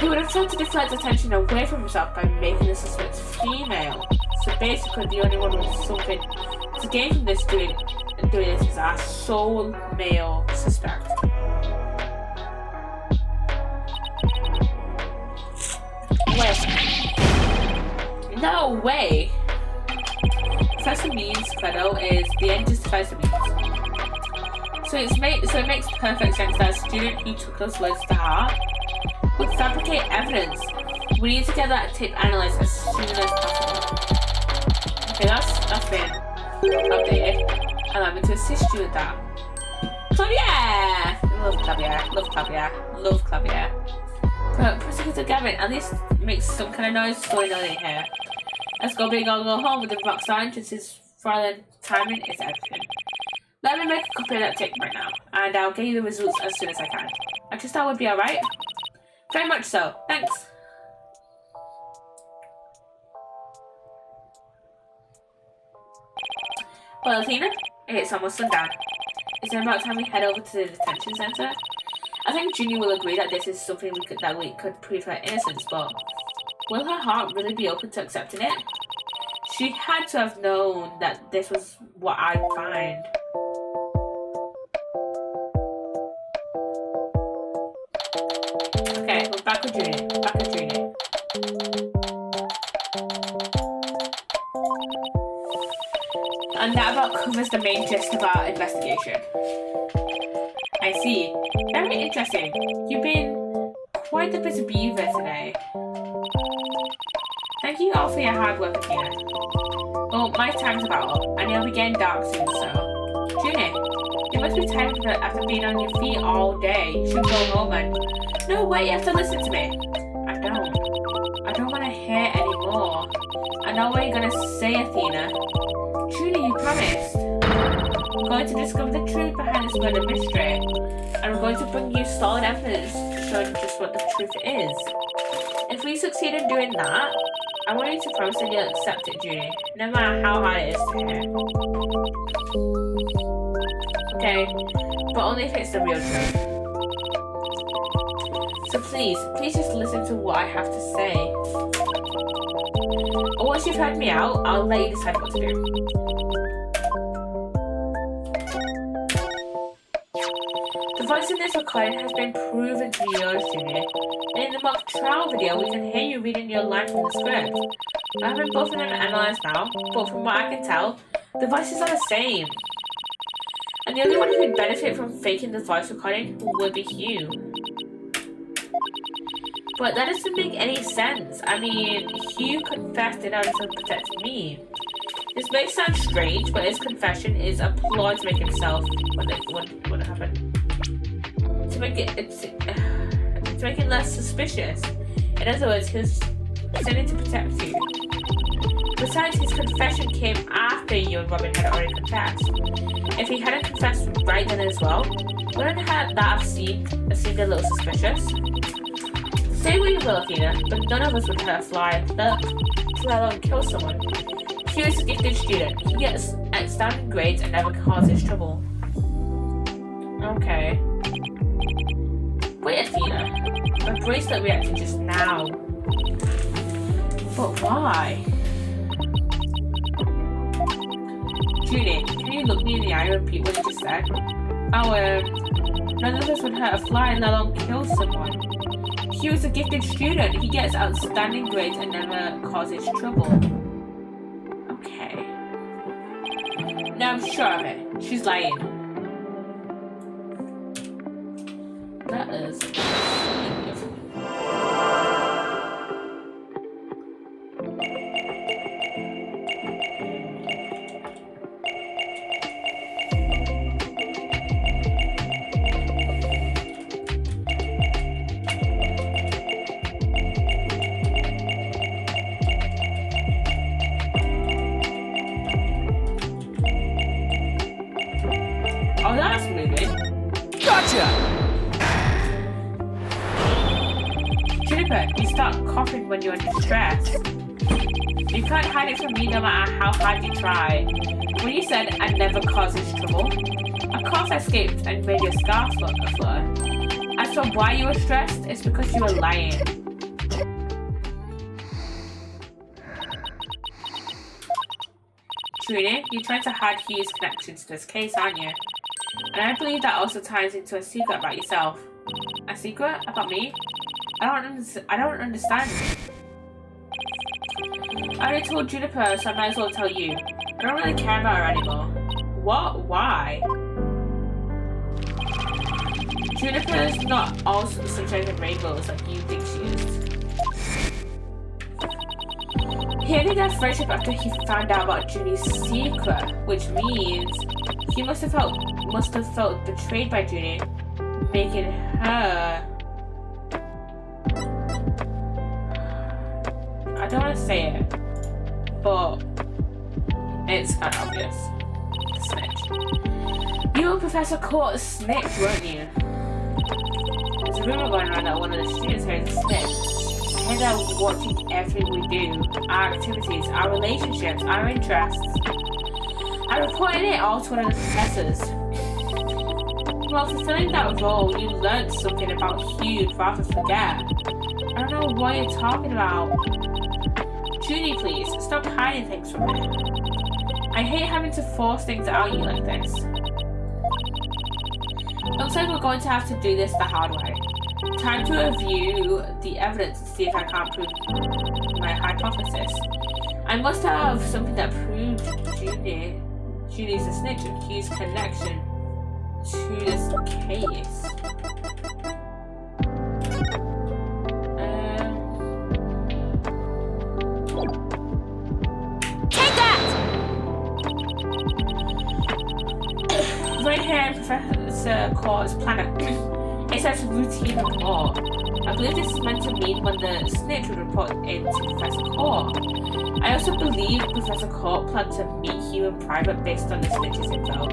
He would have tried to deflect attention away from himself by making the suspect female. So basically, the only one with something to gain from this doing this is our sole male suspect. Wait. No way! Professor Means' credo is the end justifies the means. So it makes perfect sense that a student who took those words to heart would fabricate evidence. We need to get that tape analyzed as soon as possible. Okay, that's been updated. Allow me to assist you with that. Clavier! Love Clavier. But Prosecutor Gavin, at least make some kind of noise so we know they're here. Let's go big or go home with the box sign, just as rather timing is everything. Let me make a copy of that tape right now, and I'll get you the results as soon as I can. I just thought it would be alright. Very much so. Thanks. Well, Athena, it's almost sundown. Is it about time we head over to the detention center? I think Ginny will agree that this is something that we could prove her innocence, but will her heart really be open to accepting it? She had to have known that this was what I'd find. Okay, we're back with Ginny. And that about covers the main gist of our investigation. I see. Very interesting. You've been quite a busy beaver today. Thank you all for your hard work, Athena. Well, my time's about up, and it'll be getting dark soon, so... Junie, you must be tired after being on your feet all day. You should go home and... No, wait, you have to listen to me. I don't want to hear anymore. I know what you're going to say, Athena. Junie, you promised. We're going to discover the truth behind this murder mystery, and we're going to bring you solid evidence showing just what the truth is. If we succeed in doing that, I want you to promise that you'll accept it, Junie, no matter how hard it is to hear. Okay, but only if it's the real truth. So please just listen to what I have to say. And once you've heard me out, I'll let you decide what to do. The voice in this recording has been proven to be yours, Junie. And in the mock trial video, we can hear you reading your line from the script. I haven't both of them analysed now, but from what I can tell, the voices are the same. And the only one who would benefit from faking the voice recording would be Hugh. But that doesn't make any sense. I mean, Hugh confessed in order to protect me. This may sound strange, but his confession is a ploy to make himself what happened. To make it less suspicious. In other words, he was intending to protect you. Besides, his confession came after you and Robin had already confessed. If he hadn't confessed right then as well, wouldn't that have seemed a little suspicious? Say what you will, Athena, but none of us would hurt a fly, let alone kill someone. Hugh is a gifted student. He gets outstanding grades and never causes trouble. Okay. Wait, Athena. My bracelet reacted just now. But why? Junie, can you look me in the eye and repeat what you just said? None of us would hurt a fly, let alone kill someone. Hugh is a gifted student. He gets outstanding grades and never causes trouble. Okay. No, I'm sure of it. She's lying. That is... Oh, that's moving. Gotcha! Juniper, you start coughing when you're in distress. You can't hide it from me no matter how hard you try. When you said I never causes trouble, of course I escaped and made your scarf flutter. As for why you were stressed, it's because you were lying. Junie, you're trying to hide Hugh's connections to this case, aren't you? And I believe that also ties into a secret about yourself. A secret? About me? I don't understand. I already told Juniper, so I might as well tell you. I don't really care about her anymore. What? Why? Juniper's not all sunshine and rainbows like you think she is. He ended their friendship after he found out about Junie's secret, which means he must have felt betrayed by Junie, making her I don't want to say it, but it's kind of obvious. Snitch. You were Professor Court's snitch, weren't you? There's a rumor going around that one of the students here is a snitch. I hear they're watching everything we do, our activities, our relationships, our interests. I reported it all to one of the professors. While fulfilling that role, you learned something about Hugh you'd rather forget. I don't know what you're talking about. Judy, please, stop hiding things from me. I hate having to force things out of you like this. Looks like we're going to have to do this the hard way. Time to review the evidence and see if I can't prove my hypothesis. I must have something that proves Judy's a snitch and Hugh's connection to this case. Take that! Right here in Professor Court's planet, it says routine report. I believe this is meant to mean when the snitch would report into Professor Court. I also believe Professor Court planned to meet Hugh in private based on the snitch's info.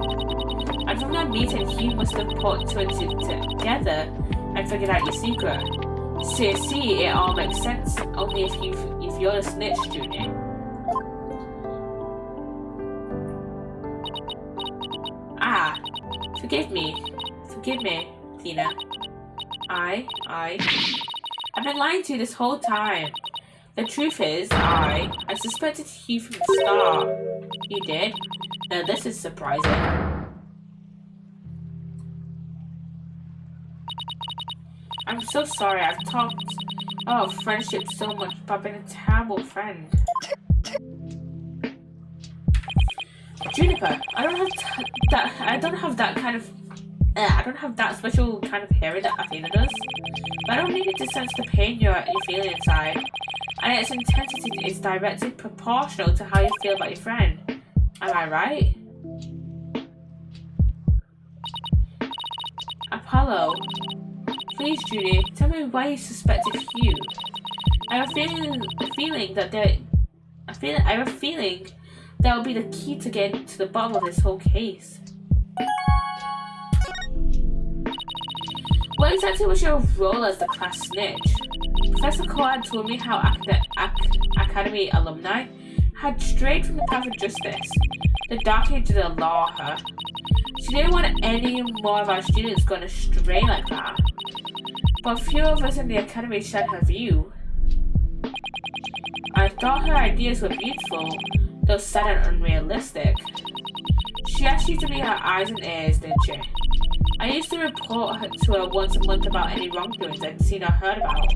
And from that meeting, Hugh must have put two and two together and figured out your secret. See, it all makes sense, only if you're the snitch, Judy. Ah, forgive me, Tina. I've been lying to you this whole time. The truth is, I suspected Hugh from the start. You did? Now this is surprising. I'm so sorry, I've talked about friendship so much, but I've been a terrible friend. Juniper, I don't have that special kind of hearing that Athena does. But I don't need it to sense the pain you're feeling inside. And its intensity is directly proportional to how you feel about your friend. Am I right? Apollo. Please, Judy, tell me why you suspected Hugh. I have a feeling that will be the key to getting to the bottom of this whole case. What exactly was your role as the class snitch? Professor Court told me how Academy alumni had strayed from the path of justice, the dark age of the law. She didn't want any more of our students going astray like that. But few of us in the academy shared her view. I thought her ideas were beautiful, though sad and unrealistic. She asked you to be her eyes and ears, didn't she? I used to report to her once a month about any wrongdoings I'd seen or heard about.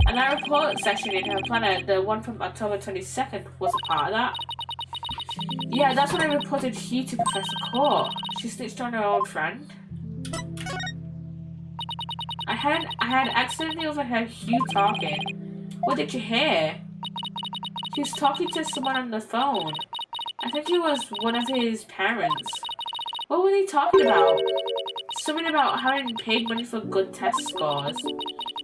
And that report section in her planner, the one from October 22nd, was a part of that. Yeah, that's when I reported Hugh to Professor Court. She snitched on her old friend. I had accidentally overheard Hugh talking. What did you hear? He was talking to someone on the phone. I think it was one of his parents. What were they talking about? Something about having paid money for good test scores.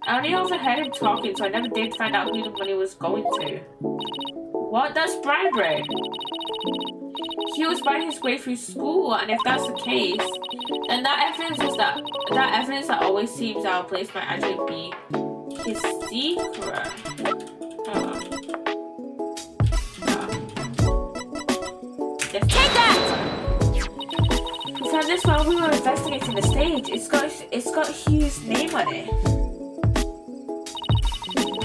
I only overheard him talking, so I never did find out who the money was going to. What? That's bribery. He was buying his way through school, and if that's the case, then that evidence that always seems out of place might actually be his secret. Take that! We found this while we were investigating the stage. It's got Hugh's name on it.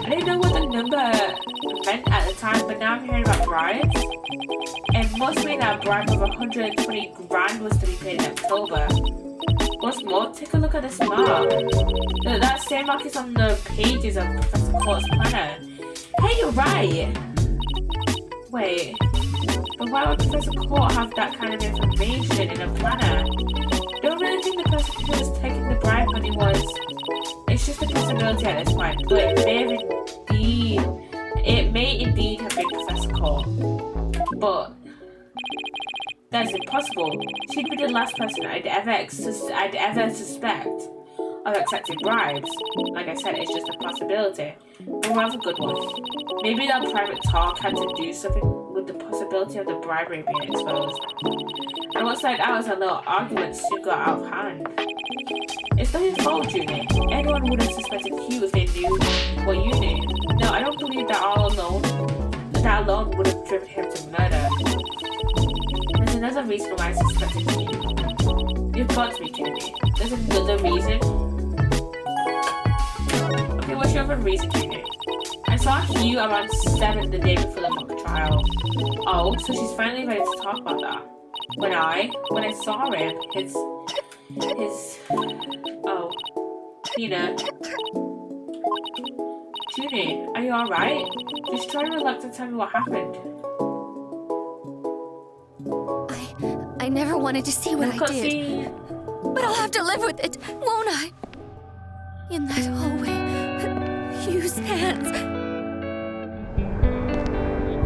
I didn't know what the number meant at the time, but now I'm hearing about bribes. It must mean that a bribe of 120 grand was to be paid in October. What's more, take a look at this mark. That same mark is on the pages of Professor Court's planner. Hey, you're right! Wait, but why would Professor Court have that kind of information in a planner? I don't really think the person who was taking the bribe money was. It's just a possibility at this point, but it may indeed have been Professor Court. But that is impossible. She'd be the last person I'd ever suspect. of accepting bribes. Like I said, it's just a possibility. But we'll have a good one. Maybe that private talk had to do something with the possibility of the bribery being exposed. And what started out as a little argument soon got out of hand. It's not your fault, Junie. Anyone would have suspected Hugh if they knew what you knew. No, I don't believe that that alone would have driven him to murder. There's another reason why I suspected Hugh. You've got me, Junie. There's another reason. Okay, what's your other reason, Junie? I saw Hugh around 7 the day before the mock trial. Oh, so she's finally ready to talk about that. When I saw him, oh, Tina. Junie, are you alright? Just try to relax and tell me what happened. I never wanted to see what I did. But I'll have to live with it, won't I? In that hallway, Hugh's hands.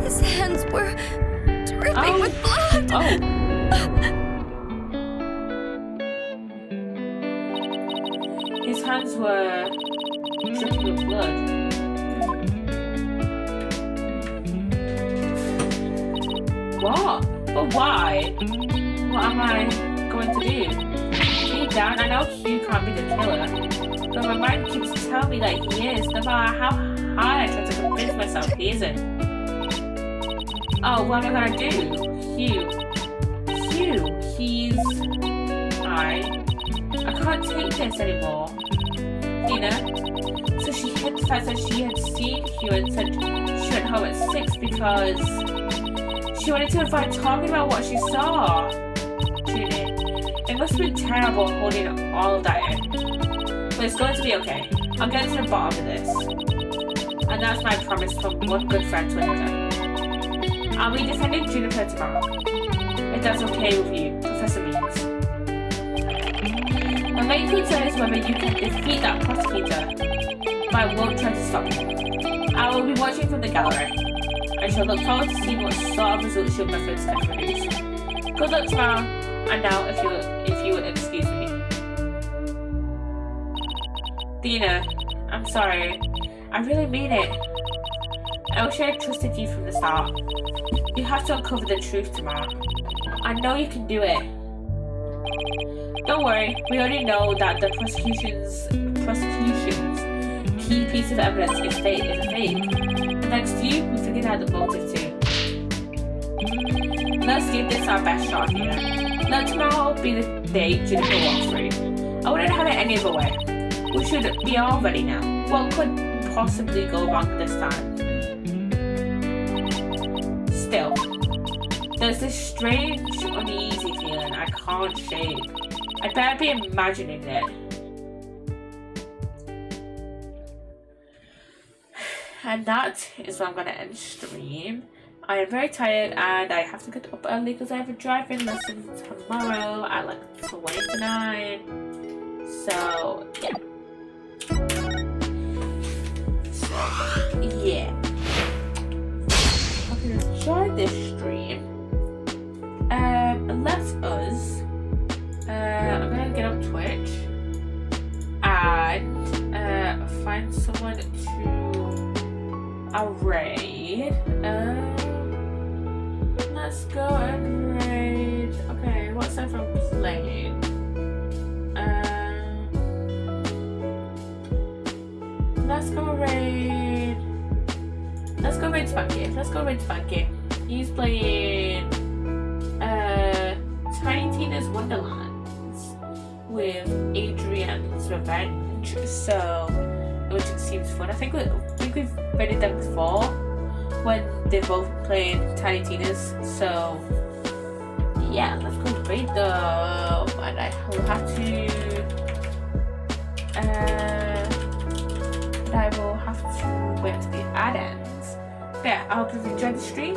His hands were dripping with blood. Oh. His hands were dripping with blood. What? But why? What am I going to do? Deep down, I know Hugh can't be the killer, but my mind keeps telling me that he is, no matter how hard I try to convince myself he isn't. Oh, what am I gonna do? Hugh, he's... I can't take this anymore. Tina. So she hid the fact that she had seen Hugh and said she went home at 6 because she wanted to avoid talking about what she saw. Junie, it must have been terrible holding all of that in. But it's going to be okay. I'll get to the bottom of this. And that's my promise from one good friend to another. I'll be defending Juniper tomorrow. If that's okay with you, Professor Means. My main concern is whether you can defeat that prosecutor, but I won't try to stop you. I will be watching from the gallery. I shall look forward to seeing what sort of results your methods can produce. Good luck tomorrow, and now if you would excuse me. Dina, I'm sorry. I really mean it. I wish I had trusted you from the start. You have to uncover the truth tomorrow. I know you can do it. Don't worry, we already know that the prosecution's key piece of evidence is a fake. And thanks to you, we figured out the motive too. Let's give this our best shot here. Let tomorrow be the day Juniper walks free. I wouldn't have it any other way. We should be all ready now. What could possibly go wrong this time? Still, there's this strange, uneasy feeling I can't shake. I better be imagining it. And that is where I'm going to end the stream. I am very tired and I have to get up early because I have a driving lesson tomorrow at like 20 to 9. So, yeah. Hope you enjoyed this stream. Let us. I'm gonna get on Twitch and find someone to raid. Let's go and raid. Okay, what's that from playing? Let's go raid. Let's go raid Spanky. He's playing Tiny Tina's Wonderlands with Adrian's Revenge. So, which seems fun. I think we've raided them before when they both played Tiny Tina's. So, yeah, let's go raid them. And I will have to. Wait until the ad ends. But yeah, I hope you've enjoyed the stream.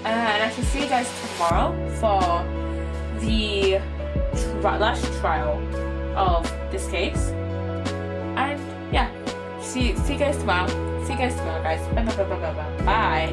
And I shall see you guys tomorrow for the last trial of this case. And yeah, see you guys tomorrow. See you guys tomorrow, guys. Bye.